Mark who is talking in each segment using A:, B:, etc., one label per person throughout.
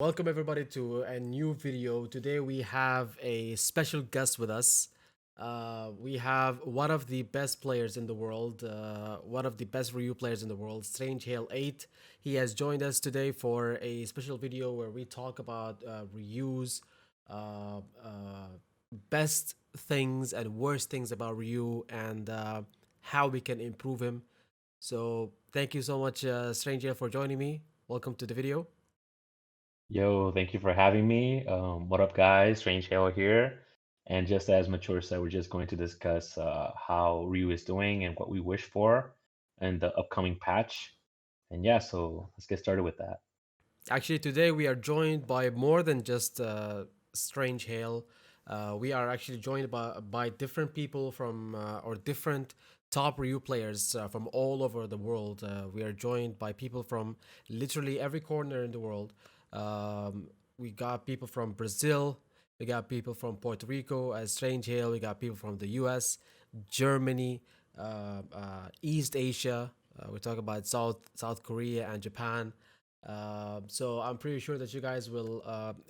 A: Welcome everybody to a new video. Today we have a special guest with us. We have one of the best players in the world, one of the best Ryu players in the world, Strange Hale 8. He has joined us today for a special video where we talk about Ryu's best things and worst things about Ryu and how we can improve him. So thank you so much, Strange Hale, for joining me. Welcome to the video.
B: Yo, thank you for having me. What up, guys? Strange Halo here. And just as Mature said, we're just going to discuss how Ryu is doing and what we wish for in the upcoming patch. And yeah, so let's get started with that.
A: Actually, today we are joined by more than just Strange Hail. We are actually joined by different people from or different top Ryu players from all over the world. We are joined by people from literally every corner in the world. We got people from Brazil. We got people from Puerto Rico as Strange Hail. We got people from the U.S., Germany, East Asia. We talk about South Korea and Japan. So I'm pretty sure that you guys will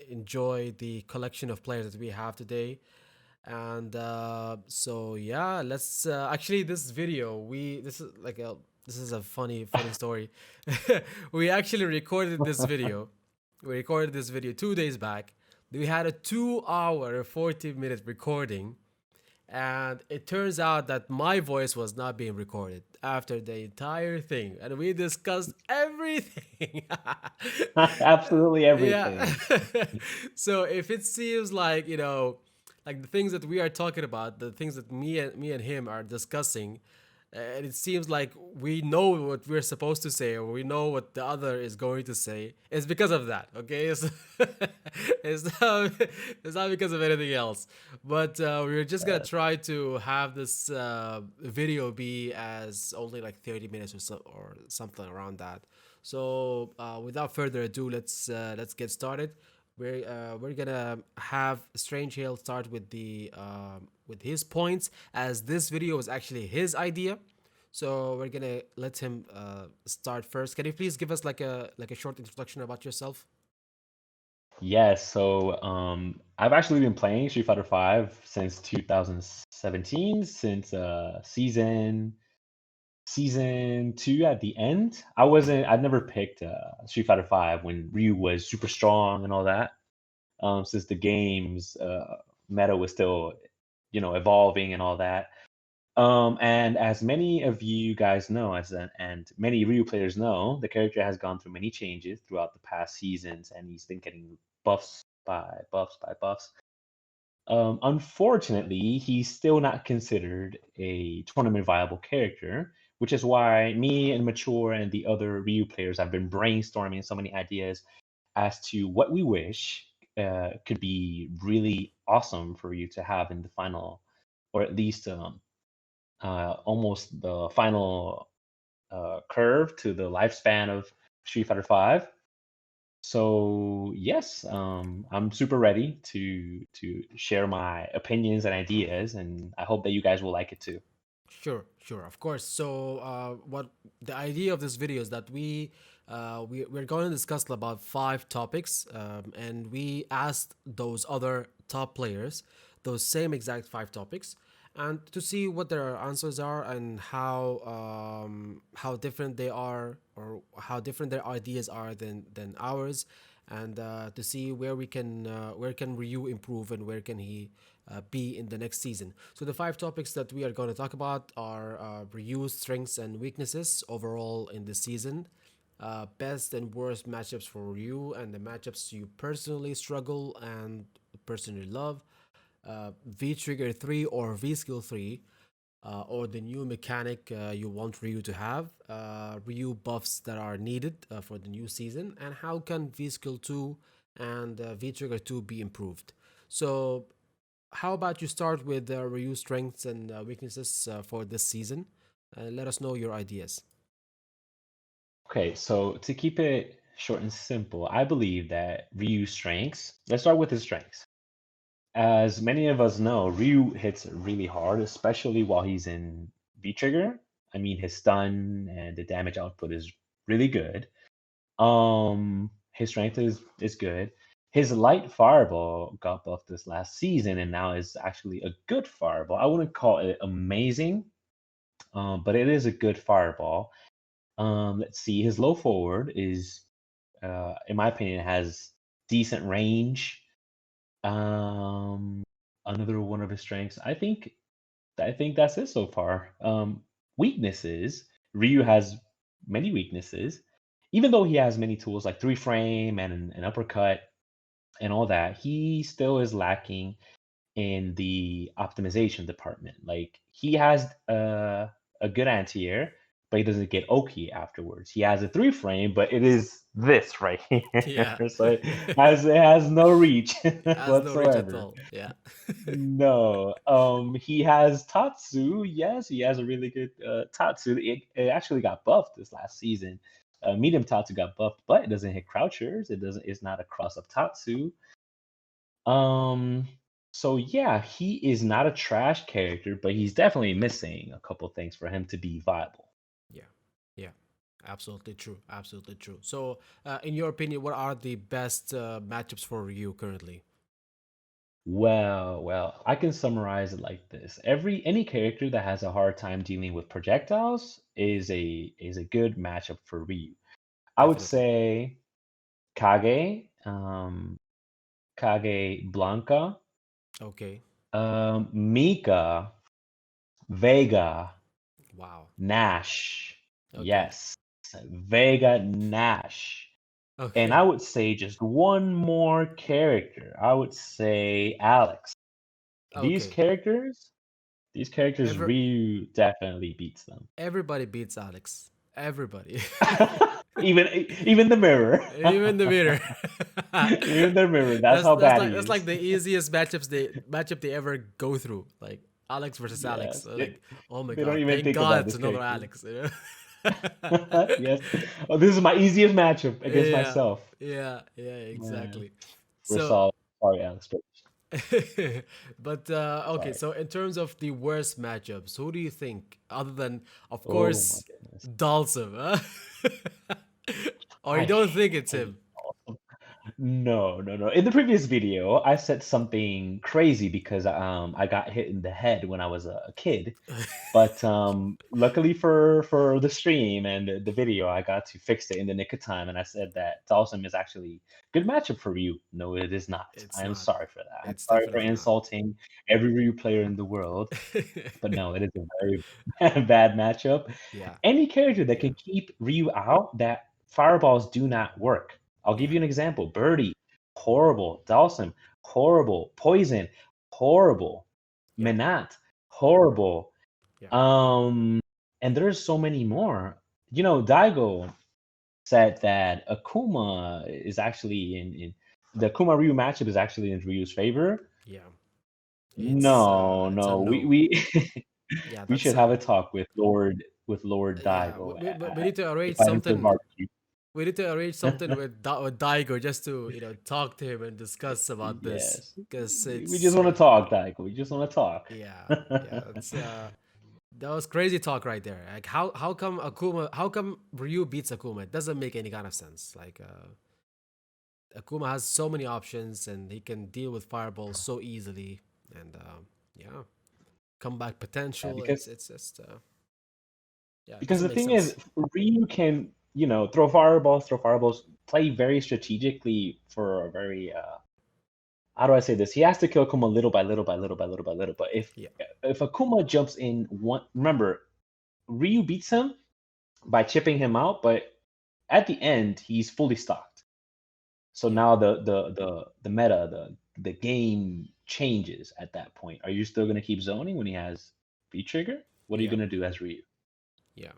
A: enjoy the collection of players that we have today. And so yeah, let's actually this video we this is a funny story. We actually recorded this video. We recorded this video 2 days back. We had a 2 hour 40-minute recording, and it turns out that my voice was not being recorded after the entire thing, and we discussed everything.
B: Absolutely
A: Yeah.
B: everything.
A: So if it seems like, like the things that we are talking about, the things that me and him are discussing, and it seems like we know what we're supposed to say, or we know what the other is going to say, it's because of that. Okay. It's not, it's not because of anything else. But we're just gonna
B: Yes.
A: try to have this video be as only like 30 minutes or so, or something around that. So without further ado, let's get started. We're gonna have Strange Hill start with his points, as this video was actually his idea. So we're gonna let him start first. Can you please give us like a short introduction about yourself?
B: Yes, so I've actually been playing Street Fighter 5 since 2017, since season two at the end. I've never picked Street Fighter 5 when Ryu was super strong and all that. Since the game's meta was still, evolving and all that. And as many of you guys know, and many Ryu players know, the character has gone through many changes throughout the past seasons, and he's been getting buffs by buffs by buffs. Unfortunately, he's still not considered a tournament viable character, which is why me and Mature and the other Ryu players have been brainstorming so many ideas as to what we wish could be really awesome for you to have in the final, or at least almost the final curve to the lifespan of Street Fighter Five. So yes, I'm super ready to share my opinions and ideas, and I hope that you guys will like it too.
A: Sure, of course. So, what the idea of this video is that we're going to discuss about 5 topics, and we asked those other top players those same exact 5 topics, and to see what their answers are and how different they are, or how different their ideas are than ours, and to see where can Ryu improve and where can he be in the next season. So the 5 topics that we are going to talk about are Ryu's strengths and weaknesses overall in the season, best and worst matchups for Ryu, and the matchups you personally struggle and personally love, V Trigger 3 or V Skill 3, or the new mechanic you want Ryu to have, Ryu buffs that are needed for the new season, and how can V Skill 2 and V Trigger 2 be improved. So, how about you start with Ryu strengths and weaknesses for this season? Let us know your ideas.
B: Okay, so to keep it short and simple, I believe that Ryu's strengths. Let's start with his strengths. As many of us know, Ryu hits really hard, especially while he's in V trigger. I mean, his stun and the damage output is really good. His strength is good. His light fireball got buffed this last season, and now is actually a good fireball. I wouldn't call it amazing, but it is a good fireball. Let's see. His low forward is, in my opinion, has decent range. Um, Another one of his strengths. I think that's it so far. Weaknesses. Ryu has many weaknesses, even though he has many tools like three frame and an uppercut and all that. He still is lacking in the optimization department. Like he has a good anti-air, but he doesn't get Oki afterwards. He has a three frame, but it is this right here.
A: Yeah.
B: So it has no reach
A: Has no reach at
B: whatsoever.
A: all. Yeah.
B: No. He has Tatsu. Yes, he has a really good Tatsu. It actually got buffed this last season. Medium Tatsu got buffed, but it doesn't hit crouchers. It doesn't. It's not a cross up Tatsu. Um, so yeah, he is not a trash character, but he's definitely missing a couple things for him to be viable.
A: Yeah. Yeah. Absolutely true. Absolutely true. So, in your opinion, what are the best matchups for you currently?
B: Well, I can summarize it like this. Any character that has a hard time dealing with projectiles is a good matchup for Ryu. I would
A: Definitely.
B: say Kage, Kage Blanca,
A: Okay.
B: Mika, Vega,
A: Wow.
B: Nash.
A: Okay.
B: Yes, Vega Nash. And I
A: Okay.
B: would say just one more character. I would say Alex. These
A: Okay.
B: characters, these characters,
A: Ever
B: Ryu definitely beats them.
A: Everybody beats Alex. Everybody.
B: Even the mirror.
A: Even the winner.
B: Even the mirror. That's
A: that's
B: how
A: that's
B: bad
A: like
B: he
A: that's like
B: is.
A: the easiest matchup they ever go through. Like Alex versus Alex.
B: Yes.
A: So like, oh my
B: They don't
A: god,
B: even
A: thank
B: think
A: God
B: about
A: it's
B: this
A: another
B: character.
A: Alex. You know?
B: Yes. Oh, this is my easiest matchup against
A: Yeah,
B: myself.
A: yeah,
B: Man,
A: exactly.
B: we're
A: So,
B: solid. Sorry, Alex.
A: but okay.
B: Sorry.
A: So in terms of the worst matchups, who do you think, other than of
B: Oh my
A: course
B: goodness.
A: Dalsum, huh? Or you
B: I
A: don't think it's
B: hate
A: him?
B: No, no, no. In the previous video, I said something crazy because I got hit in the head when I was a kid. But luckily for the stream and the video, I got to fix it in the nick of time, and I said that Dawson is actually a good matchup for Ryu. No, it is not.
A: It's
B: I am
A: not.
B: sorry for that. I'm
A: It's
B: sorry for
A: definitely not.
B: insulting every Ryu player in the world, but no, it is a very bad matchup.
A: Yeah,
B: Any character that
A: yeah,
B: can keep Ryu out, that fireballs do not work. I'll give
A: yeah,
B: you an example. Birdie, horrible. Dawson, horrible. Poison, horrible.
A: yeah,
B: Menat, horrible.
A: yeah,
B: Um, and there's so many more. Daigo said that Akuma is actually in the Akuma Ryu matchup is actually in Ryu's favor.
A: yeah.
B: No,
A: It's a
B: no, we
A: no.
B: we
A: Yeah,
B: we
A: that's
B: should have a talk with Lord
A: yeah.
B: Daigo.
A: We need to arrange
B: If I enter
A: something.
B: barbecue,
A: We need to arrange something with Daigo just to talk to him and discuss about this
B: yes,
A: because
B: we just
A: it's
B: want to talk, Daigo. We just want to talk.
A: yeah, yeah. It's that was crazy talk right there. Like how come Akuma? How come Ryu beats Akuma? It doesn't make any kind of sense. Like Akuma has so many options and he can deal with fireballs so easily. And yeah, comeback
B: Yeah,
A: potential.
B: because
A: It's just yeah, it
B: because
A: doesn't
B: the
A: make
B: thing is,
A: sense.
B: Ryu can throw fireballs, play very strategically for a very how do I say this? He has to kill Akuma little by little by little by little by little. But if
A: Yeah,
B: if Akuma jumps in one, remember Ryu beats him by chipping him out, but at the end he's fully stocked. So
A: yeah,
B: now the meta, the game changes at that point. Are you still gonna keep zoning when he has V trigger? What are you
A: yeah,
B: gonna do as Ryu?
A: yeah,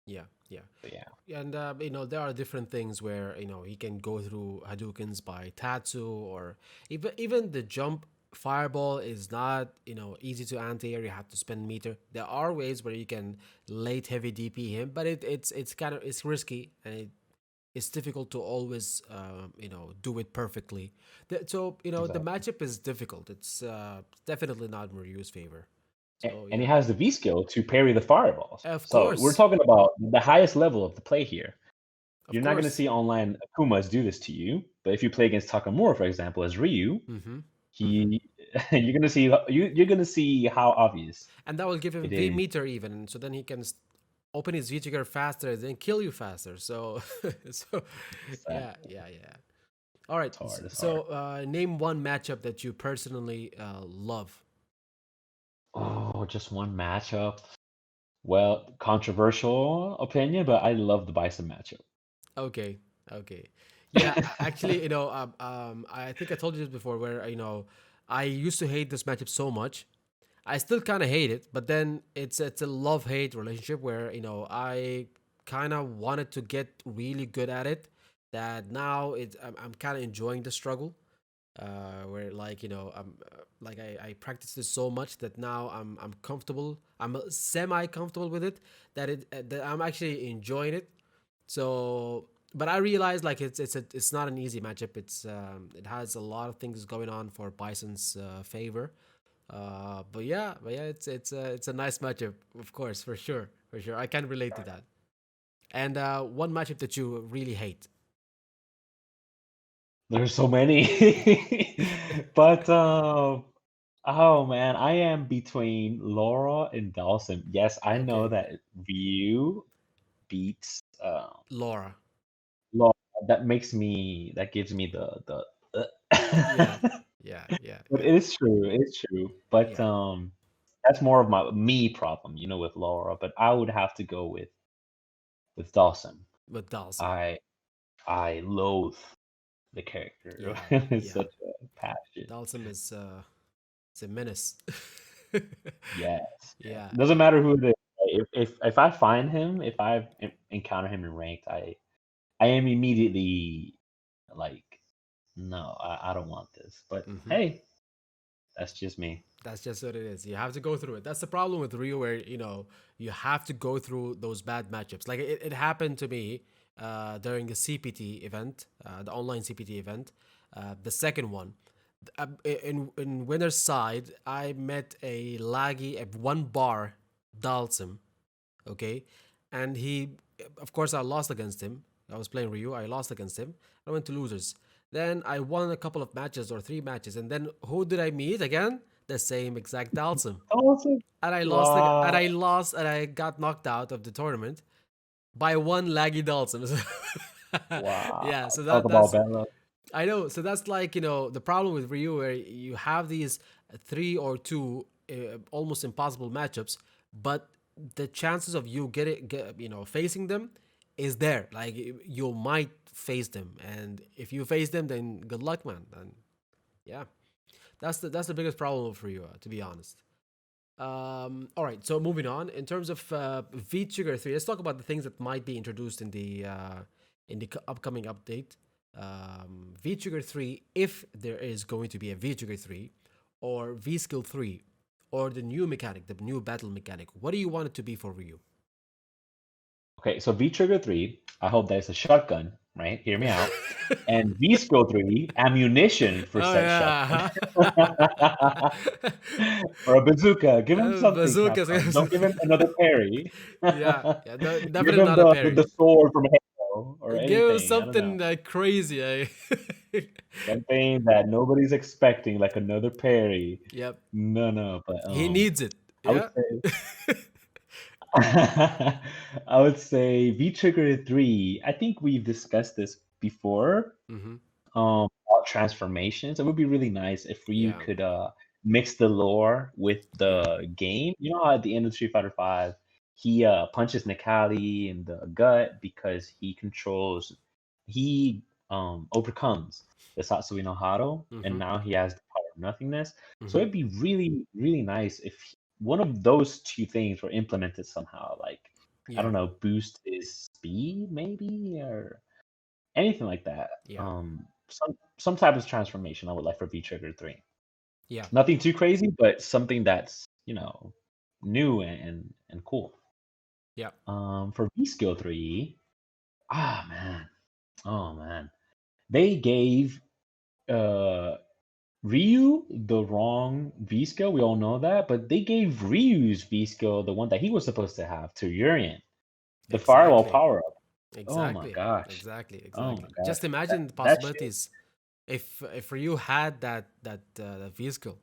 A: yeah, yeah.
B: But yeah,
A: And there are different things where he can go through Hadoukens by Tatsu, or even the jump fireball is not easy to anti-air. You have to spend meter. There are ways where you can late heavy DP him, but it's kind of it's risky, and it's difficult to always do it perfectly. So the
B: exactly.
A: matchup is difficult. It's definitely not in Ryu's favor. So
B: And he
A: yeah,
B: has the V skill to parry the fireballs.
A: of
B: So we're
A: course.
B: talking about the highest level of the play here.
A: Of
B: You're not going to
A: course.
B: see online Akumas do this to you, but if you play against Takamura, for example, as Ryu,
A: Mm-hmm. Mm-hmm.
B: he you're going to see you're going to see how obvious
A: And that will give him
B: it
A: V
B: is.
A: meter even, so then he can open his V trigger faster and then kill you faster. So, so yeah,
B: Exactly.
A: yeah, yeah. All right.
B: It's hard. It's hard.
A: So, name one matchup that you personally love.
B: Oh, just one matchup. Well, controversial opinion, but I love the Bison matchup.
A: Okay. Okay. Yeah. Actually, I think I told you this before, where I used to hate this matchup so much. I still kind of hate it, but then it's a love hate relationship where I kind of wanted to get really good at it. That now I'm kind of enjoying the struggle. Where like like I practice this so much that now I'm comfortable. I'm semi comfortable with it. That I'm actually enjoying it. So, but I realized like it's not an easy matchup. It has a lot of things going on for Bison's favor. But yeah, it's a nice matchup, of course, for sure, for sure. I can relate to that. And one matchup that you really hate.
B: There's so many, but oh man, I am between Laura and Dawson. Yes, I know
A: Okay,
B: that Ryu beats
A: Laura.
B: Laura. That gives me
A: Yeah,
B: the
A: yeah, yeah,
B: But
A: yeah,
B: it is true. It is true. But
A: yeah.
B: that's more of my me problem, with Laura. But I would have to go with Dawson.
A: With Dawson.
B: I I loathe the character.
A: Yeah,
B: It's
A: yeah.
B: such a passion.
A: Dawson is a menace.
B: Yes, yes.
A: Yeah,
B: Doesn't
A: yeah.
B: matter who it is. If I find him, if I encounter him in ranked, I am immediately like, no, I don't want this. But
A: Hmm.
B: hey, that's just me.
A: That's just what it is. You have to go through it. That's the problem with Rio, where you have to go through those bad matchups. Like it happened to me during the CPT event, the online CPT event, the second one. In winner's side, I met a laggy at one bar, Dalsim, okay, and of course, I lost against him. I was playing Ryu. I lost against him. I went to losers. Then I won a couple of matches or three matches, and then who did I meet again? The same exact Dalsim.
B: Dawson.
A: And I lost, and
B: Wow.
A: I got knocked out of the tournament by one laggy Dalsim.
B: Wow.
A: Yeah, so
B: Talk about
A: that's
B: Bella.
A: I know. So that's like the problem with Ryu, where you have these three or two almost impossible matchups, but the chances of you facing them is there. Like you might face them, and if you face them, then good luck, man. And yeah, that's the biggest problem for you, to be honest. All right, so moving on. In terms of V Trigger 3, let's talk about the things that might be introduced in the upcoming update. V Trigger 3, if there is going to be a V Trigger 3, or V Skill 3, or the new mechanic, the new battle mechanic. What do you want it to be for Ryu?
B: Okay, so V Trigger 3, I hope that's a shotgun, right? Hear me out. And V Skill 3, ammunition for
A: Oh
B: said shotgun.
A: yeah,
B: Or a bazooka. Give him something,
A: bazookas.
B: Capcom. Don't give him another parry.
A: Yeah, yeah,
B: Give
A: definitely
B: him
A: not a
B: the
A: parry.
B: sword from Halo or
A: Give him
B: anything. I don't know.
A: something crazy.
B: Something that nobody's expecting, like another parry.
A: Yep,
B: No, no, but
A: he needs it.
B: I would
A: Yeah.
B: say I would say V Trigger 3. I think we've discussed this before.
A: Mm-hmm.
B: About transformations. It would be really nice if Ryu
A: Yeah.
B: could mix the lore with
A: Yeah.
B: the game. You know how at the end of Street Fighter 5, he punches Nikali in the gut because he overcomes the Satsui no Hado, and
A: Mm-hmm.
B: now he has the power of nothingness. So
A: Mm-hmm.
B: it'd be really, really nice if one of those two things were implemented somehow. Like, I
A: Yeah.
B: don't know, boost his speed maybe, or anything like that.
A: Yeah.
B: Some type of transformation I would like for V Trigger 3.
A: Yeah.
B: Nothing too crazy, but something that's new and cool.
A: Yeah.
B: For V Skill 3, man, oh man, they gave uh Ryu the wrong V skill. We all know that, but they gave Ryu's V skill, the one that he was supposed to have, to Urien, the Firewall
A: Exactly.
B: power up. Oh my
A: Exactly.
B: gosh.
A: Exactly.
B: Oh my
A: Exactly.
B: gosh.
A: Just imagine the
B: That shit.
A: possibilities if Ryu had that V skill.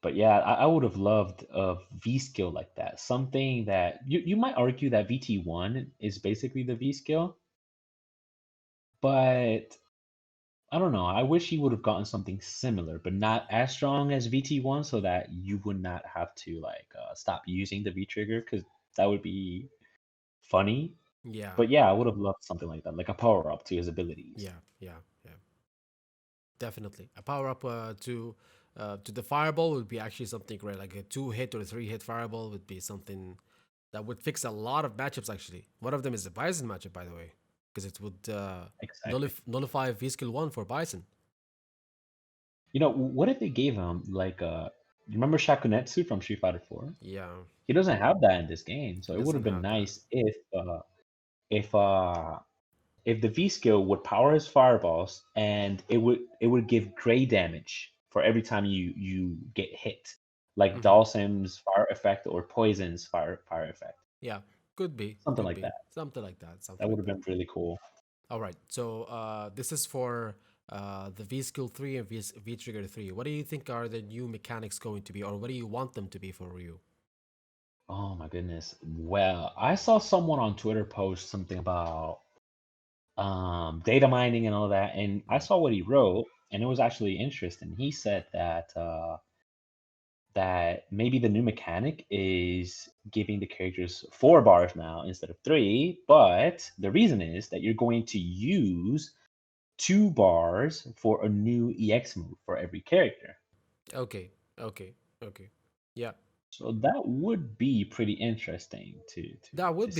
B: But yeah, I would have loved a V skill like that. Something that you might argue that VT1 is basically the V skill, but I don't know. I wish he would have gotten something similar, but not as strong as VT1, so that you would not have to like stop using the V trigger because that would be funny.
A: Yeah.
B: But yeah, I would have loved something like that, like a power up to his abilities.
A: Yeah. Yeah. Yeah. Definitely. A power up to the fireball would be actually something great. Like a 2 hit or a 3 hit fireball would be something that would fix a lot of matchups actually. One of them is the Bison matchup, by the way, because it would
B: Exactly.
A: nullify V skill 1 for Bison.
B: You know, what if they gave him like you remember Shakunetsu from Street Fighter 4?
A: Yeah,
B: He doesn't have that in this game, so
A: he
B: it would have
A: doesn't
B: been
A: have that.
B: nice if if the V skill would power his fireballs and it would give gray damage for every time you get hit, like
A: Hmm.
B: Dalsim's fire effect or Poison's fire effect,
A: Yeah, could be,
B: something
A: could
B: like
A: be
B: that.
A: something like that,
B: That
A: something
B: would
A: like
B: have
A: that.
B: been really cool.
A: All right, so this is for the V skill 3 and V trigger 3. What do you think are the new mechanics going to be, or what do you want them to be for Ryu?
B: Oh my goodness. Well, I saw someone on Twitter post something about data mining and all that, and I
A: Mm.
B: saw what he wrote, and it was actually interesting. He said that maybe the new mechanic is giving the characters 4 bars now instead of 3, but the reason is that you're going to use 2 bars for a new EX move for every character.
A: Okay, okay, okay. Yeah,
B: So that would be pretty interesting to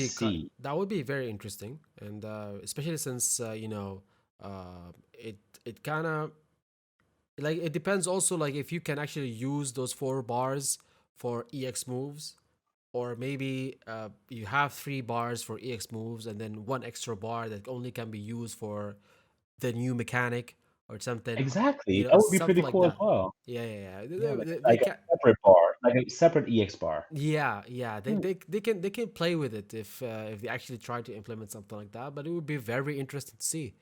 B: see.
A: that would be very interesting, and especially since it kind of like it depends also like if you can actually use those 4 bars for EX moves, or maybe you have 3 bars for EX moves and then one extra bar that only can be used for the new mechanic or something,
B: Exactly. That would be
A: something
B: pretty
A: like
B: cool as
A: that.
B: well.
A: Yeah, yeah, yeah.
B: Yeah,
A: They
B: like a
A: can.
B: separate bar, like a separate EX bar.
A: Yeah, yeah. They,
B: Hmm.
A: they they can they can play with it if they actually try to implement something like that. But it would be very interesting to see.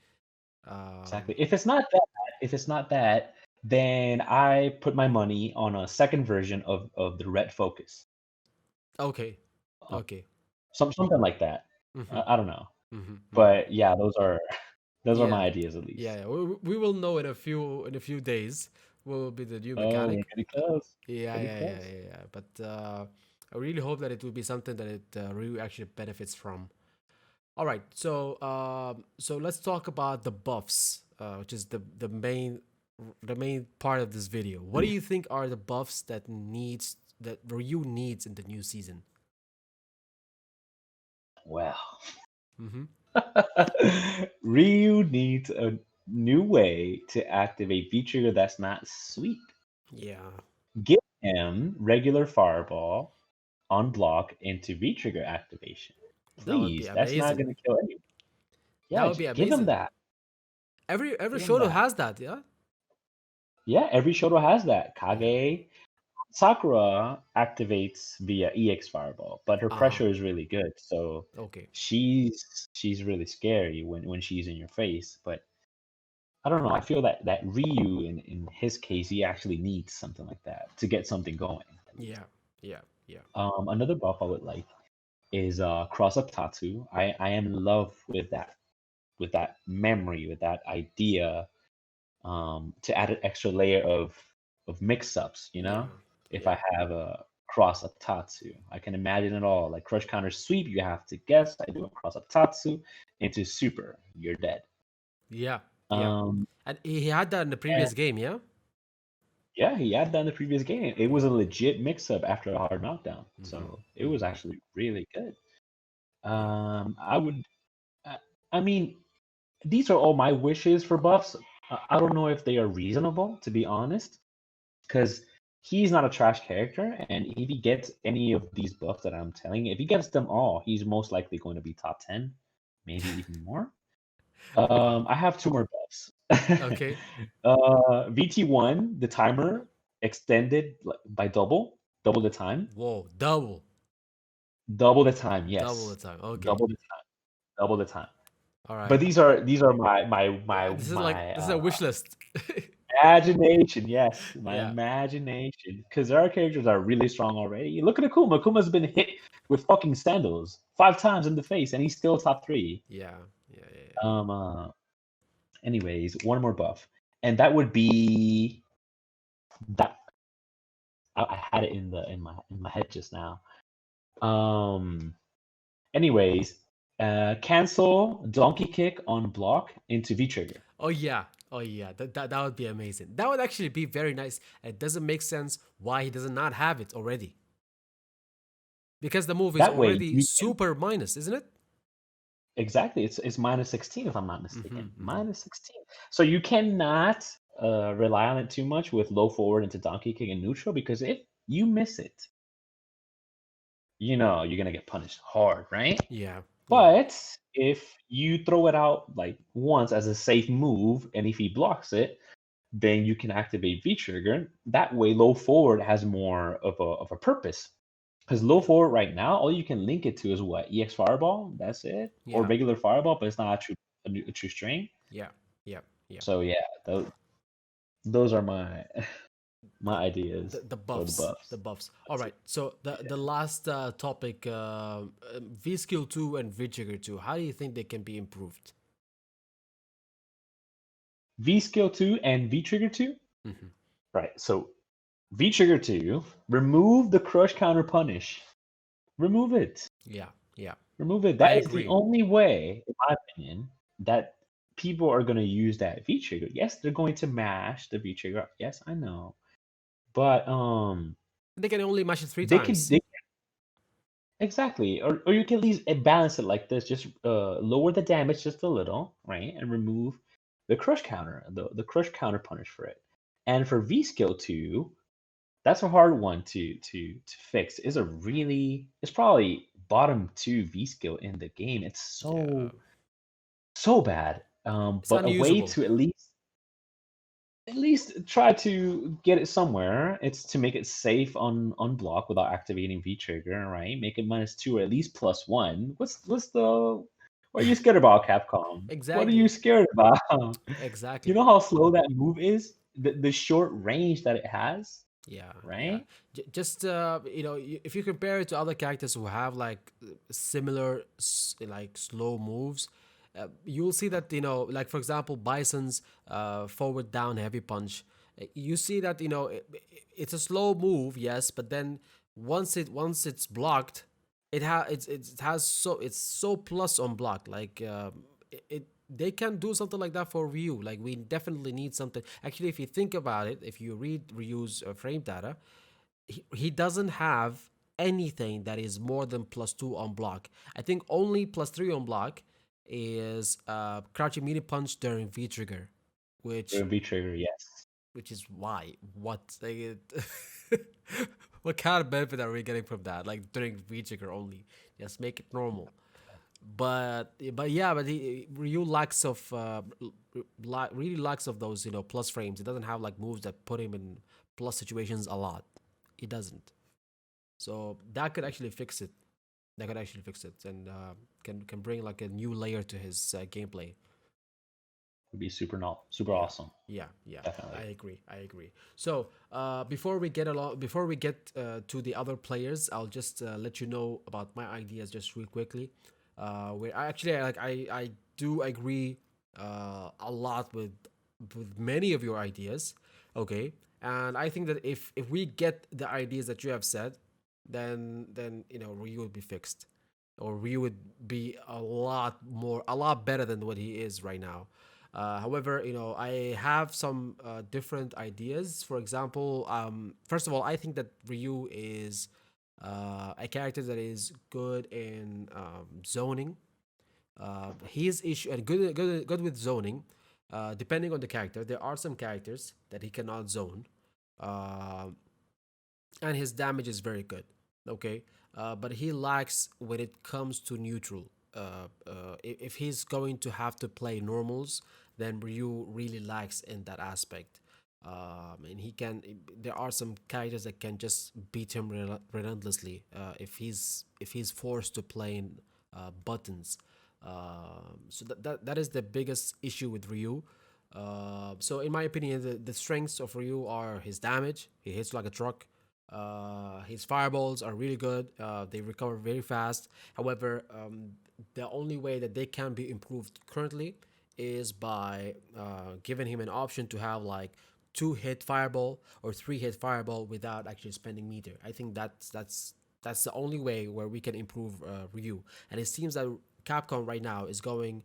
B: Exactly.
A: Um,
B: If it's not that, then I put my money on a second version of the red focus.
A: okay,
B: Uh,
A: okay.
B: something like that.
A: Mm-hmm,
B: I don't know.
A: mm-hmm, mm-hmm.
B: But yeah, those are those are
A: Yeah,
B: my ideas at
A: yeah,
B: least.
A: yeah. We will know in a few days what will be the new
B: Oh, we're
A: mechanic.
B: getting close.
A: Yeah,
B: Getting
A: yeah, yeah,
B: close.
A: yeah, yeah. But I really hope that it will be something that it really actually benefits from. All right, so let's talk about the buffs, which is the main part of this video. What do you think are the buffs that Ryu needs in the new season?
B: Well,
A: Mm-hmm.
B: Ryu needs a new way to activate V trigger that's not sweet.
A: Yeah,
B: Give him regular fireball on block into V trigger activation.
A: that would be
B: Please, that's not
A: amazing.
B: gonna kill anyone.
A: That
B: Yeah,
A: would be
B: just give him
A: amazing.
B: that.
A: Every
B: Give him
A: Shoto
B: that.
A: has that. Yeah.
B: Yeah, every Shoto has that.
A: Yeah.
B: Kage Sakura activates via EX Fireball, but her
A: Uh huh.
B: pressure is really good. So
A: Okay.
B: she's really scary when she's in your face. But I don't know. I feel that Ryu in his case, he actually needs something like that to get something going at least.
A: Yeah. Yeah. Yeah.
B: Another buff I would like is cross up Tatsu. I am in love with that memory, with that idea, to add an extra layer of mix-ups, you
A: Yeah.
B: know? If
A: Yeah.
B: I have a cross up Tatsu, I can imagine it all. Like crush counter sweep, you have to guess. I do a cross up Tatsu into super, you're dead.
A: Yeah. Yeah.
B: Um,
A: And he had that in the
B: and
A: previous game. Yeah.
B: yeah, he had that in the previous game. It was a legit mix-up after a hard knockdown,
A: Mm-hmm.
B: so it was
A: Mm-hmm.
B: actually really good.
A: Yeah.
B: I would, I, I mean, these are all my wishes for buffs. I don't know if they are reasonable, to be honest, because he's not a trash character, and if he gets any of these buffs that I'm telling you, if he gets them all, he's most likely going to be top 10, maybe even more.
A: Okay.
B: I have 2 more buffs.
A: Okay.
B: VT1, the timer extended by double the time.
A: Whoa. Double.
B: Double the time,
A: Double the
B: yes.
A: time. Okay.
B: Double the time. Double the time.
A: All right.
B: But these are
A: This is like this is a wish list.
B: imagination, yes, my
A: Yeah.
B: imagination. Because our characters are really strong already. Look at Akuma. Akuma's been hit with fucking sandals 5 times in the face, and he's still top three.
A: Yeah. Yeah. Yeah.
B: Um. Anyways, one more buff, and that would be that. I had it in my head just now. Um. Anyways, cancel donkey kick on block into V trigger.
A: Oh yeah. Oh yeah. That would be amazing. That would actually be very nice. It doesn't make sense why he does not have it already. Because the move is
B: That way
A: already
B: you can
A: super minus, isn't it?
B: exactly. It's minus 16 if I'm not
A: Mm-hmm,
B: mistaken.
A: mm-hmm.
B: Minus 16. So you cannot rely on it too much with low forward into donkey kick and neutral because if you miss it, you're gonna get punished hard, right?
A: Yeah. Yeah.
B: But if you throw it out like once as a safe move, and if he blocks it, then you can activate V trigger. That way, low forward has more of a purpose. Because low forward right now, all you can link it to is what EX Fireball. That's it, or
A: Yeah.
B: regular Fireball, but it's not a true string.
A: Yeah. Yeah. Yeah.
B: So yeah, those are my my ideas
A: The
B: for the
A: buffs. The
B: buffs.
A: buffs. All
B: That's
A: right.
B: it.
A: So the last topic, V skill 2 and V trigger 2. How do you think they can be improved?
B: V skill 2 and V trigger 2.
A: Mm-hmm.
B: Right. So V trigger 2, remove the crush counter punish. Remove it.
A: Yeah. Yeah.
B: Remove it.
A: I
B: That is the
A: agree.
B: only way, in my opinion, that people are going to use that V trigger. Yes, they're going to mash the V trigger. Yes, I know, but
A: They can only match it three
B: they can
A: times.
B: they exactly, or you can at least balance it like this. Just lower the damage just a little, right, and remove the crush counter, the crush counter punish for it. And for V skill 2, that's a hard one to fix. It's probably bottom 2 V skill in the game. It's
A: Yeah.
B: so bad.
A: It's
B: But a way
A: unusable.
B: to at least try to get it somewhere. It's to make it safe on block without activating V trigger, right? Make it -2 or at least +1. What's the what are you scared about, Capcom? What are you
A: Exactly.
B: scared about? You
A: Exactly.
B: know how slow that move is? The short range that it has,
A: Yeah, yeah.
B: right?
A: Just if you compare it to other characters who have like similar like slow moves, you'll see that like for example, Bison's forward down heavy punch. You see that it's a slow move, yes, but then once it's blocked, it has it's so plus on block like it they can do something like that for Ryu. Like we definitely need something. Actually, if you think about it, if you read Ryu's frame data, he doesn't have anything that is more than +2 on block. I think only +3 on block is crouching mini punch during V trigger, which
B: During V trigger, yes.
A: which is why what like what kind of benefit are we getting from that? Like during V trigger only, just make it normal. But yeah, but Ryu lacks of really lacks of those plus frames. It doesn't have like moves that put him in plus situations a lot. It doesn't. So that could actually fix it. That could actually fix it and can bring like a new layer to his gameplay.
B: Would be super
A: Yeah,
B: awesome.
A: yeah, yeah. I
B: Definitely.
A: agree. I agree. So before we get to the other players, I'll just let you know about my ideas just real quickly. Where I actually like I do agree a lot with many of your ideas. Okay, and I think that if we get the ideas that you have said, then Ryu would be fixed, or Ryu would be a lot better than what he is right now. However, I have some different ideas. For example, first of all, I think that Ryu is a character that is good in zoning. His issue and good with zoning. Depending on the character, there are some characters that he cannot zone, uh, and his damage is very good. Okay, but he lacks when it comes to neutral. If he's going to have to play normals, then Ryu really lacks in that aspect. And he can. There are some characters that can just beat him relentlessly if he's forced to play in buttons. So that is the biggest issue with Ryu. So in my opinion, the strengths of Ryu are his damage. He hits like a truck. His fireballs are really good. They recover very fast. However, the only way that they can be improved currently is by giving him an option to have like two hit fireball or three hit fireball without actually spending meter. I think that's the only way where we can improve Ryu. And it seems that Capcom right now is going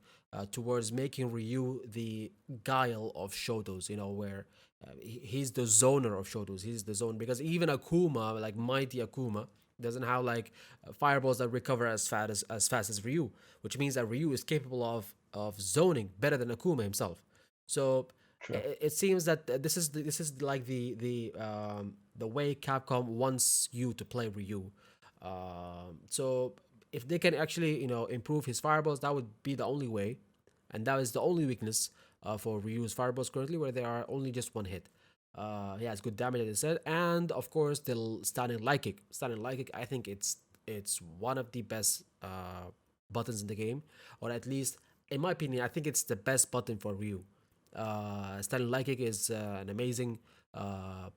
A: towards making Ryu the guile of Shotos, where he's the zoner of Shotos. He's the zone because even Akuma, like mighty Akuma, doesn't have like fireballs that recover as fast as Ryu, which means that Ryu is capable of zoning better than Akuma himself. So
B: True.
A: it seems that this is like the way Capcom wants you to play Ryu. So if they can actually improve his fireballs, that would be the only way, and that is the only weakness for Ryu's fireballs currently, where they are only just one hit. He has good damage, as I said, and of course the standing light kick. Standing light kick, I think it's one of the best buttons in the game, or at least in my opinion, I think it's the best button for Ryu. Standing light kick is an amazing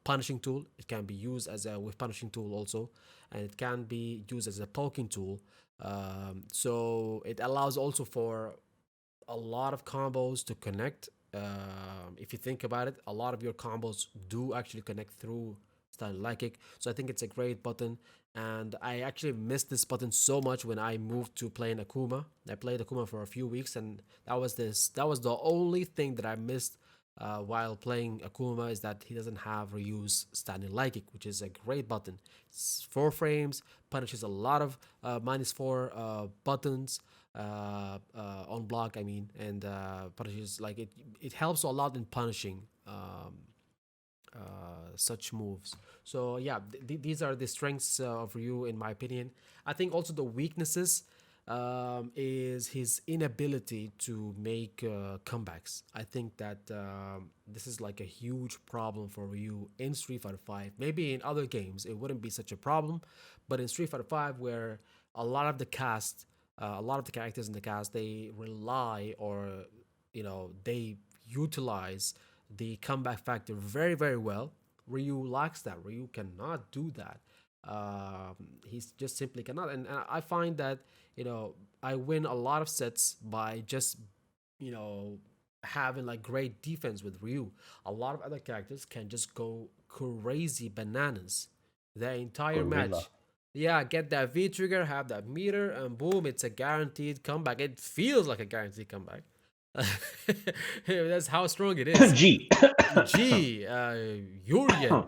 A: punishing tool. It can be used as a with punishing tool also, and it can be used as a poking tool. So it allows also for a lot of combos to connect. If you think about it, a lot of your combos do actually connect through style like kick. So I think it's a great button, and I actually missed this button so much when I moved to playing Akuma. I played Akuma for a few weeks, and that was the only thing that I missed while playing Akuma, is that he doesn't have Ryu's standing light kick, which is a great button. It's 4 frames, punishes a lot of -4 buttons on block. I mean, and punishes like it. It helps a lot in punishing such moves. So yeah, these are the strengths of Ryu in my opinion. I think also the weaknesses is his inability to make comebacks. I think that this is like a huge problem for Ryu in Street Fighter 5. Maybe in other games it wouldn't be such a problem, but in Street Fighter 5, where a lot of the cast, a lot of the characters in the cast, they rely or they utilize the comeback factor very very well. Ryu lacks that. Ryu cannot do that. He's just simply cannot. And I find that I win a lot of sets by just you know having like great defense with Ryu. A lot of other characters can just go crazy bananas the entire
B: Gorilla.
A: match. Yeah, get that V trigger, have that meter, and boom, it's a guaranteed comeback. It feels like a guaranteed comeback. That's how strong it is.
B: G.
A: G, Urian,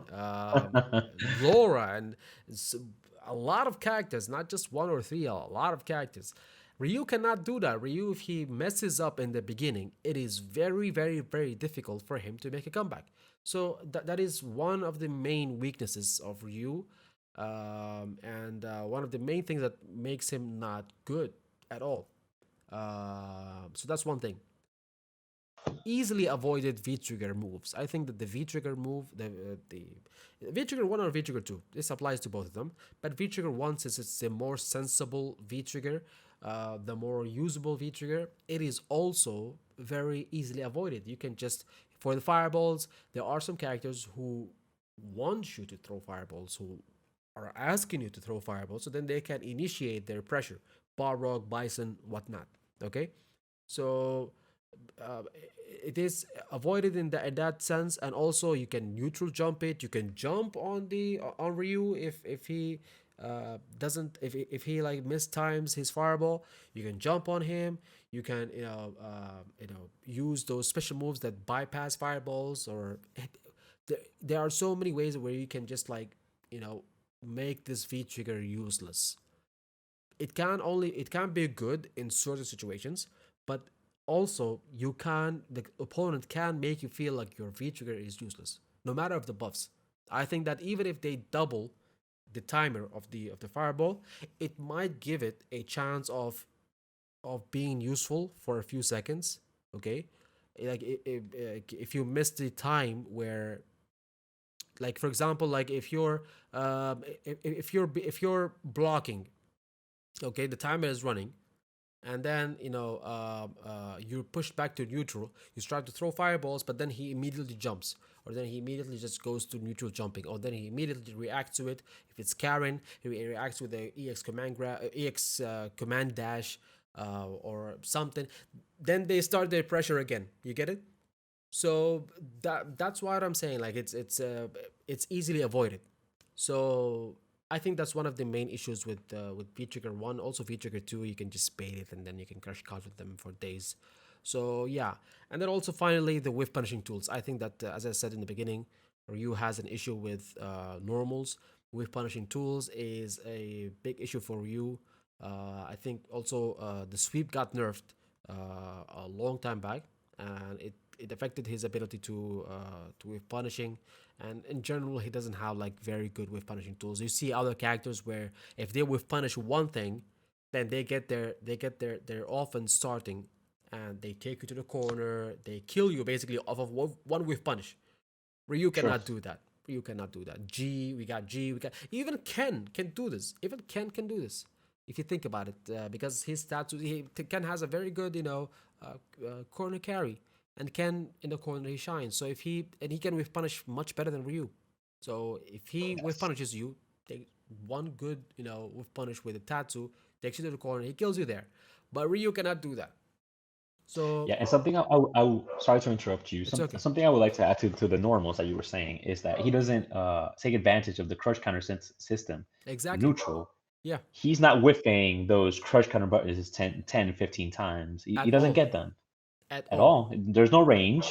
A: Laura, and a lot of characters, not just one or three, a lot of characters. Ryu cannot do that. Ryu, if he messes up in the beginning, it is very, very, very difficult for him to make a comeback. So that is one of the main weaknesses of Ryu, and one of the main things that makes him not good at all. So that's one thing. Easily avoided V trigger moves. I think that the V trigger move, the V trigger 1 or V trigger 2, this applies to both of them. But V trigger 1, since it's the more sensible V trigger, the more usable V trigger, it is also very easily avoided. You can just, for the fireballs, there are some characters who want you to throw fireballs, who are asking you to throw fireballs, so then they can initiate their pressure. Balrog, Bison, whatnot. Okay, so uh, it is avoided in that sense, and also you can neutral jump it. You can jump on the on Ryu if he doesn't if he like mistimes his fireball. You can jump on him. You can use those special moves that bypass fireballs, or there are so many ways where you can just like make this V trigger useless. It can be good in certain situations, but also the opponent can make you feel like your V trigger is useless, no matter of the buffs. I think that even if they double the timer of the fireball, it might give it a chance of being useful for a few seconds. Okay, like if you miss the time where, like for example, like if you're blocking, okay, the timer is running, and then you're pushed back to neutral. You start to throw fireballs, but then he immediately jumps, or then he immediately just goes to neutral jumping, or then he immediately reacts to it. If it's Karen, he reacts with the ex command dash, or something. Then they start their pressure again. You get it? So that's what I'm saying. Like it's easily avoided. So I think that's one of the main issues with V Trigger One. Also V Trigger Two, you can just bait it and then you can crush cards with them for days. So yeah, and then also finally the whiff punishing tools. I think that as I said in the beginning, Ryu has an issue with normals. Whiff punishing tools is a big issue for Ryu. I think also the sweep got nerfed a long time back, and it affected his ability to whiff punishing. And in general, he doesn't have like very good whiff punishing tools. You see other characters where if they whiff punish one thing, then their offense starting, and they take you to the corner, they kill you basically off of one whiff punish. Ryu
B: Sure.
A: cannot do that. Ryu cannot do that. We got even Ken can do this. Even Ken can do this. If you think about it, because his stats, Ken has a very good, corner carry, and Ken in the corner he shines. So if he can whiff punish much better than Ryu. So if he whiff
B: Yes.
A: punishes you, take one good, whiff punish with a tattoo, takes you to the corner, he kills you there. But Ryu cannot do that. So
B: Yeah, and something sorry to interrupt you.
A: it's okay.
B: Something I would like to add to the normals that you were saying is that he doesn't take advantage of the crush counter system in
A: Exactly.
B: neutral.
A: Yeah.
B: He's not whiffing those crush counter buttons 10, 15 times. He
A: At
B: doesn't
A: all.
B: get them
A: At
B: at
A: all.
B: all. There's no range.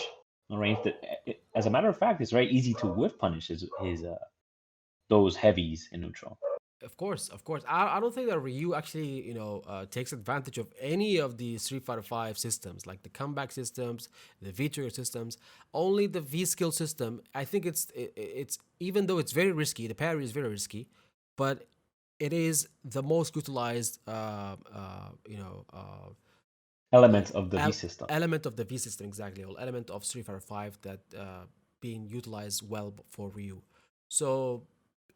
B: No range. As a matter of fact, it's very easy to whiff punish his those heavies in neutral.
A: Of course, of course. I don't think that Ryu actually, takes advantage of any of the Street Fighter Five systems, like the comeback systems, the V trigger systems. Only the V skill system. I think it's even though it's very risky, the parry is very risky, but it is the most utilized, like
B: Elements of the V system.
A: element of the V system exactly, or element of Street Fighter Five that being utilized well for Ryu. So,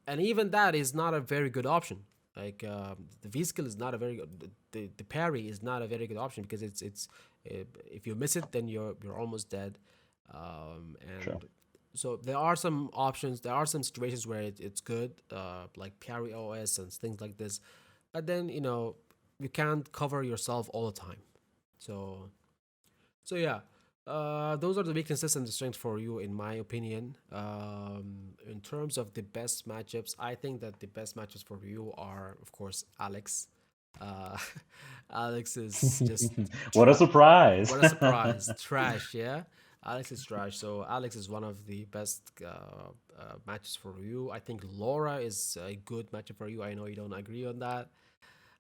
A: and even that is not a very good option. Like the V skill is not a very good. The parry is not a very good option because it's if you miss it, then you're almost dead.
B: Sure.
A: And so there are some options. There are some situations where it's good, like parry OS and things like this. But then you can't cover yourself all the time. So yeah, those are the weaknesses and the strengths for you, in my opinion. In terms of the best matchups, I think that the best matchups for you are, of course, Alex. Uh, Alex is just
B: What a
A: what
B: surprise!
A: a surprise, trash, yeah. Alex is trash. So Alex is one of the best matches for you. I think Laura is a good matchup for you. I know you don't agree on that.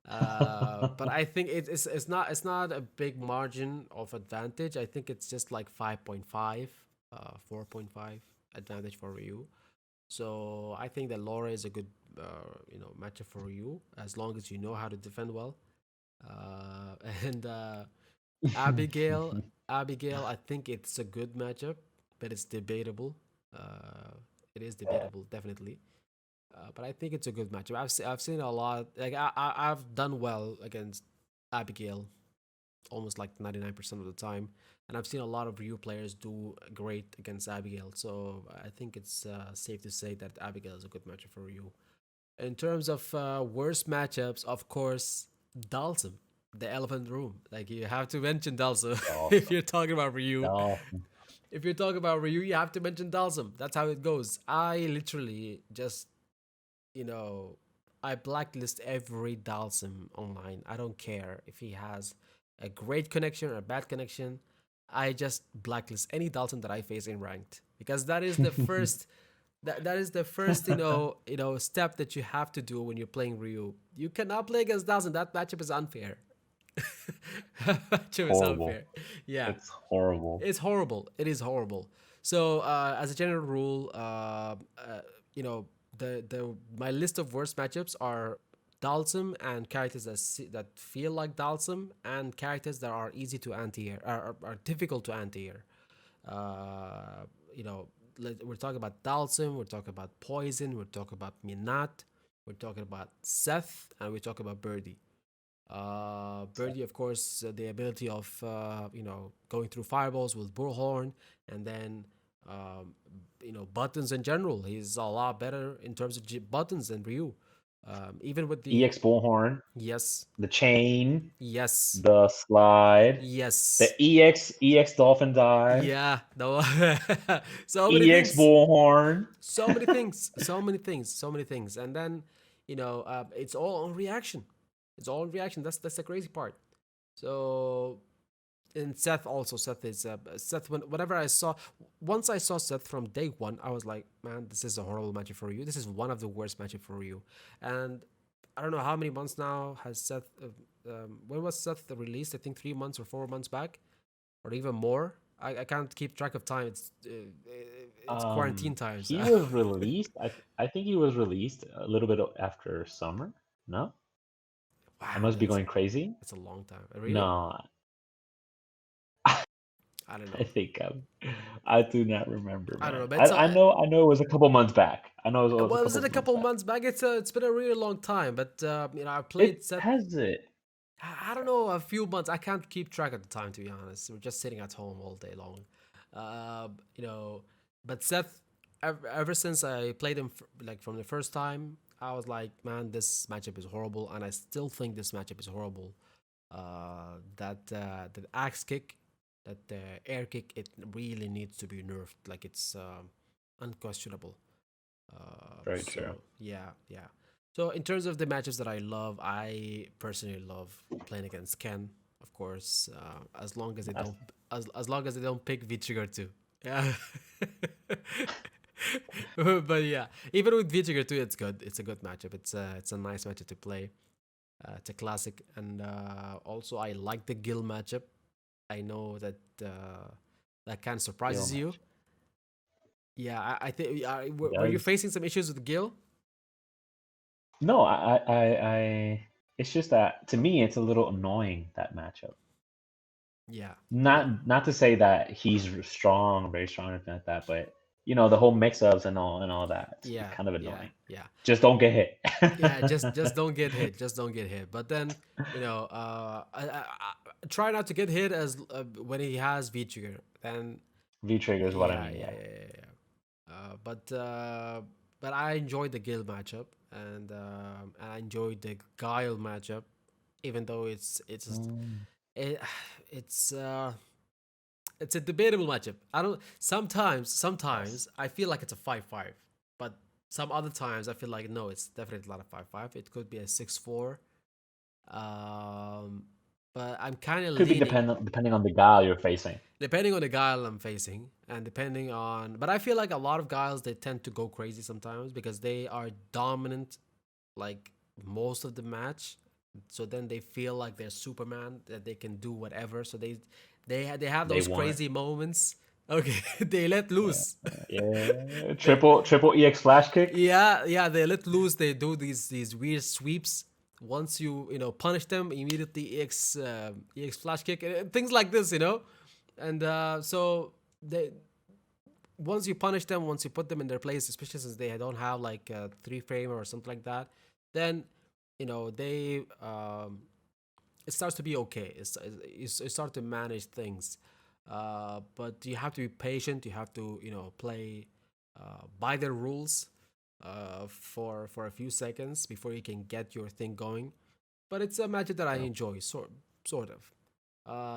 A: But I think it's not a big margin of advantage. I think it's just like 5.5, 4.5 advantage for Ryu. So I think that Laura is a good matchup for Ryu as long as you know how to defend well. And Abigail, Abigail, I think it's a good matchup, but it's debatable. Uh, it is debatable, definitely. But I think it's a good matchup. I've seen a lot. Like I've done well against Abigail, almost like 99% of the time, and I've seen a lot of Ryu players do great against Abigail. So I think it's safe to say that Abigail is a good matchup for Ryu. In terms of worst matchups, of course, Dalsum, the elephant room. Like you have to mention Dalsum if
B: Awesome.
A: you're talking about Ryu.
B: Awesome.
A: If you're talking about Ryu, you have to mention Dalsum. That's how it goes. I literally just you know, I blacklist every Dalsim online. I don't care if he has a great connection or a bad connection. I just blacklist any Dalton that I face in ranked because that is the first that is the first step that you have to do when you're playing Ryu. You cannot play against Dalton. That matchup is unfair. Matchup is
B: Horrible.
A: unfair. Yeah,
B: It's horrible.
A: it's horrible. It is horrible. So, as a general rule, you know, the my list of worst matchups are Dalsum and characters that feel like Dalsum and characters that are easy to anti-air, are difficult to anti-air. Uh, you know, we're talking about Dalsum, we're talking about Poison, we're talking about Minat, we're talking about Seth, and we're talking about Birdie. Birdie, of course, the ability of going through fireballs with Bullhorn, and then um, buttons in general. He's a lot better in terms of buttons than Ryu. Even with the
B: EX Bullhorn,
A: yes,
B: the chain,
A: yes,
B: the slide, the
A: yes,
B: EX Dolphin dive,
A: yeah, no, so many
B: EX
A: things,
B: Bullhorn.
A: so many things, so many things, so many things, and then it's all on reaction. It's all on reaction. That's the crazy part. So and Seth also. Seth is Seth. Whenever I saw, once I saw Seth from day one, I was like, man, this is a horrible matchup for you. This is one of the worst matchup for you. And I don't know how many months now has Seth. When was Seth released? I think 3 months or 4 months back, or even more. I can't keep track of time. It's quarantine times.
B: He was released. I think he was released a little bit after summer. No, I
A: Wow,
B: must be going crazy.
A: that's a long time. Really?
B: No,
A: I don't
B: I
A: know.
B: think I do not remember,
A: I don't know,
B: man.
A: but it's
B: I know it was a couple months back. I know it was a
A: well, is
B: couple
A: it a
B: months
A: couple
B: back.
A: months back? It's been a really long time, but I played
B: It
A: Seth.
B: has it.
A: I don't know, a few months. I can't keep track of the time, to be honest. We're just sitting at home all day long. Uh, you know, but Seth, ever since I played him like from the first time, I was like, man, this matchup is horrible, and I still think this matchup is horrible. That axe kick, that air kick, it really needs to be nerfed. Like it's unquestionable.
B: Very true.
A: So yeah, yeah. So in terms of the matches that I love, I personally love playing against Ken, of course. As long as they
B: That's
A: don't, as long as they don't pick V Trigger too. Yeah. But yeah, even with V Trigger too, it's good. It's a good matchup. It's a nice matchup to play. It's a classic, and also I like the Gil matchup. I know that that kind of
B: skill
A: surprises you.
B: match.
A: Yeah, I think.
B: It
A: Were you
B: does.
A: facing some issues with Gil?
B: No, it's just that to me, it's a little annoying that matchup.
A: Yeah, yeah,
B: Not to say that he's strong, very strong, or anything like that, but the whole mix-ups and all that, it's
A: yeah,
B: kind of
A: yeah,
B: annoying.
A: yeah,
B: Just don't get hit.
A: yeah. Just don't get hit. Just don't get hit. But then I try not to get hit as when he has V trigger. Then
B: V trigger is what I
A: yeah,
B: mean.
A: yeah,
B: Yeah.
A: yeah, yeah, yeah. But I enjoyed the Gil matchup, and I enjoyed the Guile matchup, even though
B: Mm,
A: it, it's uh it's a debatable matchup. I don't. Sometimes
B: yes.
A: I feel like it's a 5-5, but some other times I feel like no, it's definitely not a 5-5. It could be a 6-4. Um, but I'm kind of
B: Could be
A: leaning
B: depending on the guy you're facing.
A: depending on the guile I'm facing, and depending on. But I feel like a lot of guiles they tend to go crazy sometimes because they are dominant, like most of the match. So then they feel like they're Superman, that they can do whatever. So they have
B: They
A: those
B: want.
A: crazy moments. Okay, they let
B: Yeah.
A: loose.
B: Yeah.
A: they,
B: Triple EX flash kick.
A: yeah, yeah, they let loose. They do these weird sweeps. Once punish them, immediately ex flash kick, and things like this, and so they once you punish them, once you put them in their place, especially since they don't have like a 3 frame or something like that, then they it starts to be okay. You start to manage things, but you have to be patient. You have to play by their rules for a few seconds before you can get your thing going. But it's a matchup that I
B: Yep.
A: enjoy, sort of.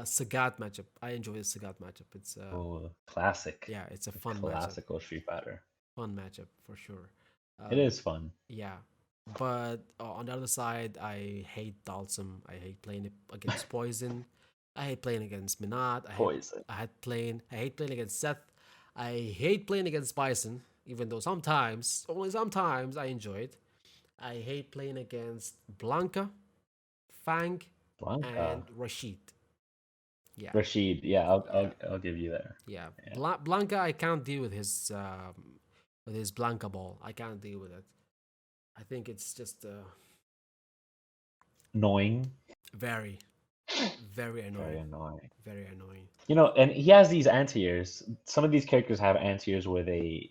A: Sagat matchup. I enjoy the Sagat matchup. It's
B: Oh, classic.
A: yeah, it's a
B: A
A: fun matchup.
B: classical Street Fighter.
A: Fun matchup for sure.
B: It
A: Um,
B: is fun.
A: yeah, but on the other side, I hate Dalsum. I hate playing it against Poison. I hate playing against Minat.
B: Poison.
A: I hate playing against Seth. I hate playing against Bison, even though sometimes, only sometimes, I enjoy it. I hate playing against Blanca, Fang, and
B: Blanca.
A: Rashid. Yeah,
B: Rashid. Yeah,
A: yeah,
B: I'll give you there.
A: yeah.
B: Yeah.
A: Blanca, I can't deal with his Blanca ball. I can't deal with it. I think it's just
B: annoying.
A: Very, very
B: Very
A: annoying.
B: annoying.
A: Very annoying.
B: And he has these anti-airs. Some of these characters have anti-airs where they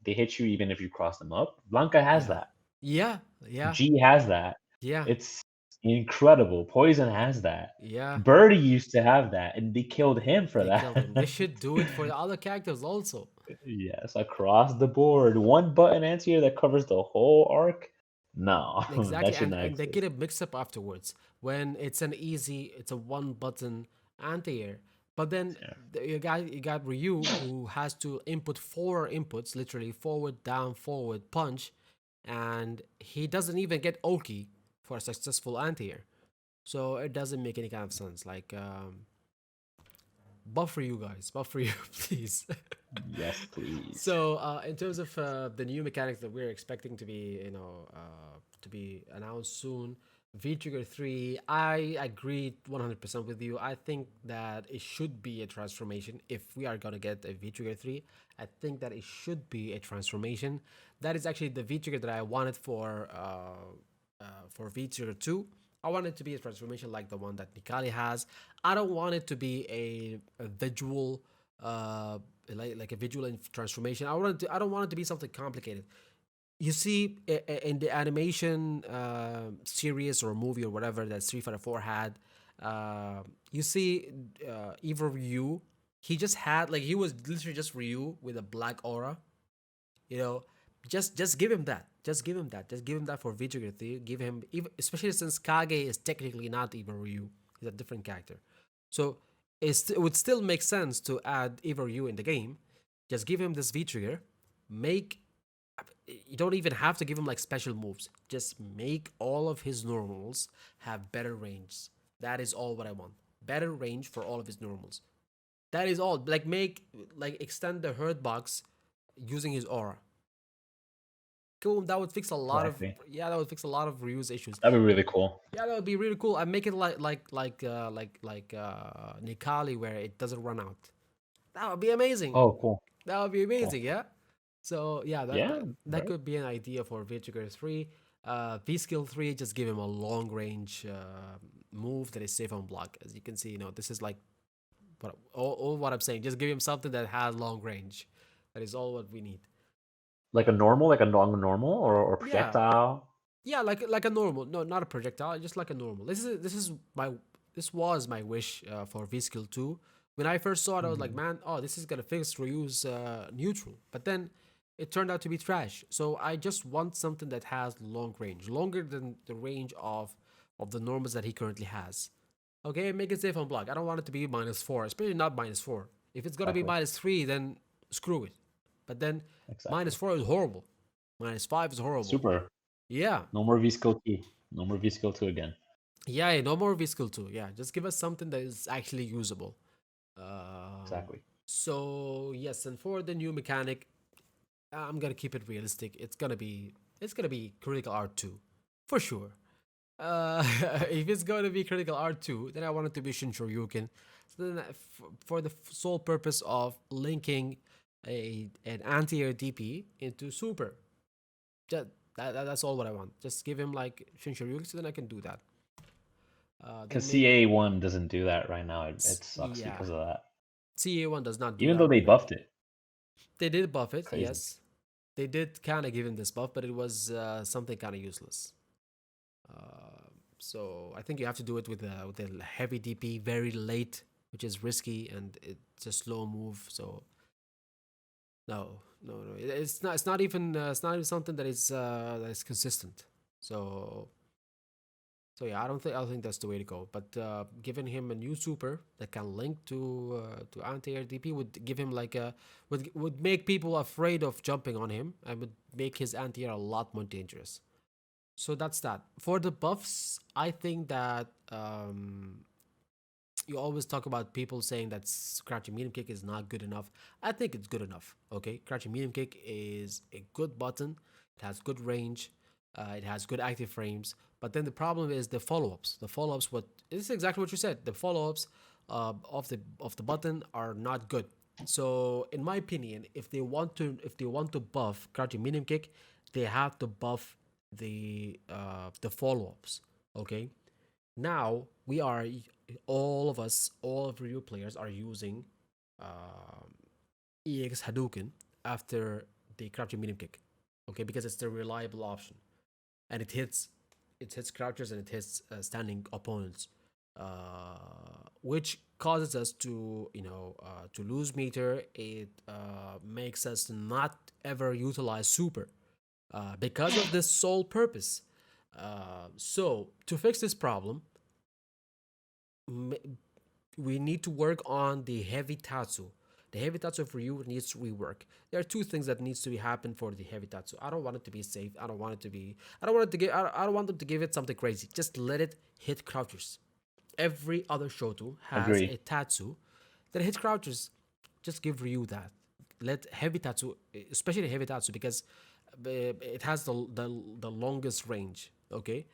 B: hit you even if you cross them up. Blanca has
A: Yeah.
B: that.
A: Yeah. Yeah.
B: G has that.
A: Yeah.
B: It's incredible. Poison has that.
A: Yeah.
B: Birdie used to have that, and they killed him for
A: They killed him. They
B: that.
A: should do it for the other characters also.
B: Yes, across the board. One button anti-air that covers the whole arc. No,
A: Exactly,
B: that should not
A: and they
B: exist.
A: get a mix up afterwards when it's a one button anti-air. But then
B: Yeah.
A: you got Ryu who has to input four inputs, literally forward, down, forward, punch, and he doesn't even get Oki for a successful anti-air. So it doesn't make any kind of sense. Like buff for you guys, buff for you, please.
B: Yes, please.
A: So, in terms of the new mechanics that we're expecting to be, to be announced soon, V Trigger 3, I agree 100% with you. I think that it should be a transformation. If we are going to get a V Trigger 3, I think that it should be a transformation. That is actually the V Trigger that I wanted for V Trigger 2. I want it to be a transformation like the one that Nikali has. I don't want it to be a visual like a visual transformation. I don't want it to be something complicated. You see, in the animation series or movie or whatever that Street Fighter 4 had, you see Evo Ryu. He just had like he was literally just Ryu with a black aura. You know, just give him that. Just give him that. Just give him that for Vijay. Give him, especially since Kage is technically not even Ryu. He's a different character. So it would still make sense to add Eva Ryu in the game. Just give him this V trigger. Make You don't even have to give him like special moves. Just make all of his normals have better range. That is all what I want. Better range for all of his normals. That is all. Like extend the hurt box using his aura. Cool. That would fix a lot of
B: Exactly.
A: yeah. That would fix a lot of Ryu's issues.
B: That'd be really cool.
A: Yeah, that would be really cool. I make it like Nikali where it doesn't run out. That would be amazing.
B: Oh, cool.
A: That would be
B: Cool.
A: amazing. Yeah. So yeah,
B: Yeah,
A: that
B: right.
A: could be an idea for V-Trigger 3. V-Skill 3, just give him a long range move that is safe on block. As you can see, this is like all what I'm saying. Just give him something that has long range. That is all what we need.
B: Like a normal, like a non-normal or
A: Yeah,
B: projectile.
A: yeah, like a normal. No, not a projectile. Just like a normal. This was my wish for V-Skill 2. When I first saw it, I was like,
B: Mhm.
A: man, oh, this is gonna fix Ryu's neutral. But then it turned out to be trash. So I just want something that has long range, longer than the range of the normals that he currently has. Okay, make it safe on block. I don't want it to be -4, especially not -4. If it's gonna be
B: Exactly.
A: -3, then screw it. But then
B: Exactly.
A: -4 is horrible. -5 is horrible.
B: Super.
A: Yeah.
B: No more V skill 2. No more V skill 2 again.
A: Yeah, no more V-Skill 2. Yeah, just give us something that is actually usable. Um,
B: Exactly.
A: so yes, and for the new mechanic, I'm gonna keep it realistic. It's gonna be Critical Art 2. For sure. Uh, if it's gonna be Critical Art 2, then I want it to be Shinchoryuken. So then for the sole purpose of linking an anti-air DP into super. Just, that's all what I want. Just give him like Shinchoryuken, so then I can do that.
B: Because
A: Then maybe
B: CA1 doesn't do that right now. It sucks
A: yeah,
B: because of that.
A: CA1 does not do
B: Even though
A: that
B: they
A: right now.
B: buffed it.
A: They did buff it,
B: Crazy.
A: yes. They did kind of give him this buff, but it was something kind of useless. So I think you have to do it with a heavy DP very late, which is risky and it's a slow move. So no, no, no. It's not. It's not even something that is consistent. So yeah, I don't think that's the way to go. But giving him a new super that can link to anti-air DP would give him like a would make people afraid of jumping on him and would make his anti-air a lot more dangerous. So that's that. For the buffs, I think that you always talk about people saying that crouching medium kick is not good enough. I think it's good enough. Okay, crouching medium kick is a good button. It has good range. It has good active frames. But then the problem is the follow-ups. The follow-ups, what this is exactly what you said. The follow-ups of the button are not good. So in my opinion, if they want to buff crouching medium kick, they have to buff the follow-ups. Okay, now we are all of us, all of Ryu players are using um EX Hadouken after the crouching medium kick. Okay, because it's the reliable option, and it hits crouchers and it hits standing opponents, which causes us to to lose meter. It makes us not ever utilize super because of this sole purpose. So to fix this problem, we need to work on the heavy tatsu. The heavy tatsu for you needs rework. There are two things that needs to be happen for the heavy tatsu. I don't want it to be safe. I don't want it to be. I don't want it to give. I don't want them to give it something crazy. Just let it hit crouchers. Every other shoto has a
B: Agree.
A: tatsu that hits crouchers. Just give Ryu that. Let heavy tatsu, especially heavy tatsu, because it has the longest range. Okay,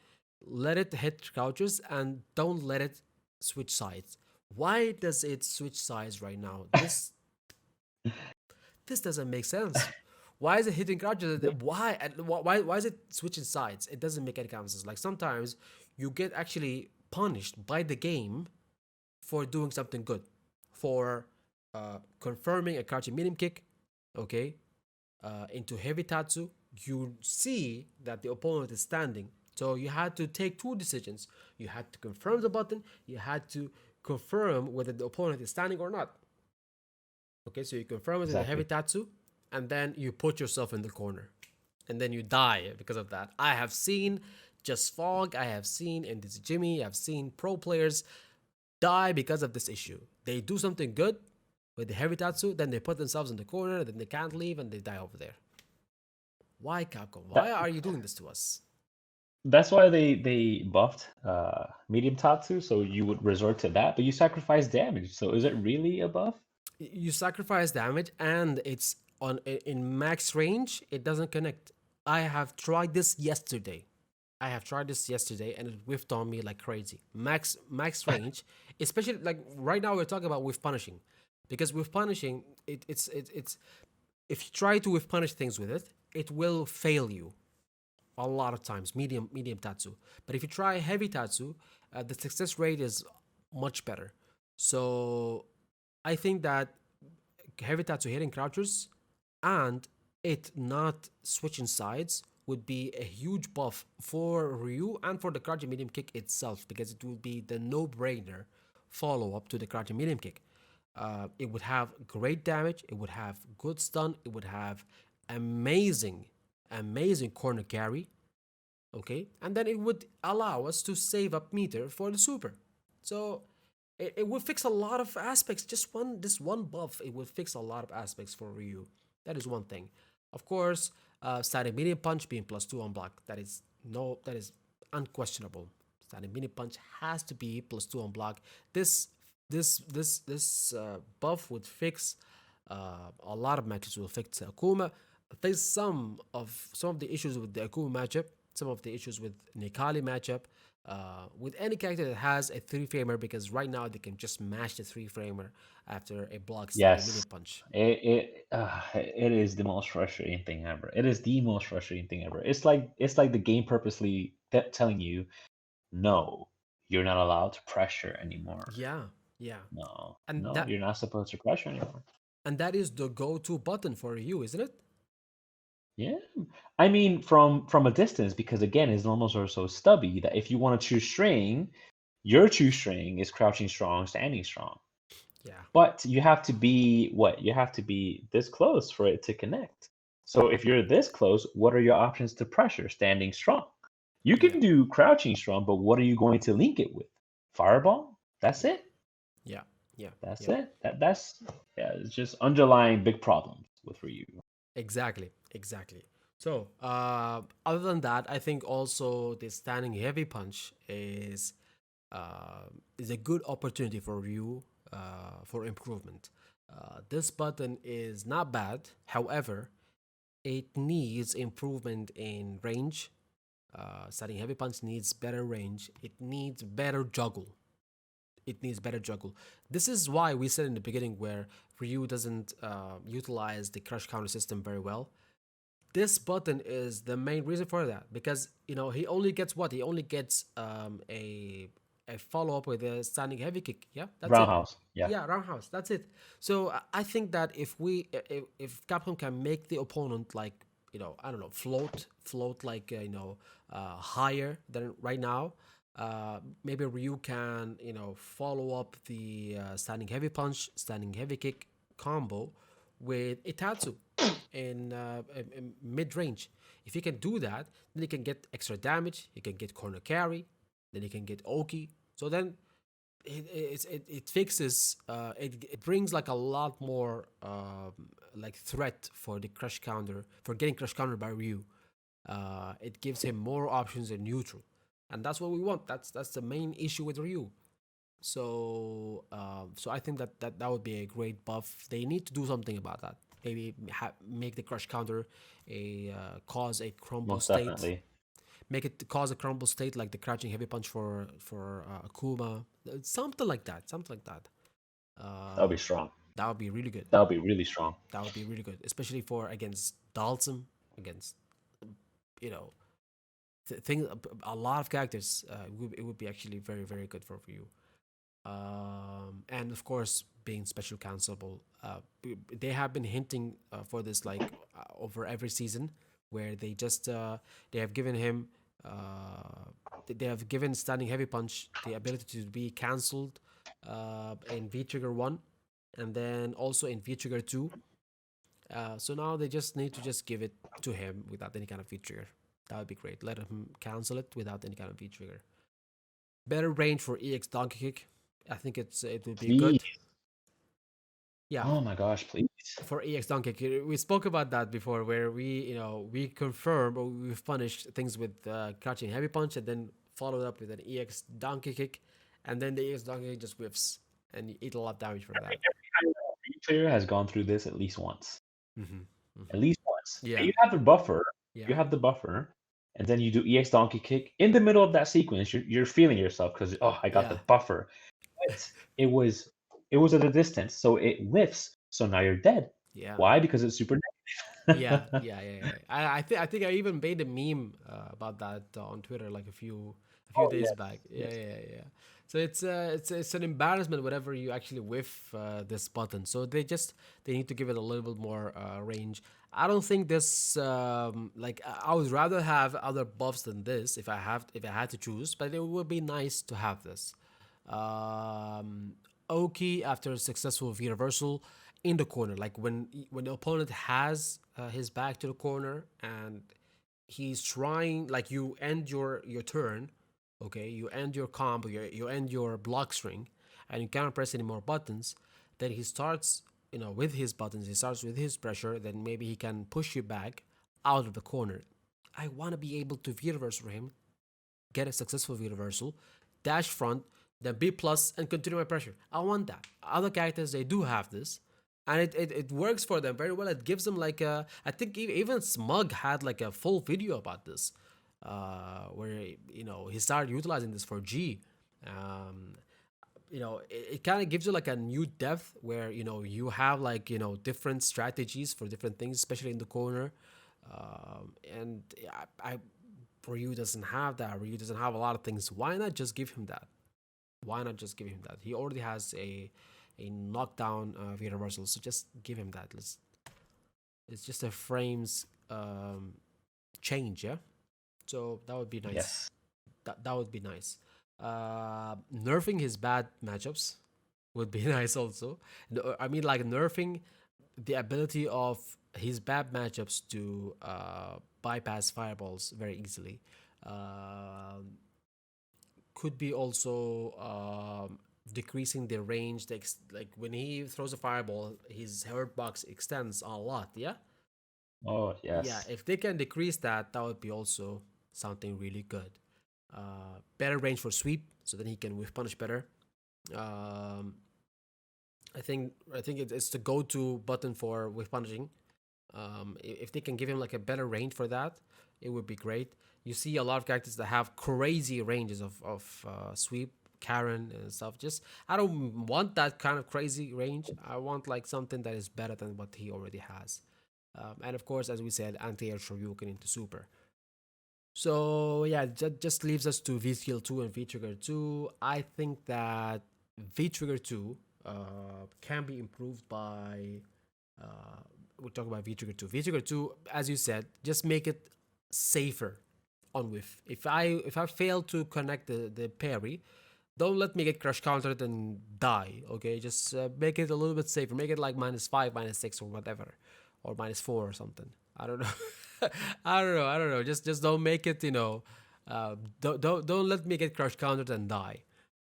A: let it hit crouchers and don't let it switch sides. Why does it switch sides right now? This doesn't make sense. Why is it hitting crouches? Why? Why is it switching sides? It doesn't make any kind of sense. Like sometimes you get actually punished by the game for doing something good, for confirming a crouching medium kick, okay, into heavy tatsu. You see that the opponent is standing, so you had to take two decisions. You had to confirm the button. You had to confirm whether the opponent is standing or not. Okay, so you confirm it in the heavy
B: Exactly.
A: tatsu, and then you put yourself in the corner, and then you die because of that. I have seen Just Fog, I have seen MDZ Jimmy, I've seen pro players die because of this issue. They do something good with the heavy tatsu, then they put themselves in the corner, then they can't leave, and they die over there. Why, Capcom? Why
B: That
A: are you doing this to us?
B: that's why they buffed medium tatsu, so you would resort to that, but you sacrifice damage. So is it really a buff?
A: You sacrifice damage, and it's on in max range. It doesn't connect. I have tried this yesterday. And it whiffed on me like crazy. Max range, especially like right now we're talking about with punishing, because with punishing it's if you try to with punish things with it, it will fail you a lot of times. Medium tatsu, but if you try heavy tatsu, the success rate is much better. So I think that heavy tatsu hitting crouchers and it not switching sides would be a huge buff for Ryu and for the crouching medium kick itself, because it would be the no-brainer follow-up to the crouching medium kick. It would have great damage, it would have good stun, it would have amazing, amazing corner carry, okay? And then it would allow us to save up meter for the super. So it would fix a lot of aspects. Just this one buff, it would fix a lot of aspects for Ryu. That is one thing. Of course, static medium punch being +2 on block. That is unquestionable. Static medium punch has to be +2 on block. This buff would fix a lot of matches. Will fix Akuma. There's some of the issues with the Akuma matchup, some of the issues with Nikali matchup, with any character that has a three framer, because right now they can just mash the three framer after a block static
B: Yes.
A: medium punch.
B: It is the most frustrating thing ever. It is the most frustrating thing ever. It's like the game purposely telling you, no, you're not allowed to pressure anymore.
A: Yeah, yeah,
B: No,
A: and
B: no,
A: that
B: you're not supposed to pressure anymore.
A: and that is the go-to button for you, isn't it?
B: Yeah, I mean from a distance, because again, his normals are so stubby that if you want to choose string, your choose string is crouching strong, standing strong.
A: Yeah,
B: But you have to be what? You have to be this close for it to connect. So if you're this close, what are your options to pressure? Standing strong. You
A: yeah,
B: can do crouching strong, but what are you going to link it with? Fireball? That's
A: yeah,
B: it.
A: yeah, yeah,
B: That's
A: yeah.
B: it. That's yeah, it's just underlying big problems with Ryu.
A: Exactly, exactly. So, other than that, I think also the standing heavy punch is a good opportunity for Ryu for improvement. This button is not bad. However, it needs improvement in range. Starting heavy punch needs better range. It needs better juggle. It needs better juggle. This is why we said in the beginning where Ryu doesn't utilize the crush counter system very well. this button is the main reason for that, because he only gets what he only gets a follow up with a standing heavy kick. Yeah, that's it.
B: Roundhouse. Yeah.
A: Yeah, roundhouse. That's it. So I think that if Capcom can make the opponent like I don't know, float like higher than right now, maybe Ryu can follow up the standing heavy punch, standing heavy kick combo with Itatsu in mid range. If he can do that, then he can get extra damage. He can get corner carry. Then he can get Oki. So then it fixes it brings like a lot more like threat for the crush counter, for getting crush counter by Ryu. It gives him more options in neutral, and that's what we want. That's the main issue with Ryu. So I think that would be a great buff. They need to do something about that. Maybe make the crush counter a cause a crumble
B: Most
A: state.
B: definitely.
A: Make it cause a crumble state like the crouching heavy punch for Akuma. Something like that. Something like that.
B: That would be
A: Um,
B: strong.
A: that would be really good.
B: That would be really strong.
A: That would be really good, especially for against Dalsum, against you know thing a lot of characters. It would be actually very very good for you. And of course, being special cancelable, they have been hinting for this like over every season, where they have given him they have given standing heavy punch the ability to be cancelled in V Trigger 1, and then also in V Trigger 2. So now they just need to just give it to him without any kind of V Trigger. That would be great. Let him cancel it without any kind of V Trigger. Better range for EX Donkey Kick. I think it would be
B: Please.
A: good. Yeah,
B: Oh my gosh, please.
A: for EX Donkey Kick. We spoke about that before, where we confirm or we've punished things with crouching heavy punch, and then followed up with an EX Donkey Kick, and then the EX Donkey Kick just whiffs, and you eat a lot of damage for that.
B: Every player has gone through this at least once.
A: Mm-hmm.
B: At
A: Mm-hmm.
B: least once.
A: Yeah,
B: You have the buffer.
A: yeah,
B: You have the buffer, and then you do EX Donkey Kick in the middle of that sequence. You're feeling yourself because I got the
A: yeah,
B: buffer. But it was at a distance, so it whiffs. So now you're dead.
A: yeah.
B: Why? Because it's super
A: Yeah,
B: negative.
A: yeah, yeah, yeah. I think I even made a meme about that on Twitter like a few
B: Oh
A: days
B: yes,
A: back. Yeah,
B: yes.
A: yeah, yeah. So it's an embarrassment whenever you actually whiff this button. So they need to give it a little bit more range. I don't think this like I would rather have other buffs than this if I had to choose, but it would be nice to have this. Um, Oki after a successful V reversal in the corner, like when the opponent has his back to the corner and he's trying, like you end your turn, okay, you end your combo, you end your block string, and you cannot press any more buttons. Then he starts, with his buttons. He starts with his pressure. Then maybe he can push you back out of the corner. I want to be able to V reversal him, get a successful V reversal, dash front, then B plus, and continue my pressure. I want that. Other characters, they do have this. And it works for them very well. It gives them like I think even Smug had like a full video about this, where he started utilizing this for G. Um, it kind of gives you like a new depth where you have like different strategies for different things, especially in the corner. And I Ryu doesn't have that. Ryu doesn't have a lot of things. Why not just give him that? Why not just give him that? He already has a knockdown V reversal, so just give him that. It's just a frames change, yeah. So that would be nice.
B: Yes.
A: That would be nice. Nerfing his bad matchups would be nice also. I mean, like nerfing the ability of his bad matchups to bypass fireballs very easily. Could be also decreasing the range. Like when he throws a fireball, his hurt box extends a lot. Yeah,
B: Oh
A: yeah.
B: yes.
A: If they can decrease that, that would be also something really good. Better range for sweep, so then he can whiff punish better. Um, I think it's the go-to button for whiff punishing. If they can give him like a better range for that, it would be great. You see a lot of characters that have crazy ranges of sweep, Karen and stuff. Just I don't want that kind of crazy range. I want like something that is better than what he already has. And of course, as we said, anti-air Shoryuken into super. So yeah, that just leaves us to V skill 2 and V trigger 2. I think that V trigger 2 can be improved by. Uh, we're talking about V trigger 2. V trigger 2, as you said, just make it safer on whiff. If I fail to connect the parry, don't let me get crush countered and die. Okay, just make it a little bit safer. Make it like -5, -6, or whatever, or -4 or something. I don't know. I don't know. Just don't make it. Don't let me get crush countered and die.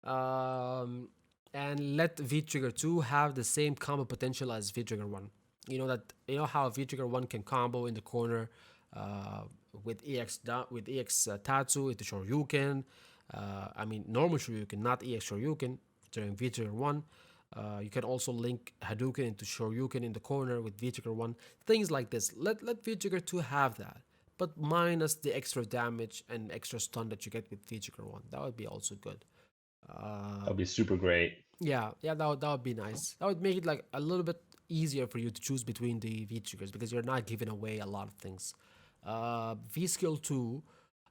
A: Um, and let V Trigger 2 have the same combo potential as V Trigger 1. You know how V Trigger 1 can combo in the corner uh, with EX Tatsu into Shoryuken. I mean normal Shoryuken, not EX Shoryuken during V Trigger 1. You can also link Hadouken into Shoryuken in the corner with V Trigger 1. Things like this. Let V Trigger 2 have that, but minus the extra damage and extra stun that you get with V Trigger 1. That would be also good.
B: That'd be super great.
A: Yeah, that would be nice. That would make it like a little bit easier for you to choose between the V triggers because you're not giving away a lot of things. V skill 2,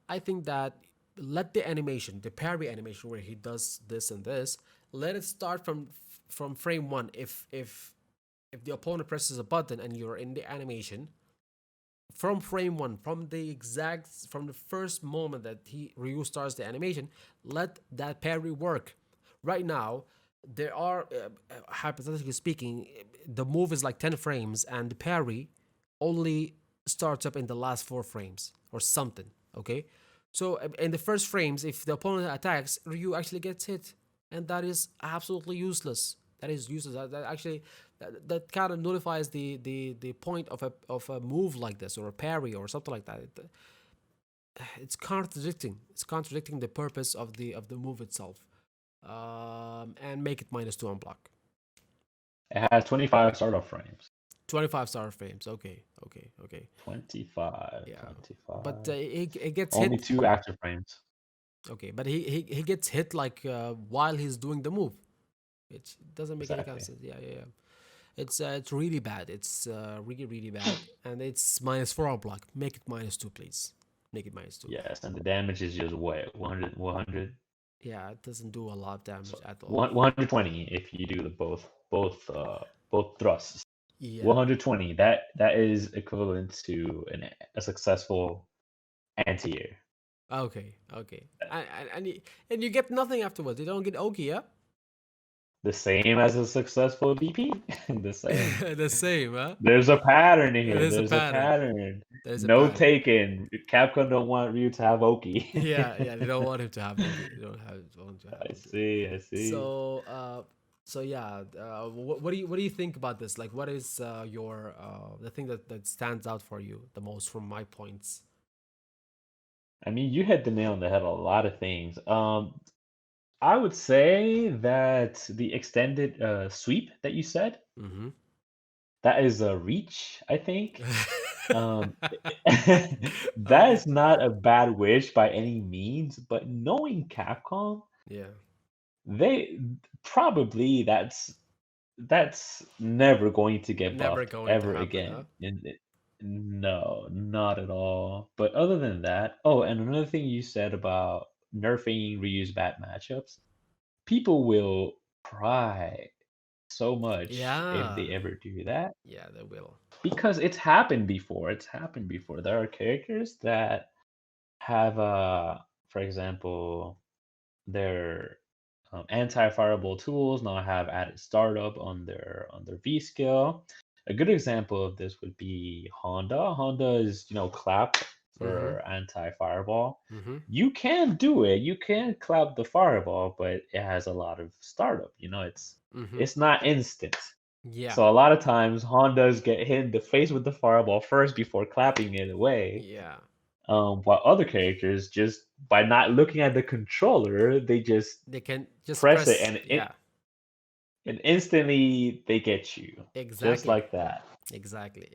A: I think that let the animation, the parry animation where he does this and this, let it start from frame 1. If the opponent presses a button and you're in the animation, from frame 1, from the first moment that Ryu starts the animation, let that parry work. Right now, there are hypothetically speaking, the move is like 10 frames and the parry only starts up in the last 4 frames or something. Okay, so in the first frames, if the opponent attacks, Ryu actually gets hit, and that is absolutely useless. That is useless. That actually that kind of nullifies the point of a move like this or a parry or something like that. It's contradicting. It's contradicting the purpose of the move itself. And make it -2 on block.
B: It has 25 startup frames.
A: 25 star frames. Okay.
B: 25,
A: Yeah, but
B: 25.
A: it gets
B: Only
A: hit.
B: 2 active frames.
A: Okay, but he gets hit like while he's doing the move, which doesn't make any kind of
B: Exactly.
A: sense. Yeah. It's really bad. It's really bad, and it's -4 on block. Make it -2, please. Make it -2.
B: Yes, and the damage is just what, 100, 100?
A: Yeah, it doesn't do a lot of damage
B: So
A: at all.
B: 120 if you do the both thrusts.
A: Yeah.
B: 120. That is equivalent to a successful anti-air.
A: Okay. And you get nothing afterwards. You don't get Oki, yeah?
B: The same as a successful DP. The same.
A: The same, huh?
B: There's a pattern here.
A: There's a
B: There's a
A: pattern.
B: pattern.
A: There's a
B: No
A: pattern.
B: taken. Capcom don't want Ryu to have Oki.
A: Yeah. They don't want him to have Oki. They don't want to have
B: I
A: Oki.
B: see. I see.
A: So, so yeah. What do you think about this? Like, what is your the thing that stands out for you the most from my points?
B: I mean, you hit the nail on the head on a lot of things. I would say that the extended sweep that you said,
A: Mm-hmm.
B: that is a reach, I think. Um, that
A: Okay.
B: is not a bad wish by any means, but knowing Capcom,
A: Yeah.
B: they probably that's never going to get
A: Never
B: buffed
A: going to
B: ever
A: happen, huh?
B: again. No, not at all. But other than that, oh, and another thing you said about nerfing reuse bat matchups, people will cry so much if
A: Yeah.
B: they ever do that
A: Yeah, they will.
B: because it's happened before. It's happened before. There are characters that have, for example, their anti-fireball tools now have added startup on their V skill. A good example of this would be Honda. Honda is clap
A: Mm-hmm.
B: for anti-fireball.
A: Mm-hmm.
B: You can do it. You can clap the fireball, but it has a lot of startup.
A: Mm-hmm.
B: It's not instant.
A: Yeah.
B: So a lot of times Hondas get hit in the face with the fireball first before clapping it away.
A: Yeah.
B: While other characters just by not looking at the controller, they just
A: They can just
B: press it
A: press. Yeah.
B: and instantly they get you. Just
A: Exactly.
B: like that.
A: Exactly.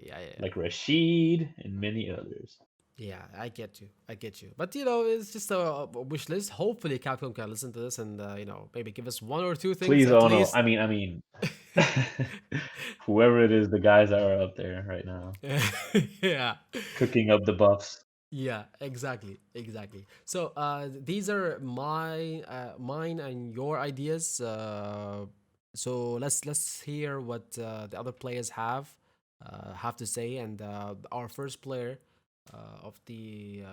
A: Yeah.
B: Like Rashid and many others.
A: Yeah, I get you. I get you. But you know, it's just a wish list. Hopefully, Capcom can listen to this and you know, maybe give us one or two things
B: Please,
A: at
B: oh no.
A: least.
B: I mean, whoever it is, the guys that are up there right now,
A: Yeah.
B: cooking up the buffs.
A: Yeah, exactly, exactly. So these are mine and your ideas. So let's hear what the other players have to say. And our first player of the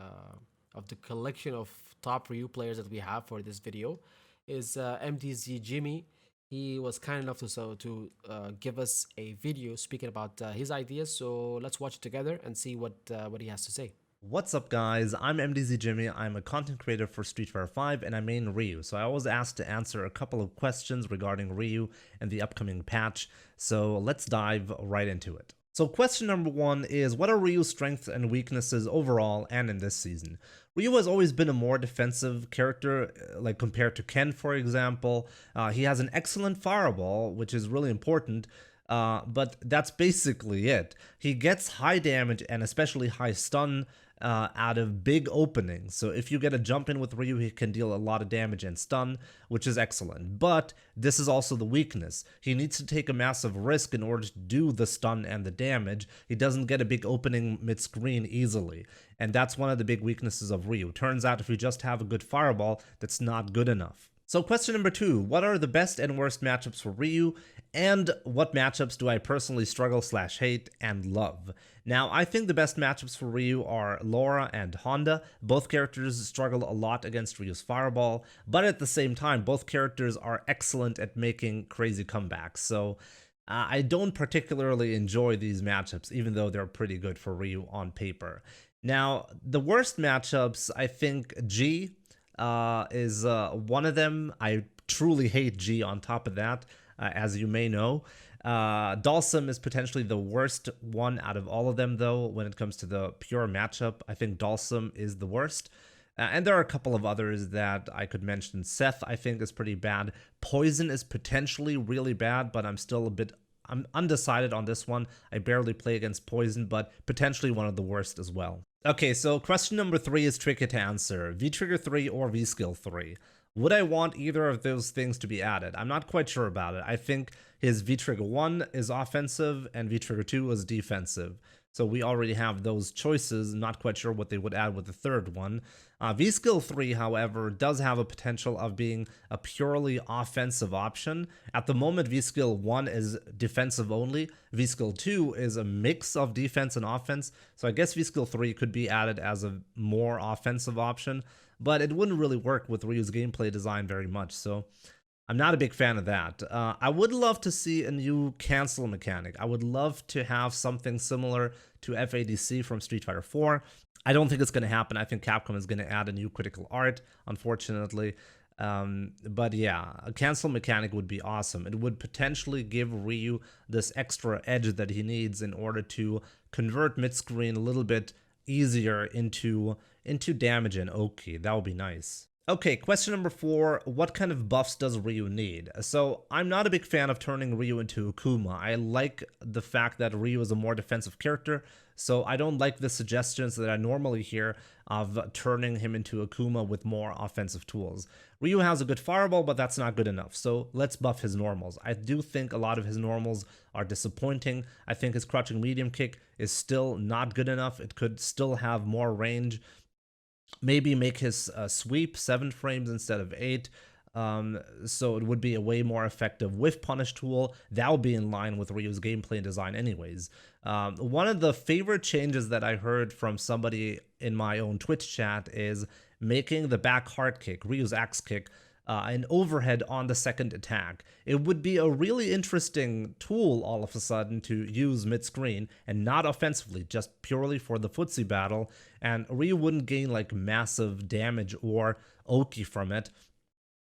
A: collection of top review players that we have for this video is MDZ Jimmy. He was kind enough to give us a video speaking about his ideas. So let's watch it together and see what he has to say.
C: What's up guys, I'm MDZ Jimmy, I'm a content creator for Street Fighter 5 and I main Ryu, so I was asked to answer a couple of questions regarding Ryu and the upcoming patch, so let's dive right into it. So question number one is, what are Ryu's strengths and weaknesses overall and in this season? Ryu has always been a more defensive character, like compared to Ken for example. He has an excellent fireball, which is really important, but that's basically it. He gets high damage and especially high stun out of big openings. So if you get a jump in with Ryu, he can deal a lot of damage and stun, which is excellent. But this is also the weakness. He needs to take a massive risk in order to do the stun and the damage. He doesn't get a big opening mid-screen easily. And that's one of the big weaknesses of Ryu. Turns out if you just have a good fireball, that's not good enough. So question number two, what are the best and worst matchups for Ryu, and what matchups do I personally struggle / hate and love? Now, I think the best matchups for Ryu are Laura and Honda. Both characters struggle a lot against Ryu's fireball, but at the same time, both characters are excellent at making crazy comebacks. So I don't particularly enjoy these matchups, even though they're pretty good for Ryu on paper. Now, the worst matchups, I think G is one of them. I truly hate G on top of that, as you may know. Dalsum is potentially the worst one out of all of them, though, when it comes to the pure matchup. I think Dalsum is the worst. And there are a couple of others that I could mention. Seth, I think, is pretty bad. Poison is potentially really bad, but I'm undecided on this one. I barely play against Poison, but potentially one of the worst as well. Okay, so question number three is tricky to answer. V-Trigger 3 or V-Skill 3? Would I want either of those things to be added? I'm not quite sure about it. I think his V-Trigger 1 is offensive and V-Trigger 2 is defensive. So we already have those choices. Not quite sure what they would add with the third one. V-Skill 3, however, does have a potential of being a purely offensive option. At the moment, V-Skill 1 is defensive only. V-Skill 2 is a mix of defense and offense. So I guess V-Skill 3 could be added as a more offensive option, but it wouldn't really work with Ryu's gameplay design very much. So I'm not a big fan of that. I would love to see a new cancel mechanic. I would love to have something similar to FADC from Street Fighter 4. I don't think it's going to happen. I think Capcom is going to add a new critical art, unfortunately. But yeah, a cancel mechanic would be awesome. It would potentially give Ryu this extra edge that he needs in order to convert mid-screen a little bit easier into damage and Oki. That would be nice. Okay, question number four, what kind of buffs does Ryu need? So, I'm not a big fan of turning Ryu into Akuma. I like the fact that Ryu is a more defensive character, so I don't like the suggestions that I normally hear of turning him into Akuma with more offensive tools. Ryu has a good fireball, but that's not good enough, so let's buff his normals. I do think a lot of his normals are disappointing. I think his crouching medium kick is still not good enough. It could still have more range. Maybe make his sweep 7 frames instead of 8. So it would be a way more effective whiff punish tool. That would be in line with Ryu's gameplay and design anyways. One of the favorite changes that I heard from somebody in my own Twitch chat is making the back hard kick, Ryu's axe kick, an overhead on the second attack. It would be a really interesting tool all of a sudden to use mid-screen and not offensively, just purely for the footsie battle, and Ryu wouldn't gain like massive damage or Oki from it,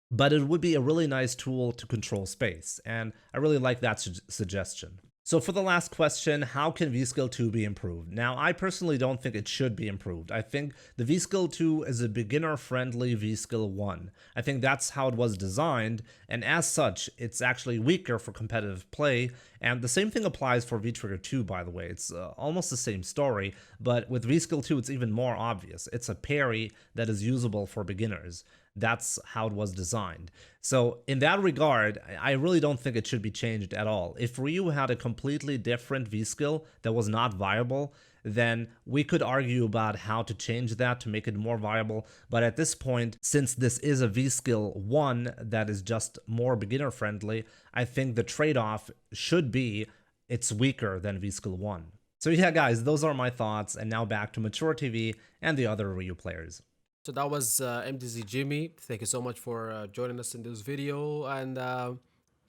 C: but it would be a really nice tool to control space, and I really like that suggestion. So for the last question, how can V-Skill 2 be improved? Now, I personally don't think it should be improved. I think the V-Skill 2 is a beginner-friendly V-Skill 1. I think that's how it was designed, and as such, it's actually weaker for competitive play, And the same thing applies for V-Trigger 2, by the way. It's almost the same story, but with V-Skill 2, it's even more obvious. It's a parry that is usable for beginners. That's how it was designed. So in that regard, I really don't think it should be changed at all. If Ryu had a completely different V-Skill that was not viable, then we could argue about how to change that to make it more viable. But at this point, since this is a V-Skill 1 that is just more beginner friendly, I think the trade-off should be it's weaker than V-Skill 1. So yeah, guys, those are my thoughts. And now back to MachoorTV and the other Ryu players.
A: So that was MDZ Jimmy. Thank you so much for joining us in this video. And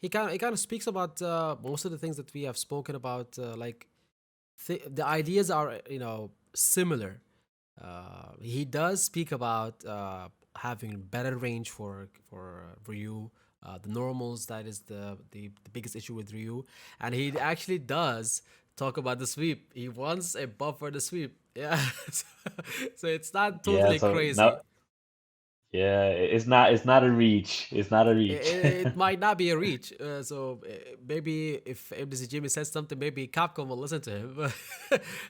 A: he kind of speaks about most of the things that we have spoken about. The ideas are similar. He does speak about having better range for Ryu. The normals, that is the biggest issue with Ryu, and he actually does talk about the sweep. He wants a buff for the sweep. Yeah, so it's not totally crazy.
B: It's not a reach. It's not a reach.
A: It might not be a reach. So maybe if MDZ Jimmy says something, maybe Capcom will listen to him.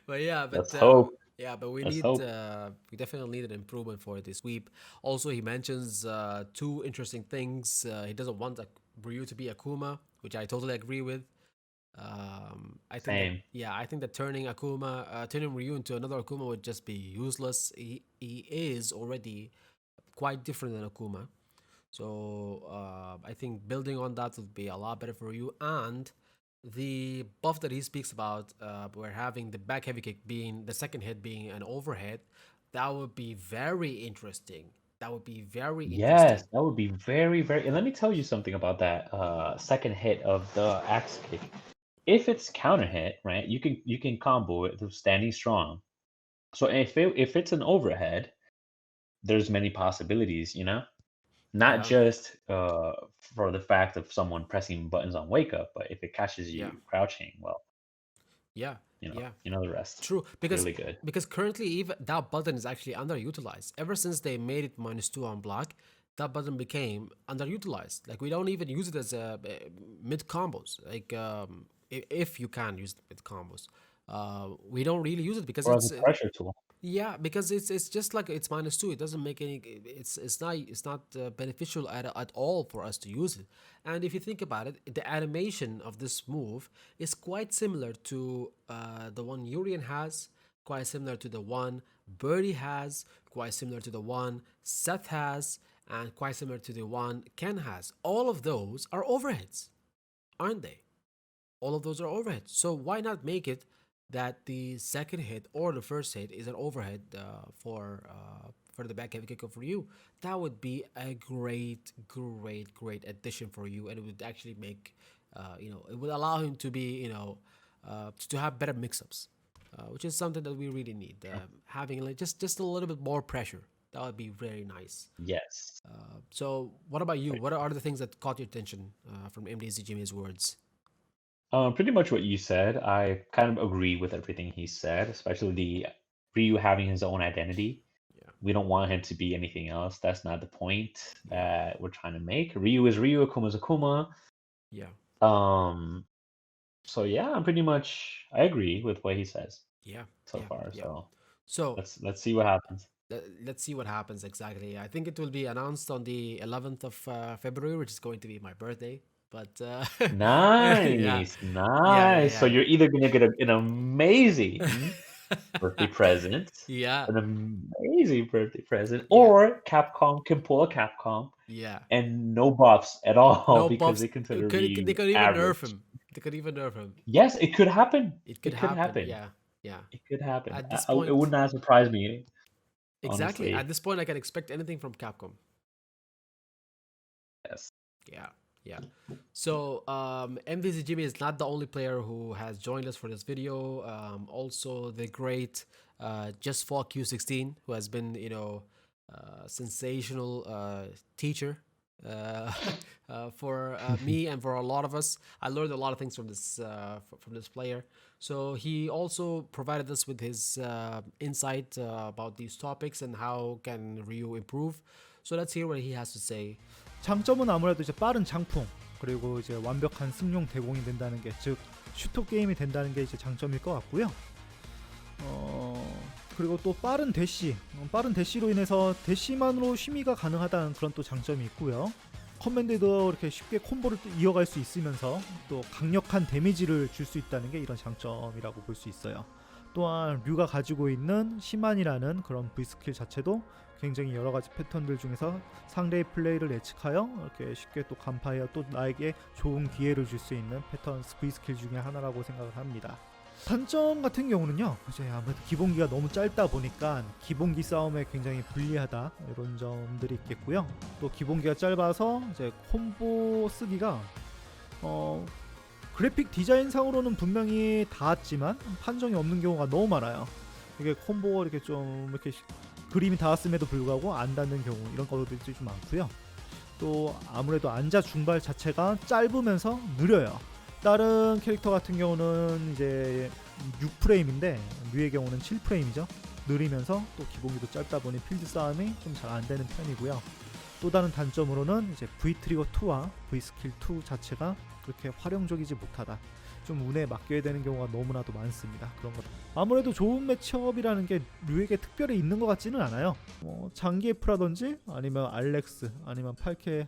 A: But yeah,
B: Let's hope.
A: Yeah, but we definitely need an improvement for the sweep. Also, he mentions two interesting things. He doesn't want Ryu to be Akuma, which I totally agree with. I think I think that turning Ryu into another Akuma would just be useless. He is already quite different than Akuma, so I think building on that would be a lot better for you. And the buff that he speaks about, where having the back heavy kick being the second hit being an overhead, that would be very interesting. That would be very interesting.
B: Yes, that would be very, very. And let me tell you something about that second hit of the axe kick. If it's counter hit, right, you can combo it through standing strong. So if it's an overhead, there's many possibilities, not just for the fact of someone pressing buttons on wake up, but if it catches you crouching, well, you know the rest.
A: True, because
B: really good.
A: Because currently even that button is actually underutilized. Ever since they made it -2 on block, that button became underutilized. Like we don't even use it as a mid combos. Like if you can use it mid combos, we don't really use it because
B: it's a pressure tool.
A: Yeah, because it's just like it's -2. It doesn't make any. It's not beneficial at all for us to use it. And if you think about it, the animation of this move is quite similar to the one Urian has, quite similar to the one Birdie has, quite similar to the one Seth has, and quite similar to the one Ken has. All of those are overheads, aren't they? All of those are overheads. So why not make it that the second hit or the first hit is an overhead for the back heavy kick for you? That would be a great addition for you, and it would actually make it would allow him to be to have better mix-ups, which is something that we really need. Having like just a little bit more pressure, that would be very nice.
B: Yes.
A: So what about you? What are the things that caught your attention from MDZ Jimmy's words?
B: Pretty much what you said. I kind of agree with everything he said, especially the Ryu having his own identity.
A: Yeah.
B: We don't want him to be anything else. That's not the point that we're trying to make. Ryu is Ryu, Akuma is Akuma.
A: Yeah.
B: So yeah, I agree with what he says.
A: Yeah.
B: So far.
A: Yeah.
B: So let's see what happens.
A: Let's see what happens exactly. I think it will be announced on the 11th of February, which is going to be my birthday. But
B: nice. So you're either gonna get an amazing birthday present, an amazing birthday present, or Capcom can pull a Capcom, and no buffs at all because they consider
A: they could even
B: average.
A: nerf him. They could even nerf him.
B: Yes, it could happen.
A: It could happen. Yeah.
B: It could happen.
A: At this point,
B: it would not surprise me.
A: Exactly.
B: Honestly.
A: At this point, I can expect anything from Capcom.
B: Yes.
A: Yeah. So MDZ Jimmy is not the only player who has joined us for this video. Also the great Just Fall Q16, who has been sensational teacher for me and for a lot of us. I learned a lot of things from this player. So he also provided us with his insight about these topics and how can Ryu improve. So let's hear what he has to say.
D: 장점은 아무래도 이제 빠른 장풍, 그리고 이제 완벽한 승용 대공이 된다는 게, 즉 슈터 게임이 된다는 게 이제 장점일 것 같고요. 그리고 또 빠른 대시로 인해서 대시만으로 심의가 가능하다는 그런 또 장점이 있고요. 커맨드도 이렇게 쉽게 콤보를 또 이어갈 수 있으면서 또 강력한 데미지를 줄 수 있다는 게 이런 장점이라고 볼 수 있어요. 또한 류가 가지고 있는 시만이라는 그런 V스킬 자체도 굉장히 여러가지 패턴들 중에서 상대의 플레이를 예측하여 이렇게 쉽게 또 간파하여 또 나에게 좋은 기회를 줄 수 있는 패턴 V스킬 중에 하나라고 생각을 합니다. 단점 같은 경우는요, 이제 아무래도 기본기가 너무 짧다 보니까 기본기 싸움에 굉장히 불리하다 이런 점들이 있겠고요. 또 기본기가 짧아서 이제 콤보 쓰기가 그래픽 디자인상으로는 분명히 닿았지만 판정이 없는 경우가 너무 많아요. 이게 콤보가 이렇게 좀 이렇게 그림이 닿았음에도 불구하고 안 닿는 경우 이런 것들이 좀 많고요. 또 아무래도 안자 중발 자체가 짧으면서 느려요. 다른 캐릭터 같은 경우는 이제 6프레임인데 류의 경우는 7프레임이죠. 느리면서 또 기본기도 짧다 보니 필드 싸움이 좀 잘 안 되는 편이고요. 또 다른 단점으로는 이제 V 트리거 2와 V 스킬 2 자체가 그렇게 활용적이지 못하다. 좀 운에 맡겨야 되는 경우가 너무나도 많습니다. 그런 것. 아무래도 좋은 매치업이라는 게 류에게 특별히 있는 것 같지는 않아요. 장기F라든지 아니면 알렉스 아니면 8K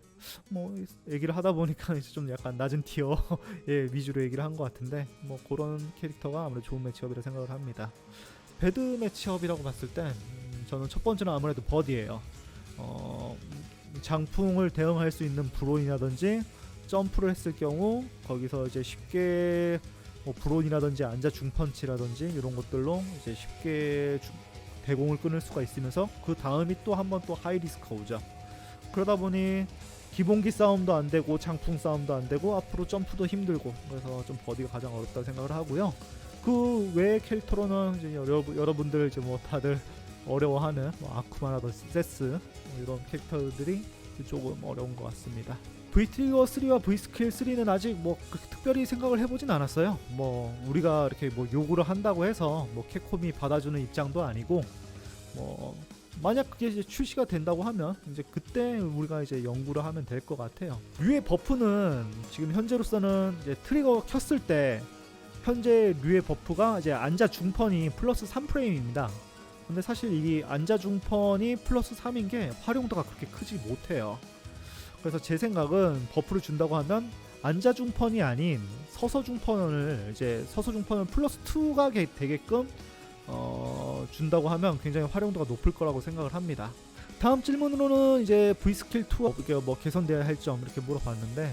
D: 얘기를 하다 보니까 이제 좀 약간 낮은 티어 예, 위주로 얘기를 한 것 같은데 그런 캐릭터가 아무래도 좋은 매치업이라 생각을 합니다. 배드 매치업이라고 봤을 때 저는 첫 번째는 아무래도 버디예요. 장풍을 대응할 수 있는 브론이라든지 점프를 했을 경우 거기서 이제 쉽게 브론이라든지 안자 중펀치라든지 이런 것들로 이제 쉽게 대공을 끊을 수가 있으면서 그 다음이 또 한 번 또 하이 리스크가 오죠. 그러다 보니 기본기 싸움도 안 되고 장풍 싸움도 안 되고 앞으로 점프도 힘들고 그래서 좀 버디가 가장 어렵다고 생각을 하고요. 그 외의 캐릭터로는 이제 여러분들 이제 다들 어려워하는 아쿠마라든지 세스 이런 캐릭터들이 조금 어려운 것 같습니다. V-트리거 3와 V-스킬 3는 아직 특별히 생각을 해보진 않았어요. 우리가 이렇게 요구를 한다고 해서 캡콤이 받아주는 입장도 아니고 만약 그게 이제 출시가 된다고 하면 이제 그때 우리가 이제 연구를 하면 될 것 같아요. 류의 버프는 지금 현재로서는 이제 트리거 켰을 때 현재 류의 버프가 이제 안자 중펀이 플러스 3프레임입니다. 근데 사실 이 안자 중펀이 플러스 3인 게 활용도가 그렇게 크지 못해요. 그래서 제 생각은 버프를 준다고 하면 안자 중펀이 아닌 서서 중펀을 플러스 2가 되게끔 준다고 하면 굉장히 활용도가 높을 거라고 생각을 합니다. 다음 질문으로는 이제 V 스킬 2 개선돼야 할 점 이렇게 물어봤는데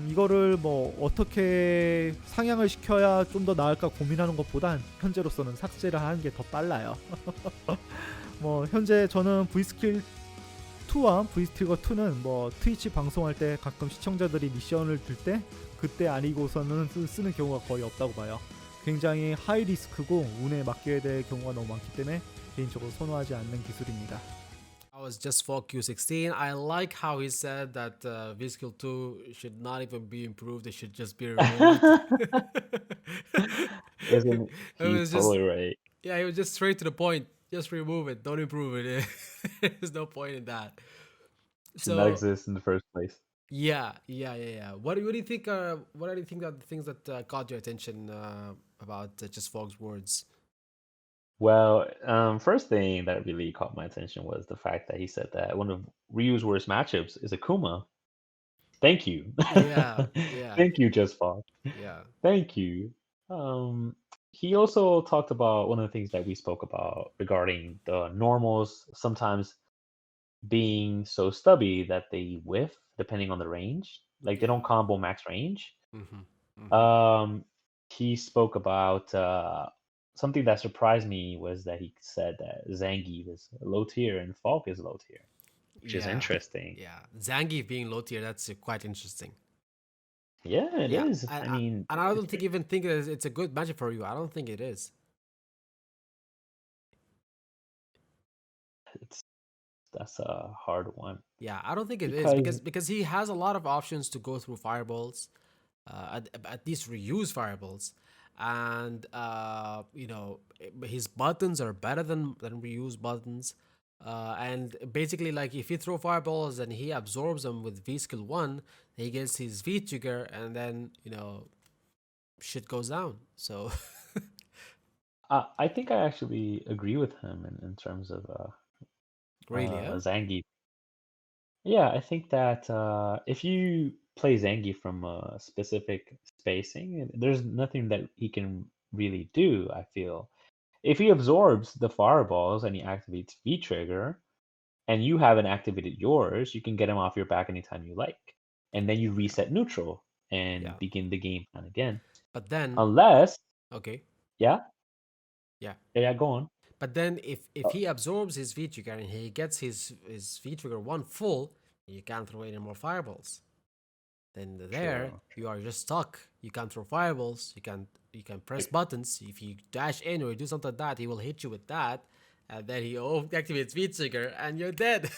D: 이거를 어떻게 상향을 시켜야 좀 더 나을까 고민하는 것보단 현재로서는 삭제를 하는 게 더 빨라요. 현재 저는 V 스킬 2와 V 트리거 2는 트위치 방송할 때 가끔 시청자들이 미션을 줄 때 그때 아니고서는 쓰는 경우가 거의 없다고 봐요. 굉장히 하이 리스크고 운에 맡겨야 될 경우가 너무 많기 때문에 개인적으로 선호하지 않는 기술입니다.
A: I was just for Q16. I like how he said that V-Skill 2 should not even be improved. It should just be removed.
B: Isn't
A: It
B: he
A: was just,
B: totally right?
A: yeah, he was just straight to the point. Just remove it. Don't improve it. There's no point in that.
B: Should not
A: So
B: exist in the first place.
A: yeah. What do you think? What do you think are the things that caught your attention about Just Fog's words?
B: Well, first thing that really caught my attention was the fact that he said that one of Ryu's worst matchups is Akuma. Thank you.
A: Yeah.
B: Thank you, Just Fall.
A: Yeah.
B: Thank you. He also talked about one of the things that we spoke about regarding the normals sometimes being so stubby that they whiff depending on the range. Like they don't combo max range. He spoke about something that surprised me was that he said that Zangief is low tier and Falk is low tier, which is interesting.
A: Yeah, Zangief being low tier, that's quite interesting.
B: Yeah, it is. I mean,
A: and I don't think it's a good matchup for you. I don't think it is.
B: That's a hard one.
A: Yeah, I don't think it is because he has a lot of options to go through fireballs, at least reuse fireballs, and his buttons are better than reuse buttons. And basically, like if you throw fireballs and he absorbs them with V skill 1, he gets his V trigger, and then shit goes down. So
B: I think I actually agree with him in terms of
A: really, yeah,
B: Zangief. Yeah, I think that if you play Zangief from a specific spacing, there's nothing that he can really do, I feel. If he absorbs the fireballs and he activates V trigger, and you haven't activated yours, you can get him off your back anytime you like. And then you reset neutral
A: yeah.
B: and begin the game plan again.
A: But then,
B: Unless,
A: okay,
B: yeah,
A: yeah.
B: yeah, go on.
A: But then if
B: Oh,
A: he absorbs his V trigger and he gets his V trigger one full, you can't throw any more fireballs. Then there
B: true.
A: you are just stuck. You can't throw fireballs. You can press buttons. If you dash in or do something like that, he will hit you with that, and then he activates V trigger and you're dead.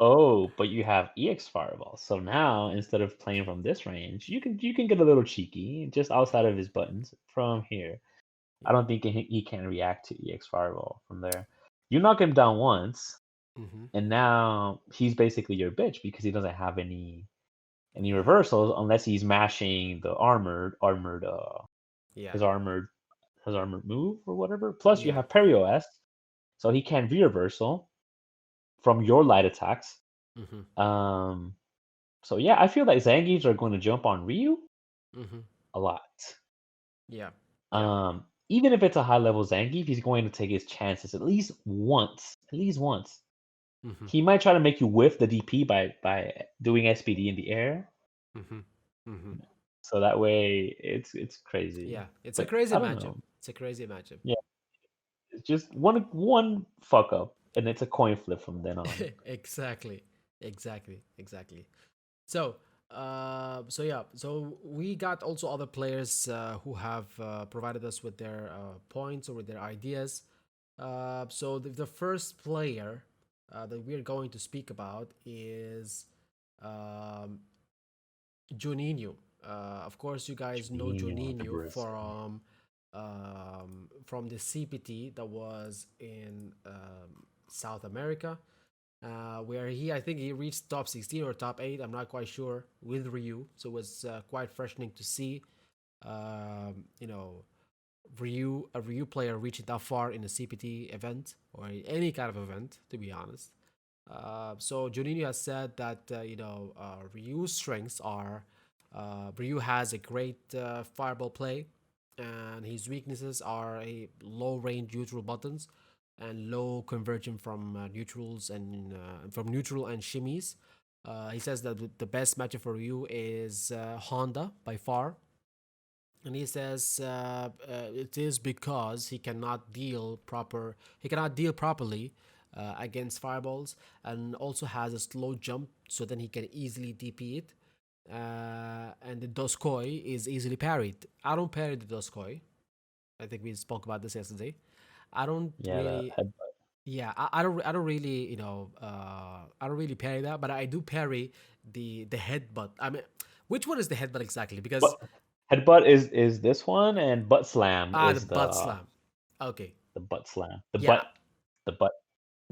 B: Oh, but you have EX Fireball. So now instead of playing from this range, you can get a little cheeky just outside of his buttons from here. I don't think he can react to EX Fireball from there. You knock him down once,
A: Mm-hmm.
B: and now he's basically your bitch because he doesn't have any
A: Yeah,
B: reversals unless he's mashing the
A: yeah,
B: his armored his armored move or whatever. Plus you
A: yeah.
B: have Parry OS, so he can re-reversal from your light attacks.
A: Mm-hmm.
B: Um, so yeah, I feel like Zangiefs are going to jump on Ryu
A: Mm-hmm.
B: a lot.
A: Yeah, yeah.
B: Even if it's a high level Zangief, he's going to take his chances at least once. At least once.
A: Mm-hmm.
B: He might try to make you whiff the DP by doing SPD in the air.
A: Mm-hmm. Mm-hmm.
B: So that way it's crazy.
A: Yeah, it's a
B: But
A: crazy
B: I don't
A: matchup.
B: know.
A: It's a crazy matchup.
B: Yeah, it's just one fuck up and it's a coin flip from then on.
A: Exactly, exactly. So, so yeah, so we got also other players who have provided us with their points or with their ideas. So the first player that we're going to speak about is um, Juninho. Of course, you guys know
B: Juninho, the
A: Juninho
B: Brazilian.
A: from the CPT that was in South America, where I think he reached top 16 or top 8. I'm not quite sure with Ryu, so it was quite freshening to see, you know, a Ryu player reaching that far in a CPT event or any kind of event, to be honest. So Juninho has said that Ryu's strengths are Ryu has a great fireball play, and his weaknesses are a low range neutral buttons and low conversion from neutrals and from neutral and shimmies. He says that the best matchup for Ryu is Honda by far, and he says it is because he cannot deal properly against fireballs, and also has a slow jump, so then he can easily DP it. And the Doskoi is easily parried. I don't parry the Doskoi. I think we spoke about this yesterday. I don't
B: Yeah, the
A: really,
B: headbutt.
A: yeah, I don't really, I don't really parry that, but I do parry the headbutt. I mean, which one is the headbutt exactly?
B: But
A: Because
B: headbutt is this one, and butt slam
A: the
B: is
A: butt slam. Okay,
B: the butt slam.
A: yeah,
B: The butt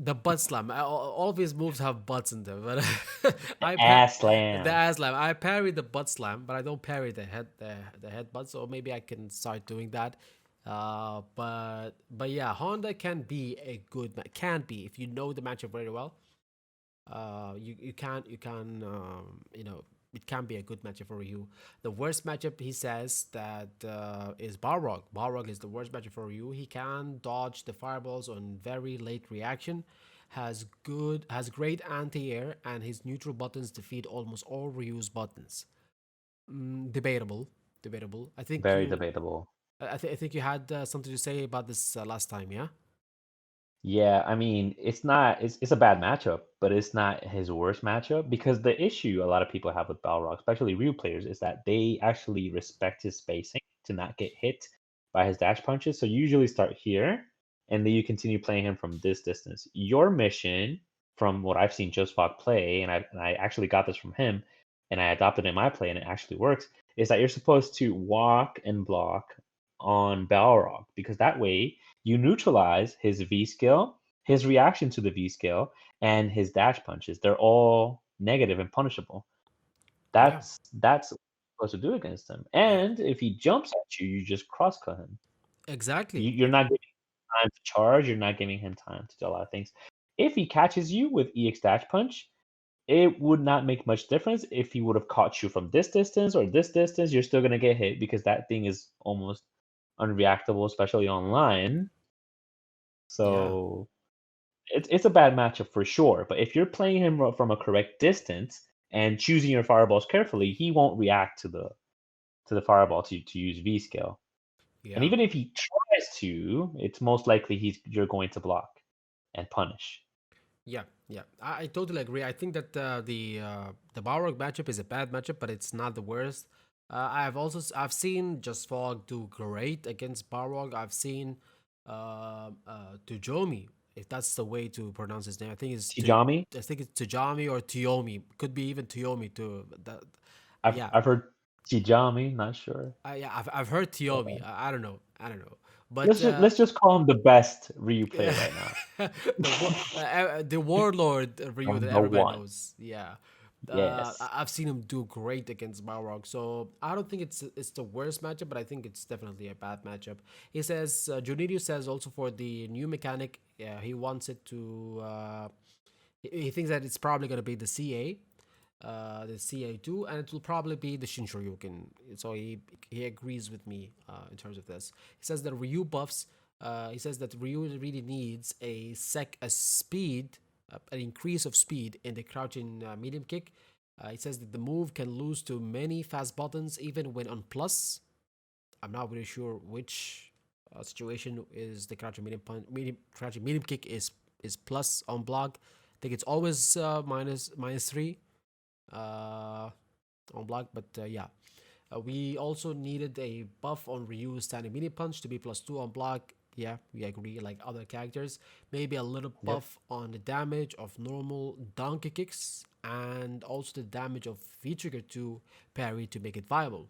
A: the butt slam. All of his moves have butts in them, but
B: the
A: I
B: ass
A: the
B: slam.
A: ass slam. I parry the butt slam, but I don't parry the headbutt. So maybe I can start doing that. But yeah, Honda can be a good can be if you know the matchup very well. You can it can be a good matchup for you. The worst matchup, he says, that is Balrog. Balrog is the worst matchup for you. He can dodge the fireballs on very late reaction, has great anti-air, and his neutral buttons defeat almost all Ryu's buttons. Debatable, debatable.
B: Very debatable.
A: I think you had something to say about this last time, yeah?
B: Yeah, I mean, it's a bad matchup, but it's not his worst matchup because the issue a lot of people have with Balrog, especially real players, is that they actually respect his spacing to not get hit by his dash punches. So you usually start here and then you continue playing him from this distance. Your mission, from what I've seen Joe Spock play, and I actually got this from him and I adopted it in my play and it actually works, is that you're supposed to walk and block on Balrog because that way you neutralize his V skill, his reaction to the V skill, and his dash punches. They're all negative and punishable.
A: Yeah.
B: That's supposed to do against him. And if he jumps at you, you just cross cut him.
A: Exactly.
B: You're not giving him time to charge. You're not giving him time to do a lot of things. If he catches you with EX dash punch, it would not make much difference if he would have caught you from this distance or this distance. You're still gonna get hit because that thing is almost unreactable, especially online. So it's a bad matchup for sure. But if you're playing him from a correct distance and choosing your fireballs carefully, he won't react to the fireball to use V skill. And
A: Yeah.
B: even if he tries to, it's most likely you're going to block and punish.
A: Yeah, yeah, I totally agree. I think that the Balrog matchup is a bad matchup, but it's not the worst. I've seen Just Fog do great against Balrog. I've seen Tujomi, if that's the way to pronounce his name.
B: Tijami,
A: I think it's Tujami or Tiomi. Could be even Tiomi too. That yeah,
B: I've heard Tijami, not sure.
A: yeah. I've heard Tiomi.
B: Okay.
A: I don't know. I don't know. But
B: Let's just call him the best Ryu player right now.
A: the warlord Ryu that
B: Number
A: everybody
B: one.
A: knows. Yeah.
B: Yes.
A: I've seen him do great against Balrog, so I don't think it's the worst matchup, but I think it's definitely a bad matchup. He says Juninho says also for the new mechanic, he wants it to. He thinks that it's probably gonna be the CA2, and it will probably be the Shinshoryuken. So he agrees with me in terms of this. He says that Ryu buffs. He says that Ryu really needs a speed, an increase of speed in the crouching medium kick. He says that the move can lose to many fast buttons even when on plus. I'm not really sure which situation is the crouching medium kick is plus on block. I think it's always -3 on block, but yeah. We also needed a buff on Ryu's standing medium punch to be +2 on block. Yeah, we agree, like other characters. Maybe a little buff on the damage of normal donkey kicks and also the damage of V-Trigger 2 parry to make it viable.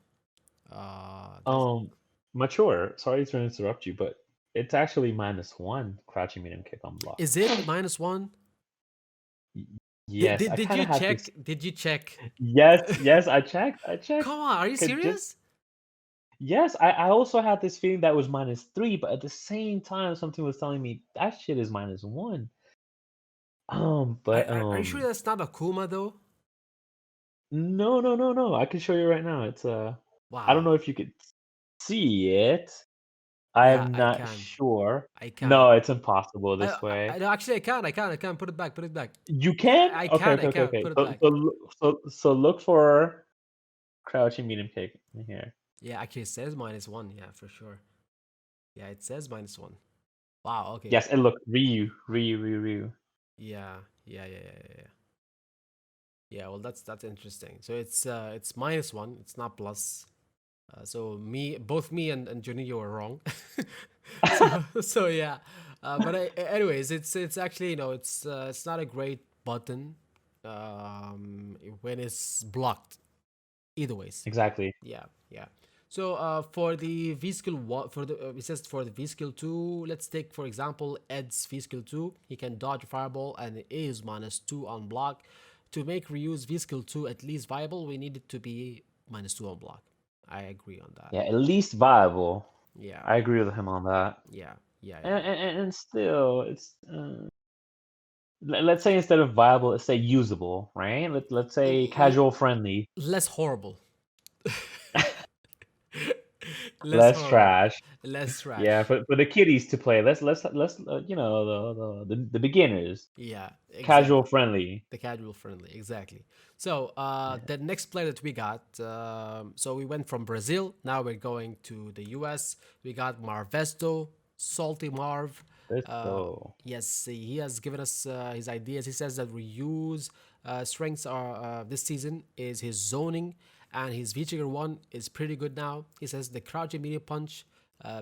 B: Mature. Sorry to interrupt you, but it's actually -1 crouching medium kick on block.
A: Is it -1?
B: Yes, I
A: Did
B: kind
A: you
B: of had
A: check?
B: this.
A: Did you check?
B: Yes, I checked.
A: Come on, are you serious?
B: Yes, I also had this feeling that was -3, but at the same time, something was telling me that shit is -1. But
A: Are you sure that's not Akuma though?
B: no. I can show you right now. It's I don't
A: Wow.
B: know if you could see it. I
A: Yeah,
B: am
A: I
B: not
A: can.
B: sure.
A: I can.
B: No, it's impossible this way.
A: No, actually, I can. I can. Put it back. Put it back.
B: You can?
A: I
B: Okay,
A: can.
B: okay,
A: I
B: okay,
A: can.
B: okay.
A: Put it
B: So
A: back.
B: so loo- so look for crouching medium kick in here.
A: Yeah, actually, it says -1. Yeah, for sure. Yeah, it says -1. Wow. Okay.
B: Yes, and look, Ryu.
A: Yeah. Yeah. Yeah. Well, that's interesting. So it's -1. It's not plus. So both me and Juninho are wrong. So yeah. But anyways, it's actually it's not a great button when it's blocked. Either ways.
B: Exactly.
A: Yeah. So for the V skill it says for the V skill 2, let's take for example Ed's V skill 2. He can dodge a fireball and it is -2 on block. To make Ryu's V skill 2 at least viable, we need it to be -2 on block. I agree on that.
B: Yeah, at least viable.
A: Yeah.
B: I agree with him on that.
A: Yeah.
B: And still, it's let's say instead of viable, let's say usable, right? Let's say casual friendly,
A: Less horrible.
B: less trash.
A: Less trash.
B: Yeah, for the kiddies to play. Let's the beginners.
A: Yeah, exactly.
B: Casual friendly.
A: The casual friendly, exactly. So the next player that we got, so we went from Brazil. Now we're going to the US. We got Marvisto, Salty Marv.
B: Let's go.
A: Yes, he has given us his ideas. He says that Ryu's strengths are this season is his zoning, and his V-Trigger 1 is pretty good now. He says the crouching medium punch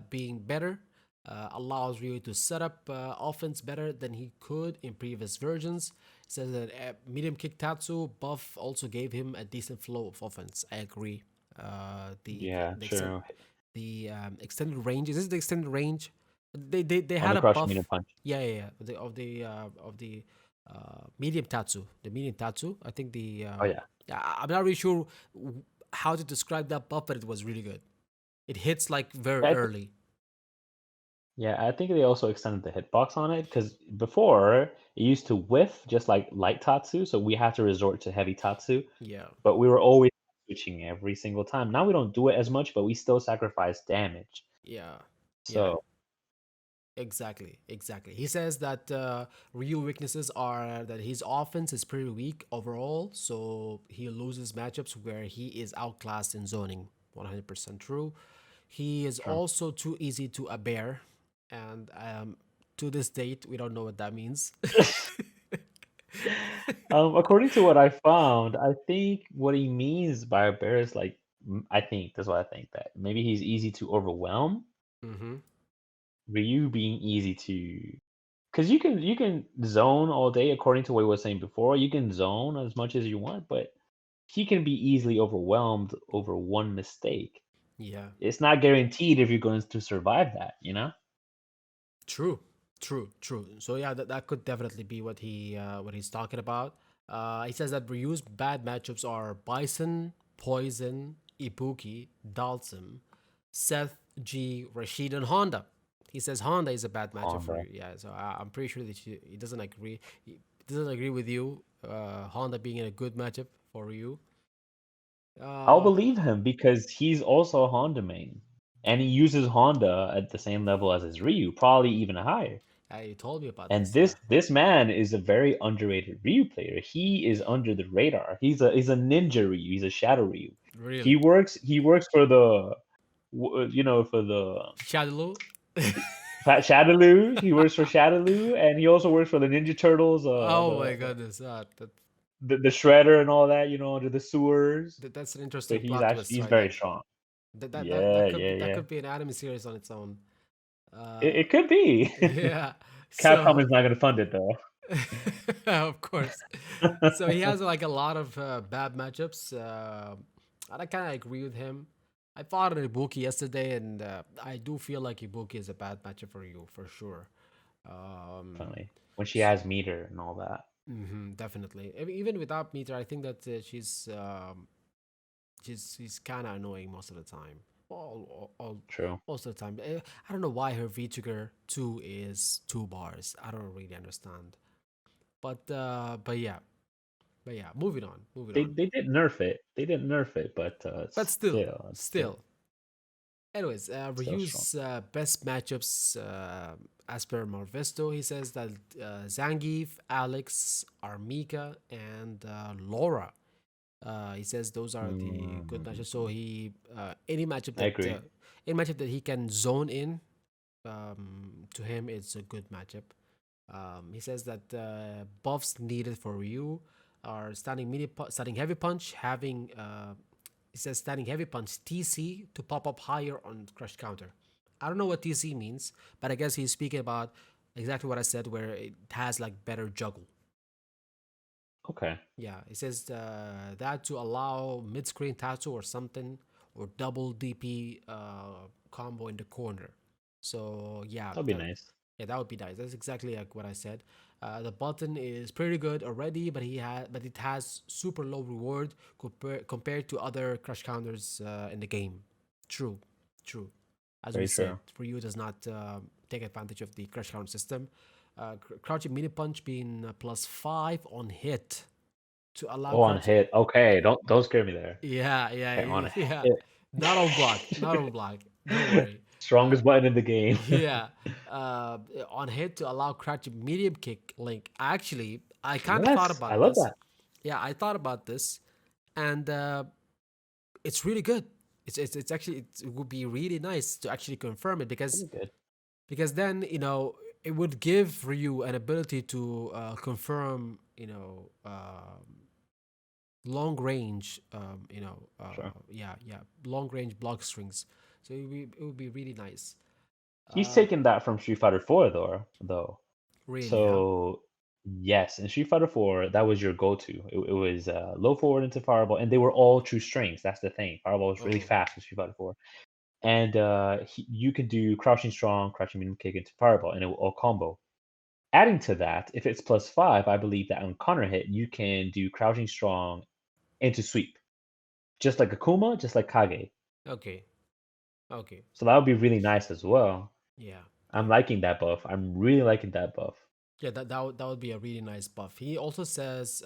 A: being better allows Ryu to set up offense better than he could in previous versions. He says that medium kick Tatsu buff also gave him a decent flow of offense. I agree.
B: True.
A: The extended range, is this the extended range? They
B: On
A: had
B: the
A: a
B: crouching
A: buff.
B: medium punch.
A: Yeah. Of the medium Tatsu, the medium Tatsu. I think the
B: Oh yeah.
A: I'm not really sure how to describe that buff, but it was really good. It hits like very
B: I th-
A: early.
B: yeah, I think they also extended the hitbox on it because before it used to whiff just like light Tatsu, so we had to resort to heavy Tatsu,
A: Yeah,
B: but we were always switching every single time. Now we don't do it as much, but we still sacrifice damage.
A: yeah, yeah.
B: So
A: Exactly, exactly. He says that Ryu weaknesses are that his offense is pretty weak overall, so he loses matchups where he is outclassed in zoning. 100% true. He is
B: true.
A: also too easy to a bear, and to this date, we don't know what that means.
B: According to what I found, I think what he means by a bear is like I think that's what I think that maybe he's easy to overwhelm.
A: Mm-hmm.
B: Ryu being easy to because you can zone all day according to what he was saying before. You can zone as much as you want, but he can be easily overwhelmed over one mistake.
A: Yeah.
B: It's not guaranteed if you're going to survive that, you know?
A: True, true, true. So yeah, that could definitely be what he's talking about. He says that Ryu's bad matchups are Bison, Poison, Ibuki, Dalsim, Seth, G, Rashid, and Honda. He says Honda is a bad matchup for
B: Honda.
A: you. Yeah, so I'm pretty sure that he doesn't agree. He doesn't agree with you. Honda being in a good matchup for you.
B: I'll
A: Uh,
B: believe him because he's also a Honda main. And he uses Honda at the same level as his Ryu, probably even higher.
A: yeah, you told me about
B: And
A: this. Yeah,
B: this man is a very underrated Ryu player. He is under the radar. He's a ninja Ryu. He's a shadow Ryu.
A: really.
B: He works for the for the
A: Shadowloo.
B: Shadaloo. He works for Shadaloo, and he also works for the Ninja Turtles,
A: Oh my goodness,
B: the Shredder and all that. Under the sewers.
A: that's an
B: So
A: interesting plot twist
B: he's
A: right
B: very
A: there.
B: strong.
A: That
B: Yeah,
A: could
B: yeah,
A: that
B: yeah.
A: could be an anime series on its own. Uh,
B: It could be.
A: yeah.
B: Capcom
A: So
B: is not going to fund it though.
A: of course. So he has like a lot of bad matchups, and I kind of agree with him. I fought an Ibuki yesterday, and I do feel like Ibuki is a bad matchup for you for sure. Um,
B: Definitely. When she has meter and all that.
A: Definitely. Even without meter, I think that she's kind of annoying most of the time.
B: True.
A: Most of the time. I don't know why her V trigger 2 is 2 bars. I don't really understand. But yeah. But yeah, moving on. Moving on.
B: They did nerf it. They didn't nerf it, but
A: But still,
B: still it's
A: still. Anyways,
B: still strong.
A: Ryu's best matchups as per Marvisto, he says that Zangief, Alex, Armika, and Laura. He says those are the good
B: Mm,
A: matchups. So he
B: I agree.
A: any matchup that he can zone in, to him it's a good matchup. He says that buffs needed for Ryu are standing heavy punch, having he says standing heavy punch TC to pop up higher on crush counter. I don't know what TC means, but I guess he's speaking about exactly what I said, where it has like better juggle.
B: Okay.
A: Yeah, it says that to allow mid-screen tattoo or something, or double DP combo in the corner. So yeah,
B: That'll be nice.
A: that would be nice. That's exactly like what I said. The button is pretty good already, but it has super low reward compared to other crush counters in the game. True, true. As we
B: Very
A: said,
B: true.
A: Ryu does not take advantage of the crush counter system. Crouching mini punch being +5 on hit to allow
B: Oh, on
A: crouch.
B: hit. Okay, don't scare me there.
A: Yeah, yeah,
B: Okay, on
A: yeah.
B: hit.
A: Not on block. Not on block. Don't worry.
B: Strongest button in the game.
A: Yeah. On hit to allow crouching medium kick link. Actually, I kind of thought
B: Yes, I
A: about
B: love
A: this.
B: that.
A: Yeah, I thought about this, and it's really good. It's actually it would be really nice to actually confirm it,
B: Pretty good.
A: because then it would give Ryu an ability to confirm long range
B: Sure.
A: yeah, long range block strings. So it would be really nice.
B: He's
A: uh
B: taken that from Street Fighter 4 though.
A: Really, huh?
B: So yes, in Street Fighter 4, that was your go-to. It was low forward into Fireball, and they were all true strings. That's the thing. Fireball was really
A: Oh,
B: fast in Street Fighter 4, and you could do crouching strong, crouching medium kick into Fireball, and it will all combo. Adding to that, if it's +5, I believe that on counter hit you can do crouching strong into sweep. just like Akuma, just like Kage.
A: Okay. Okay.
B: So that would be really nice as well.
A: Yeah.
B: I'm liking that buff. I'm really liking that buff.
A: Yeah, that would be a really nice buff. He also says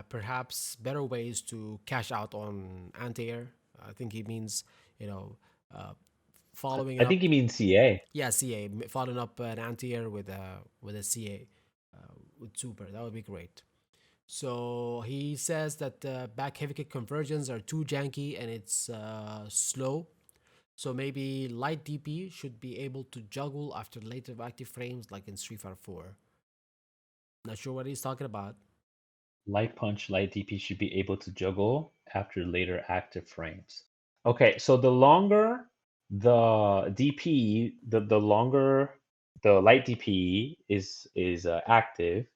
A: perhaps better ways to cash out on anti-air. I think he means, you know, uh, following
B: I
A: it
B: think
A: up.
B: you mean CA.
A: Yeah, CA, following up an anti-air with a CA with super. That would be great. So he says that back heavy kick conversions are too janky and it's slow. So maybe light DP should be able to juggle after later active frames like in Street Fighter 4. Not sure what he's talking about.
B: Light punch, light DP should be able to juggle after later active frames. Okay, so the longer the DP, the longer the light DP is active,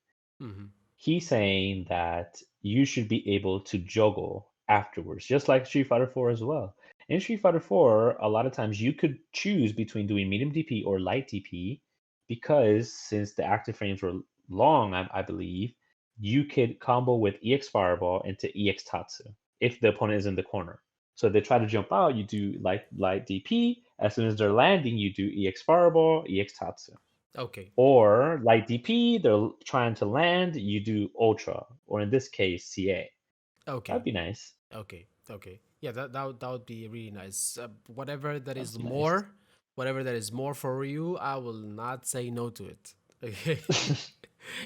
A: Hmm.
B: he's saying that you should be able to juggle afterwards, just like Street Fighter 4 as well. In Street Fighter 4, a lot of times you could choose between doing medium DP or light DP because since the active frames were long, I believe, you could combo with EX Fireball into EX Tatsu if the opponent is in the corner. So if they try to jump out, you do light DP. As soon as they're landing, you do EX Fireball, EX Tatsu.
A: Okay.
B: Or like DP, they're trying to land, you do Ultra, or in this case, CA.
A: Okay.
B: That'd be nice.
A: Okay. Okay. Yeah, that would be really nice. Whatever that
B: That'd
A: is
B: be nice.
A: more, whatever that is more for you, I will not say no to it. Okay.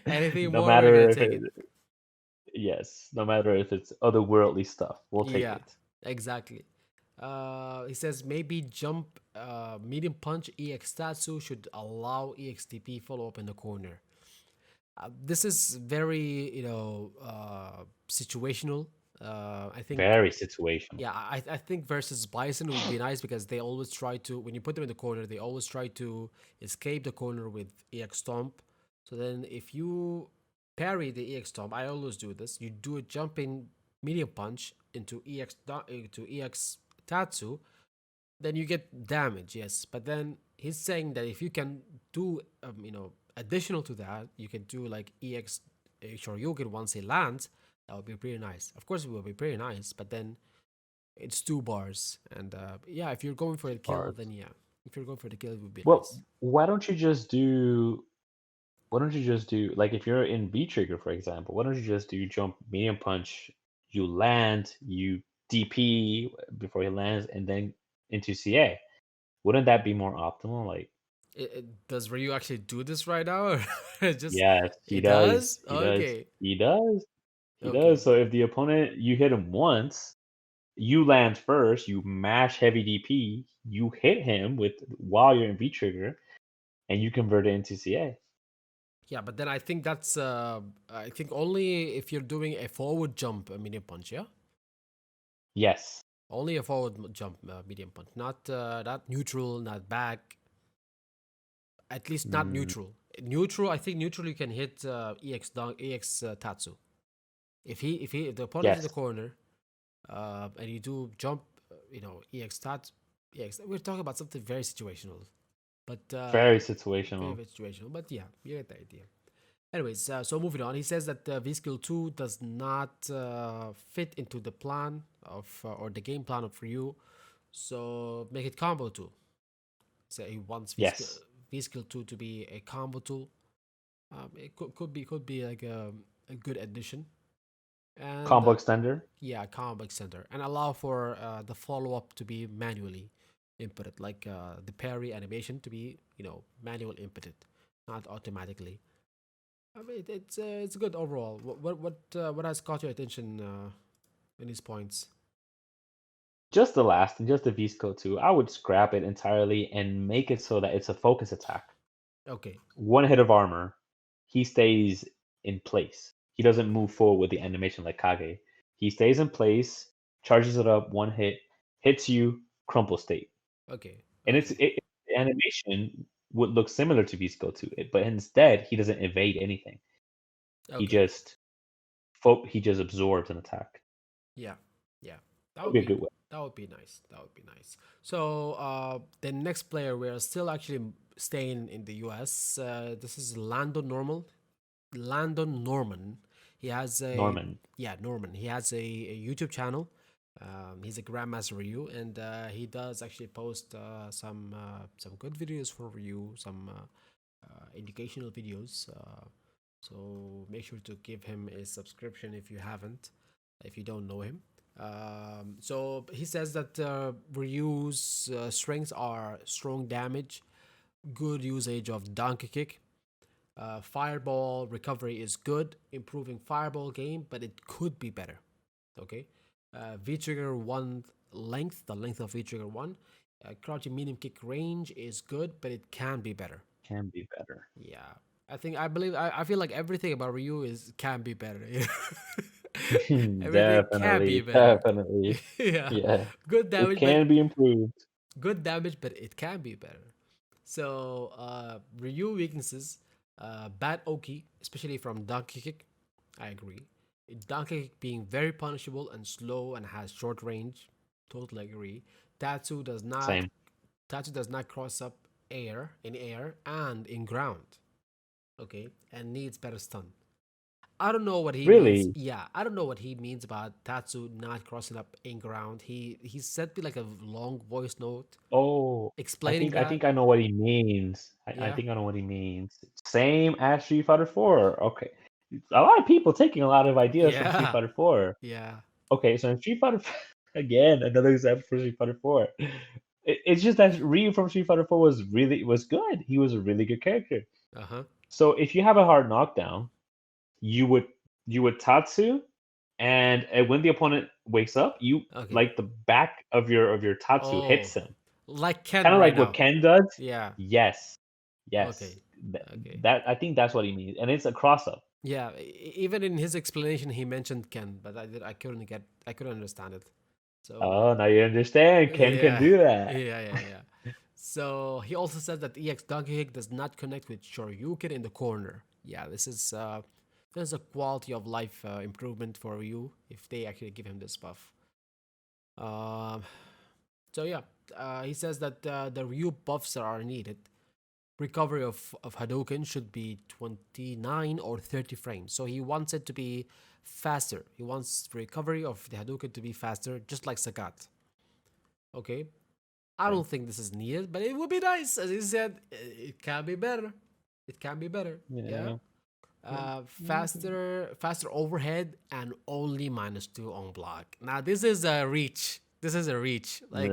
A: Anything
B: No
A: more, we're gonna
B: matter if
A: take
B: it,
A: it.
B: yes, no matter if it's otherworldly stuff, we'll take
A: Yeah,
B: it.
A: exactly. He says maybe jump medium punch EX Tatsu should allow EXTP follow up in the corner. This is very, situational. I think,
B: Very situational.
A: yeah, I think versus Bison would be nice because they always try to, when you put them in the corner, they always try to escape the corner with EX Stomp. So then if you parry the EX Stomp, I always do this, you do a jumping medium punch into EX Tatsu, then you get damage, yes. But then he's saying that if you can do, additional to that, you can do like EX Shoryuken once it lands. That would be pretty nice. Of course, it will be pretty nice, but then it's 2 bars, and yeah, if you're going for the kill,
B: Parts.
A: then yeah, if you're going for the kill, it would be
B: Well,
A: nice.
B: why don't you just do? Why don't you just do like if you're in V trigger, for example? Why don't you just do jump medium punch? You land, you DP before he lands, and then into CA. Wouldn't that be more optimal? Like,
A: Does Ryu actually do this right now? Or just
B: yes, he
A: it
B: does.
A: does?
B: He does.
A: Okay,
B: He does. He does.
A: okay,
B: So if the opponent you hit him once, you land first, you mash heavy DP, you hit him with while you're in V trigger, and you convert it into CA.
A: yeah, but then I think that's I think only if you're doing a forward jump medium punch, yeah.
B: Yes.
A: Only a forward jump medium punch, not neutral, not back. At least not
B: Mm,
A: neutral. Neutral, I think neutral you can hit EX Tatsu. If the opponent is in the
B: yes.
A: corner, and you do jump, EX Tat, EX. We're talking about something very situational, but
B: Very
A: very,
B: situational.
A: very situational. But yeah, you get the idea. Anyways, so moving on, he says that V Skill 2 does not fit into the plan of or the game plan of Ryu, so make it combo 2. So he wants
B: Yes.
A: V Skill 2 to be a combo tool. It could be like a good addition, and
B: Combo extender.
A: yeah, combo center, and allow for the follow up to be manually inputted, like the parry animation to be manual inputted, not automatically. I mean, it's good overall. What has caught your attention in these points?
B: Just the last and just the Visco too. I would scrap it entirely and make it so that it's a focus attack.
A: Okay,
B: One hit of armor, he stays in place. He doesn't
A: okay,
B: move forward with the animation like Kage. He stays in place, charges it up, one hit, hits you, crumple state.
A: okay,
B: And
A: okay,
B: the animation would look similar to Visco to it, but instead he doesn't evade anything. He
A: okay.
B: just he just absorbs an attack.
A: Yeah, yeah. That
B: That would
A: would
B: be a
A: be
B: good way.
A: that would be nice. That would be nice. So the next player, we're still actually staying in the U.S. This is Landon Norman. He has a
B: Norman.
A: Yeah, Norman. He has a YouTube channel. He's a Grandmaster Ryu, and he does actually post some good videos for Ryu, some educational videos. So make sure to give him a subscription if you haven't, if you don't know him. So he says that Ryu's strengths are strong damage, good usage of donkey kick, fireball recovery is good, improving fireball game, but it could be better. Okay, V trigger one length, the length of V trigger one, crouching medium kick range is good, but it can be better.
B: Can be better.
A: Yeah, I feel like everything about Ryu is can be better. Everything can be
B: Definitely,
A: better.
B: definitely.
A: Yeah,
B: Yeah,
A: good
B: it
A: damage, but
B: can be improved.
A: but it can be better. So Ryu weaknesses, bad Oki, especially from donkey kick. I agree. Donkey kick being very punishable and slow and has short range. Totally agree. Tatsu does not
B: Same.
A: Tatsu does not cross up air and in ground. Okay, and needs better stun. I don't know what he means.
B: Really?
A: Yeah, I don't know what he means about Tatsu not crossing up in ground. He sent me like a long voice note
B: Oh,
A: explaining
B: I
A: that.
B: think I know what he means. I
A: Yeah,
B: think I know what he means. Same as Street Fighter 4. Okay. A lot of people taking a lot of ideas from Street
A: yeah,
B: Fighter 4.
A: yeah,
B: Okay, so in Street Fighter again, another example for Street Fighter 4. It's just that Ryu from Street Fighter 4 was good. He was a really good character.
A: uh huh.
B: So if you have a hard knockdown, you would Tatsu, and when the opponent wakes up, you
A: Okay.
B: like the back of your Tatsu
A: Oh,
B: hits him,
A: like Ken
B: kind of
A: right
B: like what
A: now.
B: Ken does.
A: Yeah.
B: Yes, yes,
A: Okay. Okay.
B: that I think that's what he means, and it's a cross up.
A: Yeah. Even in his explanation, he mentioned Ken, but I couldn't understand it. So
B: Oh, now you understand. Ken can
A: yeah,
B: do that.
A: yeah. So he also said that EX Donkey Kick does not connect with Shoryuken in the corner. Yeah, this is a quality of life improvement for you if they actually give him this buff. Um, so yeah, he says that the Ryu buffs that are needed. Recovery of Hadouken should be 29 or 30 frames. So he wants it to be faster. He wants recovery of the Hadouken to be faster, just like Sagat. Okay, I
B: Okay.
A: don't think this is needed, but it would be nice. As he said, it can be better. It can be better. Yeah.
B: Yeah.
A: Faster overhead and only -2 on block. Now this is a reach. This is a reach. Like,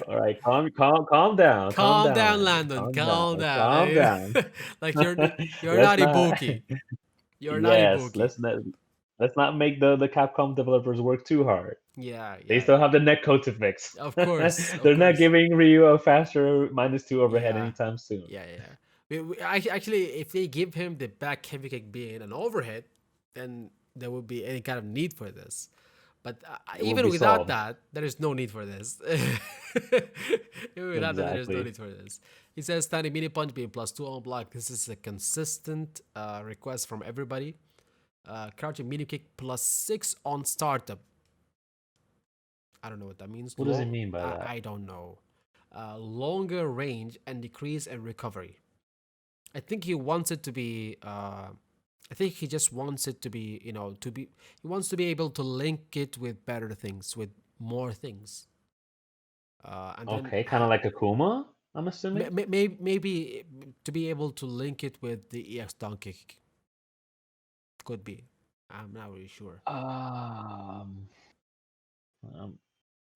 B: All right, calm down,
A: calm down,
B: Landon,
A: Landon.
B: calm down,
A: Calm down.
B: calm down.
A: Like you're
B: Let's
A: not
B: not.
A: Ibuki. You're not
B: Yes,
A: Ibuki.
B: let's not make the Capcom developers work too hard.
A: Yeah,
B: They
A: yeah,
B: still
A: yeah.
B: have the netcode to fix.
A: Of course, of
B: They're not
A: course.
B: giving Ryu a faster -2 overhead
A: Yeah,
B: anytime soon.
A: yeah. Actually, if they give him the back heavy kick being an overhead, then there would be any kind of need for this. But
B: It will
A: even
B: be
A: without
B: solved.
A: that, there is no need for this. Even without that, there is no
B: Exactly.
A: need for this. He says standing mini punch being +2 on block. This is a consistent request from everybody. Crouching mini kick +6 on startup. I don't know what that means.
B: What does it mean by that?
A: I don't know. Longer range and decrease in recovery. I think he wants it to be. I think he just wants it to be. To be. He wants to be able to link it with better things, with more things. And then
B: Okay, kind of like Akuma, I'm assuming.
A: maybe to be able to link it with the EX donkey kick. Could be. I'm not really sure.
B: Um,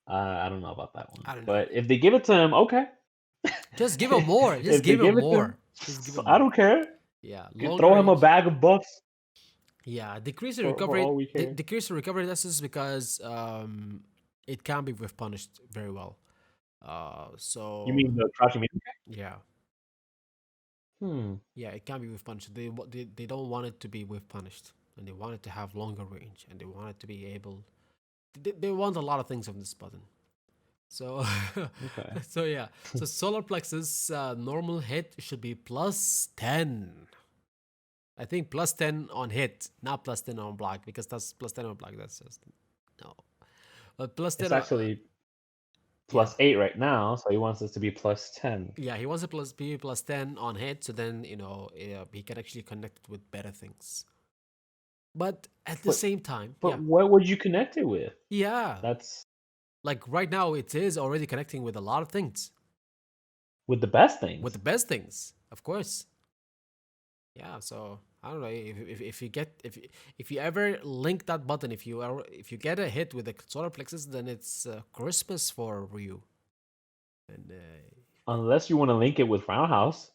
B: I don't know about that one,
A: I don't know.
B: but if they give it to him, okay.
A: Just give him more. Just
B: If they
A: give him
B: give it to him,
A: more. Just give him
B: I
A: more.
B: don't care.
A: Yeah,
B: You can
A: longer
B: throw him a
A: range.
B: bag of buffs
A: Yeah, decrease in
B: for
A: recovery.
B: all we care.
A: Decrease in recovery. This is because it can be with punished very well.
B: You
A: So
B: mean the crouching medium?
A: yeah,
B: Hmm.
A: yeah, it can be with punished. They don't want it to be with punished, and they want it to have longer range, and they want it to be able. They want a lot of things on this button. So,
B: Okay.
A: so yeah. So solar plexus normal hit should be +10. I think +10 on hit, not +10 on block, because that's +10 on block. That's just no. But +10
B: It's
A: on,
B: actually
A: yeah,
B: +8 right now, so he wants us to be +10.
A: yeah. He wants to be +10 on hit, so then he can actually connect it with better things. But at the
B: But
A: same time,
B: but what would you connect it with?
A: yeah,
B: That's
A: like right now, it is already connecting with a lot of things,
B: with the best
A: with the
B: things.
A: best things, of course. Yeah, so I don't know if you get if you ever link that button, if you get a hit with the solar plexus, then it's Christmas for Ryu. And
B: Unless you want to link it with Roundhouse,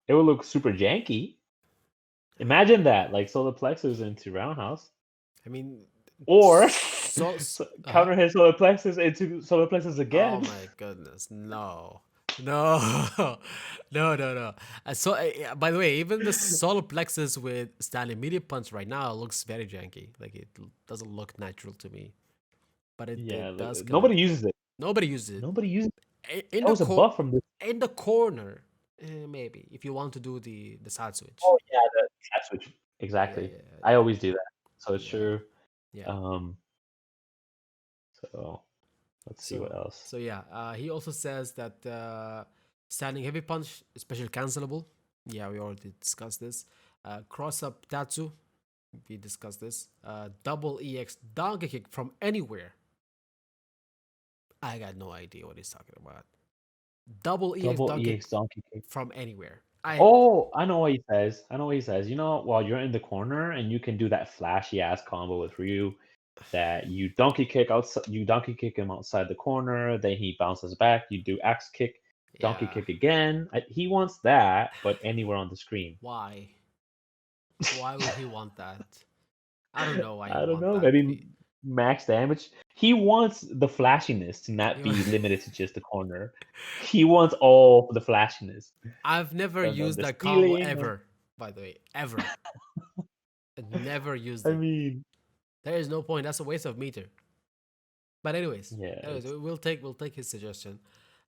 B: it would look super janky. Imagine that, like solar plexus into Roundhouse,
A: I mean,
B: or
A: so
B: counter hit solar plexus into solar plexus
A: oh
B: again.
A: my goodness, no, no, no, no, no. By the way, even the solar plexus with Stanley Media Punch right now looks very janky. Like it doesn't look natural to me, but
B: Yeah,
A: it does
B: nobody
A: connect.
B: uses it.
A: Nobody uses it.
B: Nobody uses it.
A: In
B: That
A: the
B: was a buff from this.
A: in the corner, maybe if you want to do the side switch.
B: Oh yeah, the cat switch.
A: Yeah,
B: Exactly.
A: yeah,
B: I always do that. So it's
A: yeah,
B: true.
A: yeah.
B: Um. So let's see what
A: So
B: else.
A: yeah, he also says that standing heavy punch, especially cancelable. Yeah, we already discussed this. Cross up Tatsu, we discussed this. Double EX donkey kick from anywhere. I got no idea what he's talking about. Double EX
B: Double
A: donkey kick
B: EX donkey kick.
A: from anywhere. I
B: Oh, I know what he says. I know what he says. You know, while you're in the corner and you can do that flashy ass combo with Ryu, that you donkey kick outside, you donkey kick him outside the corner, then he bounces back. You do axe kick, donkey
A: yeah.
B: kick again. He wants that, but anywhere on the screen.
A: Why? Why would he want that? I don't know why he
B: I don't
A: want
B: know.
A: that.
B: Maybe max damage. He wants the flashiness to not
A: He
B: be
A: wa-
B: limited to just the corner. He wants all the flashiness.
A: I've never used
B: The
A: that combo
B: stealing.
A: ever. By the way, ever. I've never used
B: I
A: it.
B: mean,
A: There is no point. That's a waste of meter. But
B: yeah.
A: we'll take his suggestion.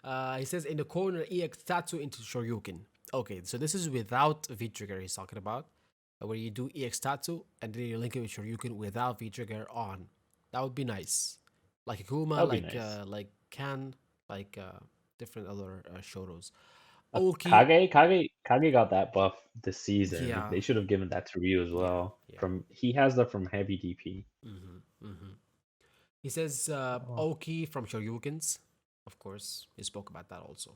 A: He says in the corner EX Tatsu into Shoryuken. Okay, so this is without V trigger he's talking about, where you do EX Tatsu and then you link it with Shoryuken without V trigger on. That would be nice, like Akuma,
B: That would be nice.
A: like Kan, like different other Shotos.
B: Kage got that buff this season.
A: Yeah,
B: They should have given that to Ryu as
A: yeah,
B: well.
A: yeah.
B: He has that from heavy DP.
A: He says
B: Oh.
A: Oki from Shoryukens. Of course, he spoke about that also.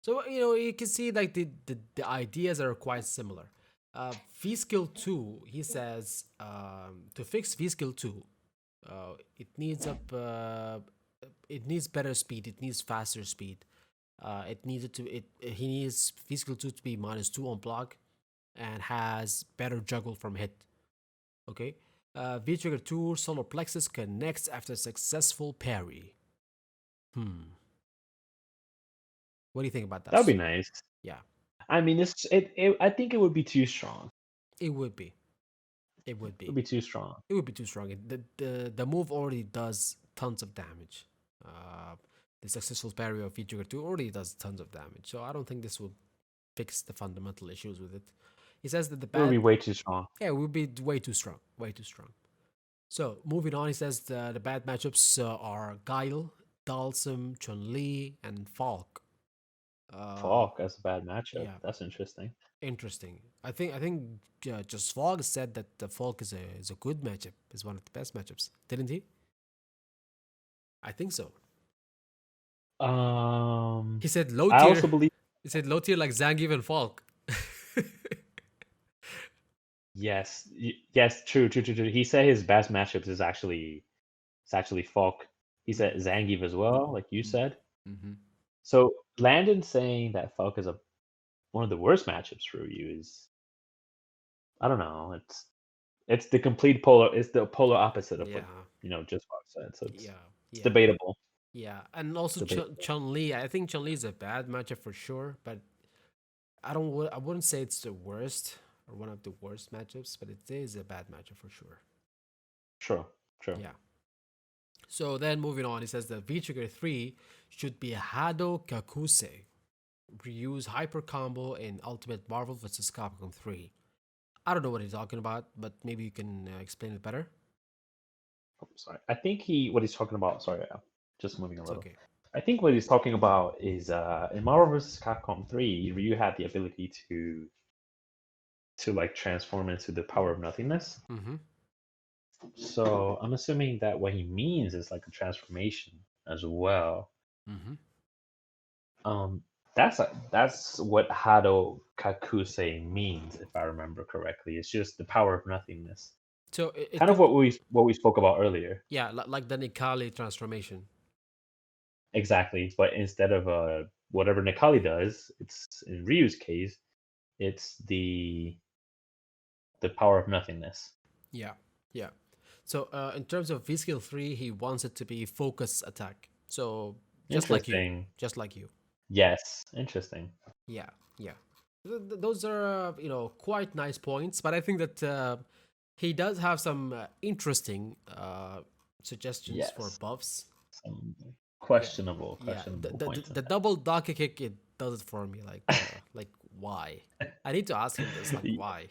A: So you can see like the ideas are quite similar. V skill 2, he says to fix V skill 2, it needs it needs better speed, it needs faster speed. He needs V skill 2 to be -2 on block and has better juggle from hit. Okay. V trigger 2 solar plexus connects after successful parry. What do you think about that?
B: That would be nice.
A: Yeah,
B: I mean, I think it would be too strong.
A: it would be. It would
B: It
A: be.
B: would be too strong.
A: It would be too strong. The move already does tons of damage. The successful parry of V-Trigger 2 already does tons of damage. So I don't think this will fix the fundamental issues with it. He says that the
B: It would be
A: bad...
B: way too strong.
A: Yeah, it would be way too strong. Way too strong. So moving on, he says the bad matchups are Guile, Dalsum, Chun-Li, and Falk.
B: Falk as a bad matchup.
A: yeah.
B: That's interesting.
A: Interesting. I think just Falk said that the Falk is a good matchup. Is one of the best matchups, didn't he? I think so. He said low tier.
B: I also believe.
A: He said low tier like Zangief and Falk.
B: Yes, yes, true. He said his best matchups is actually Falk. He said Zangief as well, like you said.
A: Mm-hmm.
B: So Landon saying that Falk is one of the worst matchups for you is, I don't know. It's the complete polar. It's the polar opposite of what just Falk said. So it's debatable.
A: Yeah, and also Chun-Li. I think Chun-Li is a bad matchup for sure, but I wouldn't say it's the worst or one of the worst matchups, but it is a bad matchup for sure.
B: Sure.
A: Yeah. So then moving on, he says that V-Trigger 3 should be Hado Kakuse. Reuse hyper combo in Ultimate Marvel vs. Capcom 3. I don't know what he's talking about, but maybe you can explain it better.
B: Oh, sorry. I think what he's talking about. Sorry, just moving a little.
A: Okay.
B: I think what he's talking about is in Marvel vs. Capcom 3, Ryu had the ability to like transform into the power of nothingness.
A: Mm-hmm.
B: So I'm assuming that what he means is like a transformation as well.
A: Hmm.
B: Um, that's what Hado Kakuse means, if I remember correctly. It's just the power of nothingness.
A: So it
B: Kind of
A: could,
B: what we spoke about earlier.
A: yeah, like the Nikali transformation.
B: Exactly. But instead of whatever Nikali does, it's in Ryu's case, it's the power of nothingness.
A: Yeah, yeah. So in terms of V skill 3, he wants it to be focus attack. So just like you,
B: Interesting.
A: just like you.
B: Yes, interesting.
A: Yeah, yeah. Those are quite nice points, but I think that he does have some interesting suggestions for
B: Yes.
A: buffs.
B: Some
A: Yeah, yeah. The
B: questionable
A: the, the
B: points in
A: the double donkey kick, it does it for me. Like why? I need to ask him this. Like
B: that.
A: why?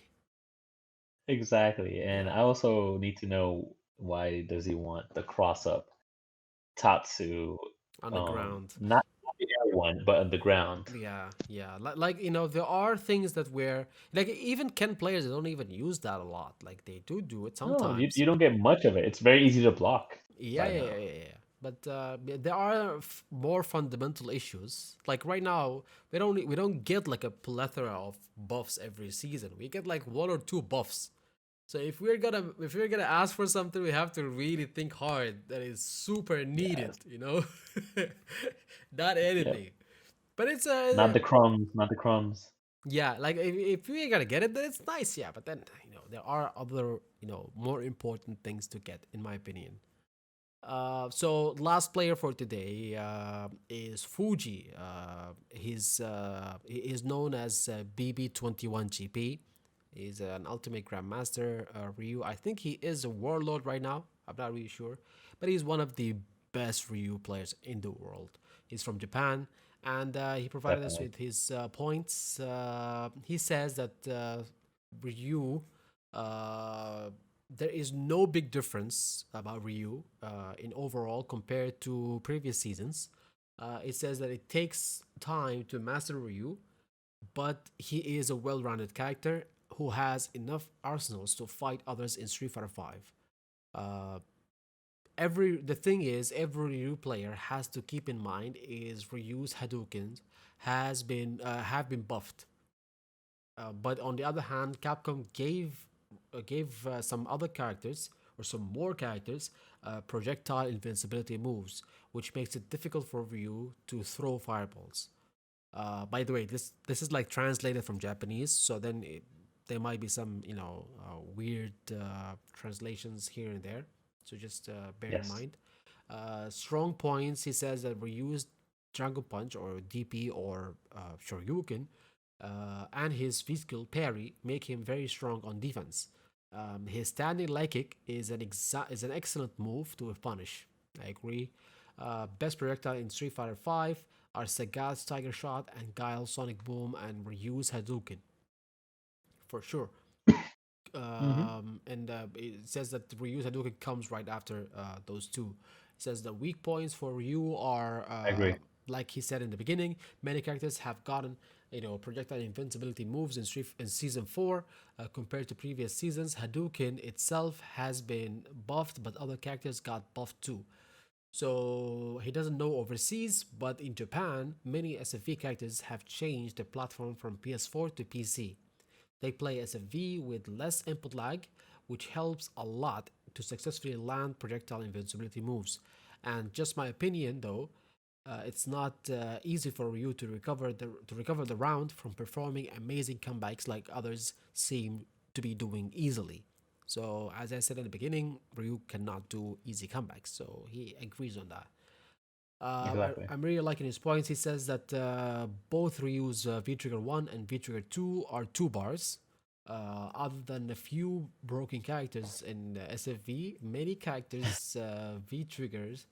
B: Exactly. And
A: Yeah,
B: I also need to know why does he want the cross up Tatsu,
A: on the ground.
B: not the air one, but on the ground.
A: Yeah, yeah. Like there are things that where like even Ken players they don't even use that a lot. Like they do it
B: No,
A: sometimes.
B: you don't get much of it. It's very easy to block
A: Yeah,
B: by
A: yeah,
B: him.
A: yeah, yeah. Yeah. But there are more fundamental issues. Like right now, we don't get like a plethora of buffs every season. We get like one or two buffs. So if we're gonna ask for something, we have to really think hard that is super needed.
B: Yes.
A: Not
B: Yep.
A: anything. But it's
B: Not the crumbs, not the crumbs.
A: yeah, like if we gotta get it, then it's nice. Yeah, but then there are other more important things to get, in my opinion. So last player for today is Fuji. He is known as BB21GP. He's an ultimate grandmaster. Ryu. I think he is a warlord right now. I'm not really sure, but he's one of the best Ryu players in the world. He's from Japan, and he provided us
B: Definitely.
A: with his points. He says that Ryu, there is no big difference about Ryu in overall compared to previous seasons. It says that it takes time to master Ryu, but he is a well-rounded character who has enough arsenals to fight others in Street Fighter V. Uh, the thing is, every Ryu player has to keep in mind is Ryu's Hadoukens have been buffed. But on the other hand, Capcom gave some other characters or some more characters projectile invincibility moves, which makes it difficult for Ryu to throw fireballs. By the way, this is like translated from Japanese, so then there might be some weird translations here and there. So just bear in
B: Yes.
A: mind. Strong points. He says that Ryu's Dragon Punch or DP or Shoryuken and his physical parry make him very strong on defense. His standing leg kick is an excellent move to punish. I agree. Best projectile in Street Fighter V are Sagat's Tiger Shot and Guile's Sonic Boom and Ryu's Hadouken, for sure.
B: Hmm.
A: And it says that Ryu's Hadouken comes right after those two. It says the weak points for Ryu are,
B: I agree.
A: like he said in the beginning, many characters have gotten projectile invincibility moves in season 4 compared to previous seasons. Hadouken itself has been buffed, but other characters got buffed too. So he doesn't know overseas, but in Japan, many SFV characters have changed the platform from PS4 to PC. They play SFV with less input lag, which helps a lot to successfully land projectile invincibility moves. And just my opinion, though, it's not easy for Ryu to recover the round from performing amazing comebacks like others seem to be doing easily. So as I said in the beginning, Ryu cannot do easy comebacks, so he agrees on that.
B: Exactly.
A: I'm really liking his points. He says that both Ryu's V Trigger 1 and V Trigger 2 are 2 bars. Other than a few broken characters in SFV, many characters' V triggers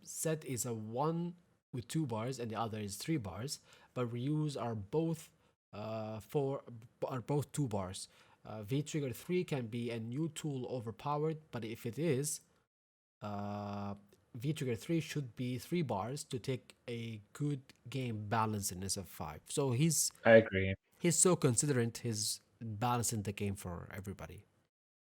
A: set is a 1 with 2 bars and the other is 3 bars. But Ryu's are both 2 bars. V Trigger 3 can be a new tool overpowered, but if it is, uh, V Trigger 3 should be 3 bars to take a good game balance in SF5. So
B: I agree.
A: he's so considerate, he's balancing the game for everybody.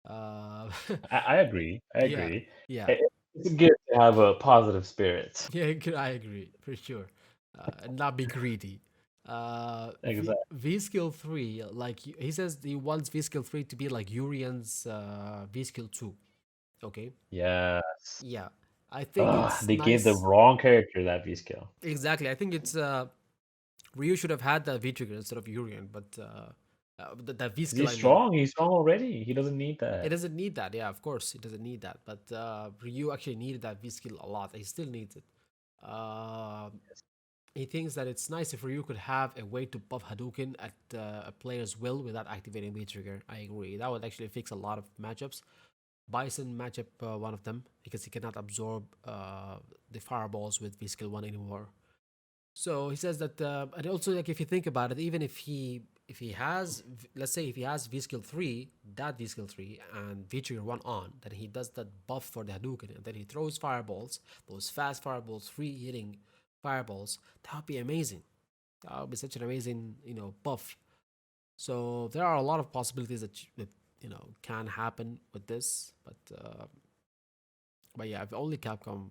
A: Uh,
B: I agree. I
A: yeah,
B: agree.
A: yeah,
B: It's good to have a positive spirit.
A: yeah. I agree for sure, and not be greedy.
B: Exactly.
A: V skill 3, like he says, he wants V skill 3 to be like Urian's V skill 2. Okay,
B: Yes.
A: yeah, I think it's
B: They gave the
A: nice.
B: wrong character that V skill.
A: Exactly, I think it's Ryu should have had that V trigger instead of Urian, but that V
B: 'Cause
A: skill,
B: he's
A: I mean,
B: strong. He's strong already. He doesn't need
A: it
B: that.
A: doesn't need that. Yeah, of course, it doesn't need that. But Ryu actually needed that V skill a lot. He still needs it. Uh, he thinks that it's nice if Ryu could have a way to buff Hadouken at a player's will without activating V trigger. I agree. That would actually fix a lot of matchups. Bison matchup, one of them, because he cannot absorb the fireballs with V skill 1 anymore. So he says that, and also like if you think about it, even if he has, let's say if he has V skill 3, that V skill 3 and V trigger 1 on, then he does that buff for the Hadouken, and then he throws fireballs, those fast fireballs, free hitting fireballs. That would be amazing. That would be such an amazing, buff. So there are a lot of possibilities that can happen with this, but yeah, if only Capcom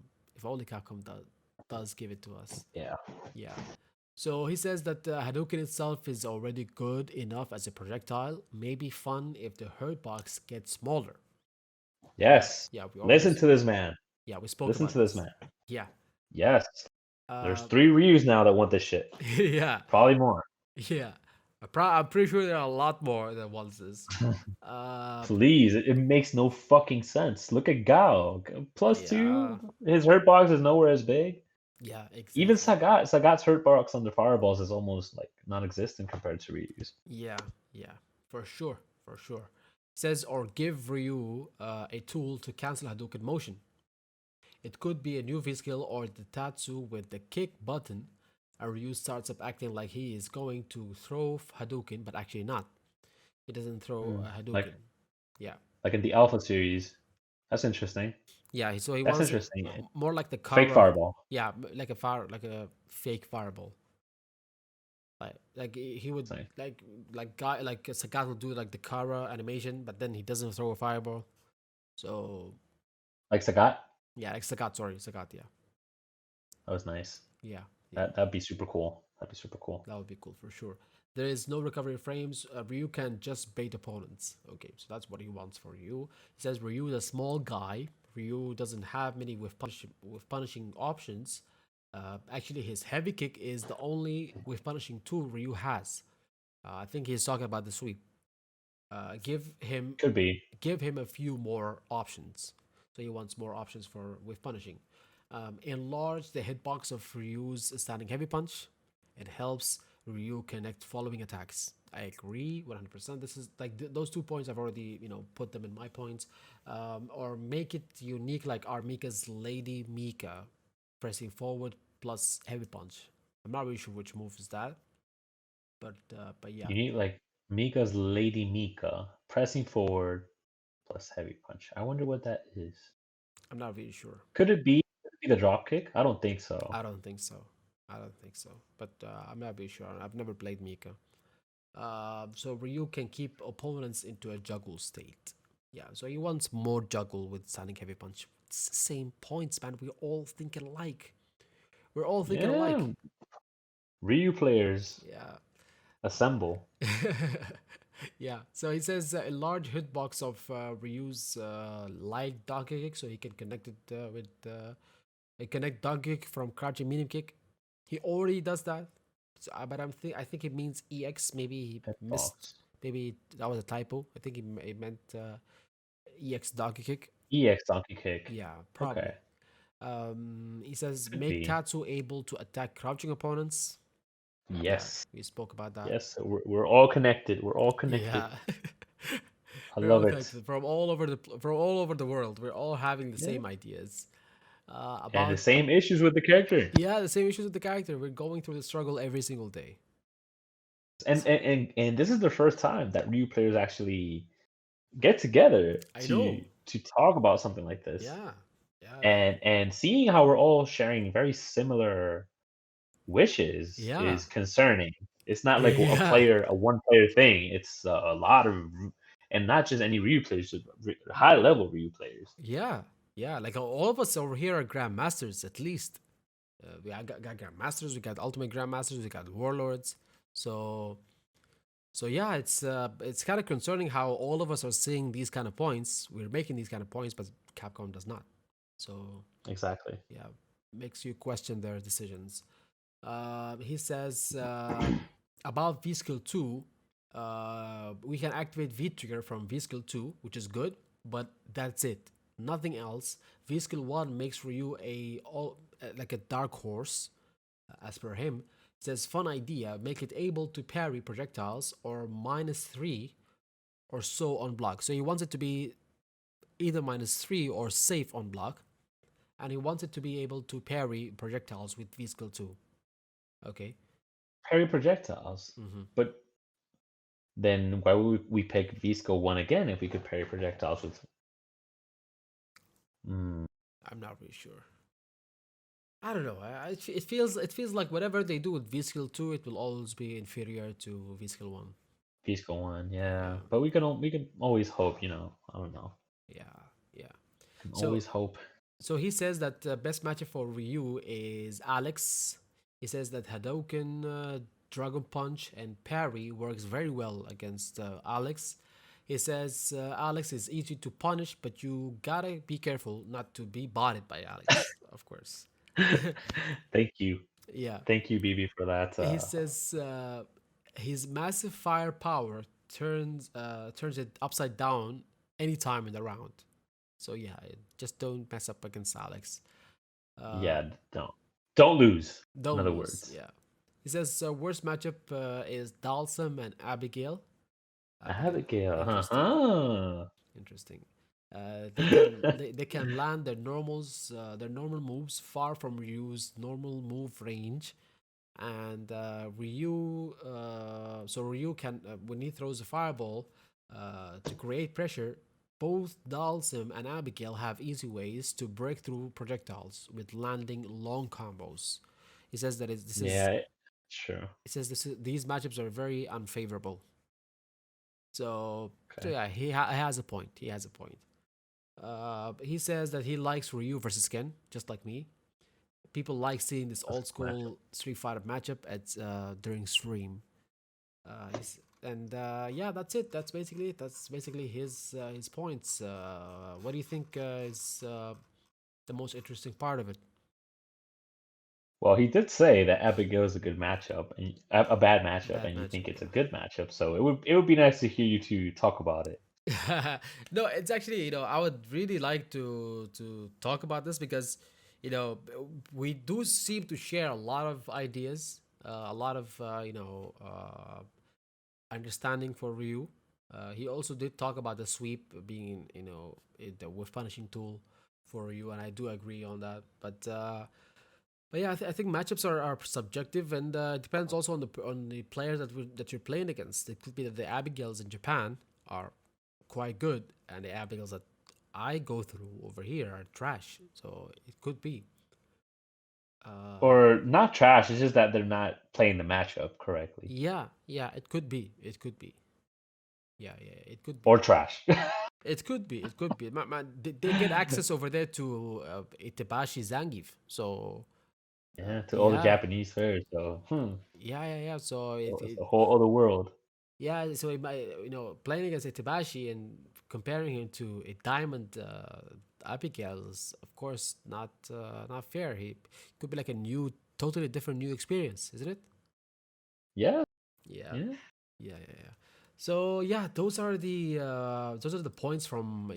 A: does give it to us.
B: Yeah.
A: Yeah. So he says that Hadouken itself is already good enough as a projectile. Maybe fun if the hurt box gets smaller.
B: Yes.
A: Yeah, we
B: Listen
A: always
B: to this man.
A: we spoke
B: Listen
A: about
B: to this
A: this.
B: man.
A: Yeah.
B: Yes. There's
A: Uh,
B: 3 Ryus now that want this shit.
A: yeah.
B: Probably more.
A: Yeah. I'm pretty sure there are a lot more than wants this.
B: Please, it makes no fucking sense. Look at Gao. Plus
A: Yeah.
B: 2. His hurt box is nowhere as big.
A: Yeah,
B: Even
A: exactly.
B: Sagat's hurt box under fireballs is almost like non-existent compared to Ryu's.
A: Yeah, yeah, for sure, for sure. Says or give Ryu a tool to cancel Hadouken motion. It could be a new V skill or the Tatsu with the kick button. Ryu starts up acting like he is going to throw Hadouken, but actually not. He doesn't throw a
B: Like
A: Hadouken. Yeah.
B: like in the Alpha series. That's interesting.
A: Yeah, so he
B: That's
A: wants
B: interesting.
A: more like the
B: Fake
A: Kara.
B: fireball.
A: Yeah, like a fake fireball. Like he would
B: Sorry.
A: like Sagat will do like the Kara animation, but then he doesn't throw a fireball. So
B: Like Sagat.
A: yeah, like Sagat, yeah,
B: That was nice.
A: yeah, yeah.
B: That'd be super cool. That'd be super cool.
A: That would be cool for sure. There is no recovery frames. Ryu can just bait opponents. Okay, so that's what he wants for Ryu. He says Ryu is a small guy. Ryu doesn't have many with punishing options. Actually, his heavy kick is the only with punishing tool Ryu has. I think he's talking about the sweep. Give him
B: Could be.
A: a few more options. So he wants more options for with punishing. Enlarge the hitbox of Ryu's standing heavy punch. It helps Ryu connect following attacks. I agree 100%. This is like those 2 points I've already put them in my points. Or make it unique like Armika's Lady Mika, pressing forward plus heavy punch. I'm not really sure which move is that, but yeah.
B: You need like Mika's Lady Mika pressing forward plus heavy punch. I wonder what that is.
A: I'm not really sure.
B: Could it be the drop kick? I don't think so.
A: I don't think so. But I'm not really sure. I've never played Mika. So Ryu can keep opponents into a juggle state. Yeah, so he wants more juggle with standing heavy punch. It's the same points, man. We're all thinking alike. We're all thinking alike.
B: Yeah. Ryu players
A: Yeah.
B: assemble.
A: Yeah. So he says a large hitbox of Ryu's light donkey kick, so he can connect it with connect donkey kick from crouching medium kick. He already does that. So, but I think it means EX. Maybe he missed.
B: Hitbox.
A: Maybe that was a typo. I think it meant EX donkey kick.
B: EX donkey kick.
A: Yeah, probably.
B: Okay.
A: He says
B: Could
A: make
B: be.
A: Tatsu able to attack crouching opponents.
B: Yes.
A: Yeah, we spoke about that.
B: Yes. We're all connected. We're all connected.
A: Yeah.
B: I
A: We're
B: love
A: all
B: it.
A: connected from all over the world. We're all having the same ideas.
B: And
A: About
B: the same issues with the character.
A: yeah, the same issues with the character. We're going through the struggle every single day.
B: And this is the first time that Ryu players actually get together
A: I know.
B: to talk about something like this.
A: Yeah. Yeah.
B: And seeing how we're all sharing very similar wishes
A: Yeah.
B: is concerning. It's not like
A: Yeah.
B: a one player thing. It's a lot of and not just any Ryu players, high level Ryu players.
A: Yeah, yeah. Like all of us over here are grandmasters at least. Got grandmasters, we got ultimate grandmasters, we got warlords. So so yeah, it's kind of concerning how all of us are seeing these kind of points. We're making these kind of points, but Capcom does not. So
B: Exactly.
A: yeah, makes you question their decisions. He says about V-Skill 2, we can activate V-Trigger from V-Skill 2, which is good, but that's it. Nothing else. V-Skill 1 makes Ryu like a dark horse, as per him. Says, fun idea, make it able to parry projectiles or -3 or so on block. So he wants it to be either -3 or safe on block, and he wants it to be able to parry projectiles with V-Skill 2. Okay.
B: Parry projectiles.
A: Mm-hmm.
B: But then why would we pick V-Skill 1 again if we could parry projectiles with...
A: I'm not really sure. I don't know. It feels like whatever they do with V-Skill 2, it will always be inferior to V-Skill 1.
B: V-Skill 1, yeah.
A: Yeah.
B: But we can always hope, I don't know.
A: Yeah, yeah.
B: Can
A: So-
B: always hope.
A: So he says that the best matchup for Ryu is Alex. He says that Hadouken, Dragon Punch, and Parry works very well against Alex. He says Alex is easy to punish, but you gotta be careful not to be botted by Alex, of course.
B: Thank you.
A: Yeah.
B: Thank you, BB, for that.
A: He says his massive firepower turns it upside down anytime in the round. So yeah, just don't mess up against Alex.
B: Yeah, don't lose.
A: Don't
B: in other
A: lose,
B: words.
A: yeah. He says worst matchup is Dalsum and Abigail.
B: Abigail.
A: Interesting.
B: Uh-huh.
A: Interesting. They can land their normal moves far from Ryu's normal move range, and Ryu can when he throws a fireball to create pressure. Both Dalsim and Abigail have easy ways to break through projectiles with landing long combos. He says that
B: Sure.
A: he says these matchups are very unfavorable. So
B: Okay.
A: yeah, he has a point. He has a point. He says that he likes Ryu versus Ken, just like me. People like seeing this old school Street Fighter matchup during stream. Yeah, that's it. That's basically it. That's basically his points. What do you think is the most interesting part of it?
B: Well, he did say that Abigail is a good matchup, and a bad matchup,
A: Bad
B: and you think
A: matchup,
B: it's a good matchup. So it would be nice to hear you two talk about it.
A: No, it's actually, I would really like to talk about this because we do seem to share a lot of ideas, a lot of understanding for Ryu. He also did talk about the sweep being the whiff punishing tool for Ryu, and I do agree on that. But yeah, I think matchups are subjective, and it depends also on the players that you're playing against. It could be that the Abigails in Japan are quite good, and the Abigails that I go through over here are trash. So it could be.
B: Or not trash. It's just that they're not playing the matchup correctly.
A: Yeah, it could be. It could be. Yeah, it could be.
B: Or trash.
A: It could be. It could be. They get access over there to Itabashi Zangief. So
B: Yeah, to all the
A: yeah.
B: Japanese fairs. So
A: yeah. So
B: it's a whole other world.
A: yeah. So playing against Itabashi and comparing him to a diamond Abigail is of course not fair. He could be like a totally different new experience, isn't it?
B: Yeah.
A: Yeah.
B: Yeah.
A: Yeah. So yeah, those are the points from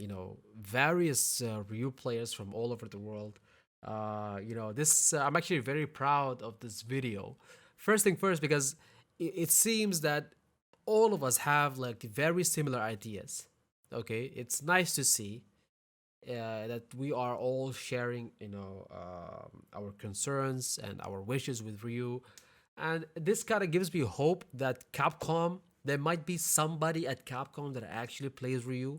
A: various Ryu players from all over the world. This I'm actually very proud of this video. First thing first, because it seems that all of us have like very similar ideas. Okay, it's nice to see that we are all sharing our concerns and our wishes with Ryu, and this kind of gives me hope that there might be somebody at Capcom that actually plays Ryu.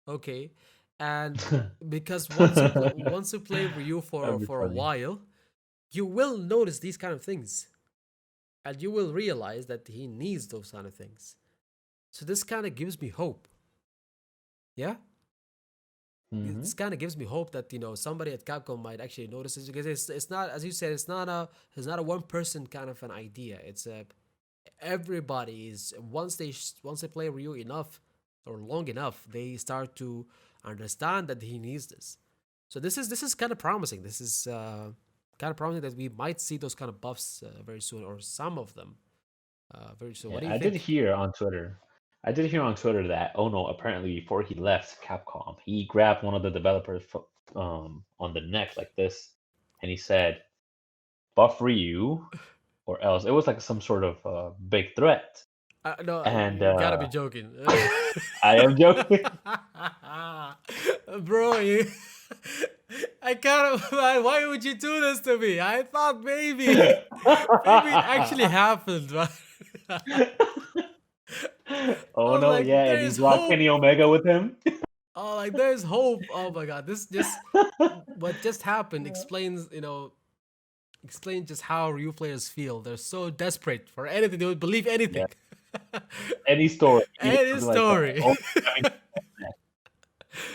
A: Okay, and because once you play Ryu
B: That'd be
A: for a
B: funny.
A: while, you will notice these kind of things, and you will realize that he needs those kind of things. So this kind of gives me hope. Yeah,
B: Hmm.
A: this kind of gives me hope that somebody at Capcom might actually notice this, because it's not, as you said, it's not a one person kind of an idea. It's a everybody is, once they play Ryu enough or long enough, they start to understand that he needs this. So this is kind of promising. This is kind of promising that we might see those kind of buffs very soon, or some of them very soon. What
B: Yeah,
A: do you
B: I did
A: think?
B: hear on Twitter. I did hear on Twitter that Ono apparently before he left Capcom, he grabbed one of the developers on the neck like this, and he said, "Buff Ryu, or else." It was like some sort of big threat,
A: No,
B: and
A: you gotta be joking.
B: I am joking.
A: Bro, I kind of, why would you do this to me? I thought maybe it actually happened, right? I
B: Oh
A: was
B: no,
A: like,
B: yeah, and he
A: there's
B: brought
A: hope.
B: Kenny Omega with him.
A: Oh, like there's hope. Oh my god, this just what just happened explains just how Ryu players feel. They're so desperate for anything. They would believe
B: Yeah,
A: anything.
B: any story, even
A: Any
B: something like
A: story.
B: Ono grabbing the neck,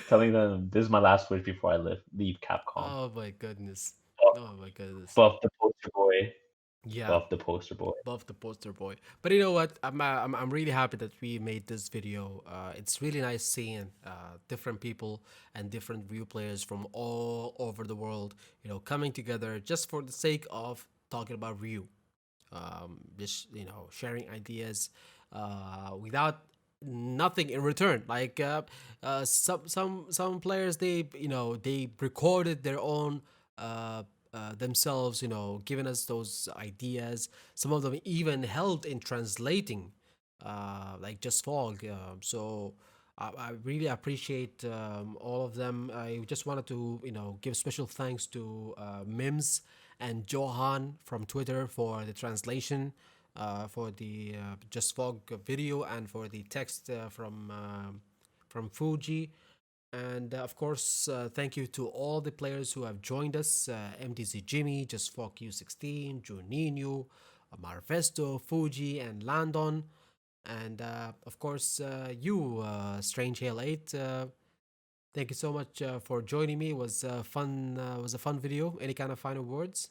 B: telling them this is my last wish before I leave Capcom.
A: Oh my goodness.
B: Buff,
A: Oh my goodness.
B: buff the poster boy.
A: Yeah.
B: Buff the poster boy.
A: Buff the poster boy. But you know what? I'm really happy that we made this video. It's really nice seeing different people and different view players from all over the world, coming together just for the sake of talking about Ryu. Just sharing ideas without nothing in return. Like some players, they recorded their own themselves, giving us those ideas. Some of them even helped in translating, like Just Fog. So I really appreciate all of them. I just wanted to, give special thanks to Mims and Johan from Twitter for the translation, for the Just Fog video, and for the text from Fuji. And of course, thank you to all the players who have joined us: MDZ Jimmy, Just Fog U16, Juninho, Marvisto, Fuji, and Landon. And of course, you, Strange Hale 8. Thank you so much for joining me. It was fun. Was a fun video. Any kind of final words?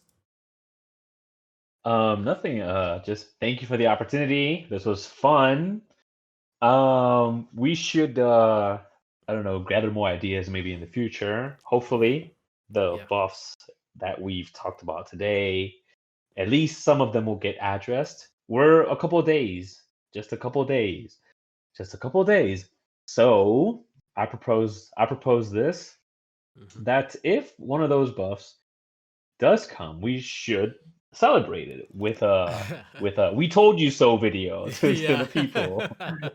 B: Nothing. Just thank you for the opportunity. This was fun. We should I don't know, gather more ideas maybe in the future. Hopefully, the
A: Yeah.
B: buffs that we've talked about today, at least some of them will get addressed. We're a couple of days, just a couple of days, just a couple of days. So I propose this,
A: Mhm.
B: that if one of those buffs does come, we should celebrate it with a "We told you so" video to
A: Yeah.
B: the people,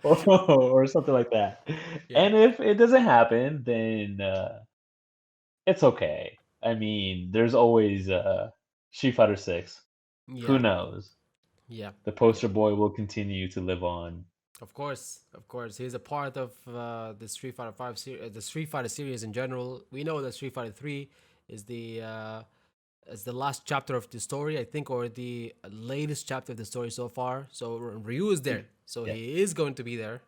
B: or something like that.
A: Yeah.
B: And if it doesn't happen, then it's okay. I mean, there's always Street Fighter 6. Who
A: Yeah.
B: knows?
A: Yeah.
B: The
A: Yeah.
B: poster boy will continue to live on.
A: Of course, of course, he's a part of the Street Fighter Five series, the Street Fighter series in general. We know that Street Fighter Three is the last chapter of the story, I think, or the latest chapter of the story so far. So Ryu is there, so
B: Yeah.
A: he is going to be there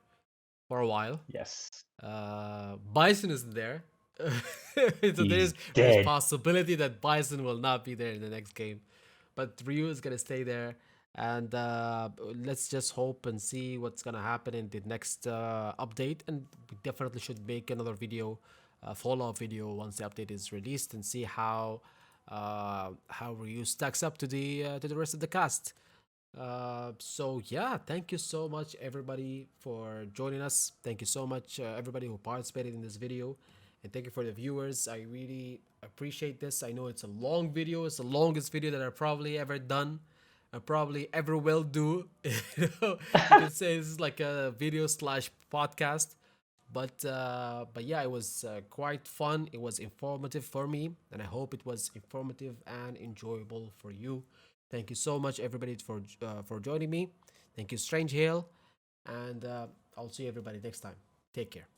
A: for a while.
B: Yes.
A: Bison isn't there, so
B: He's
A: there's
B: dead.
A: possibility that Bison will not be there in the next game, but Ryu is gonna stay there. And let's just hope and see what's gonna happen in the next update. And we definitely should make another video, follow-up video, once the update is released, and see how Ryu stacks up to the rest of the cast. So yeah, thank you so much everybody for joining us. Thank you so much everybody who participated in this video, and thank you for the viewers. I really appreciate this. I know it's a long video. It's the longest video that I've probably ever done. I probably ever will do. You could say this is like a video slash podcast. But yeah, it was quite fun. It was informative for me, and I hope it was informative and enjoyable for you. Thank you so much, everybody, for joining me. Thank you, Strange Hill, and I'll see everybody next time. Take care.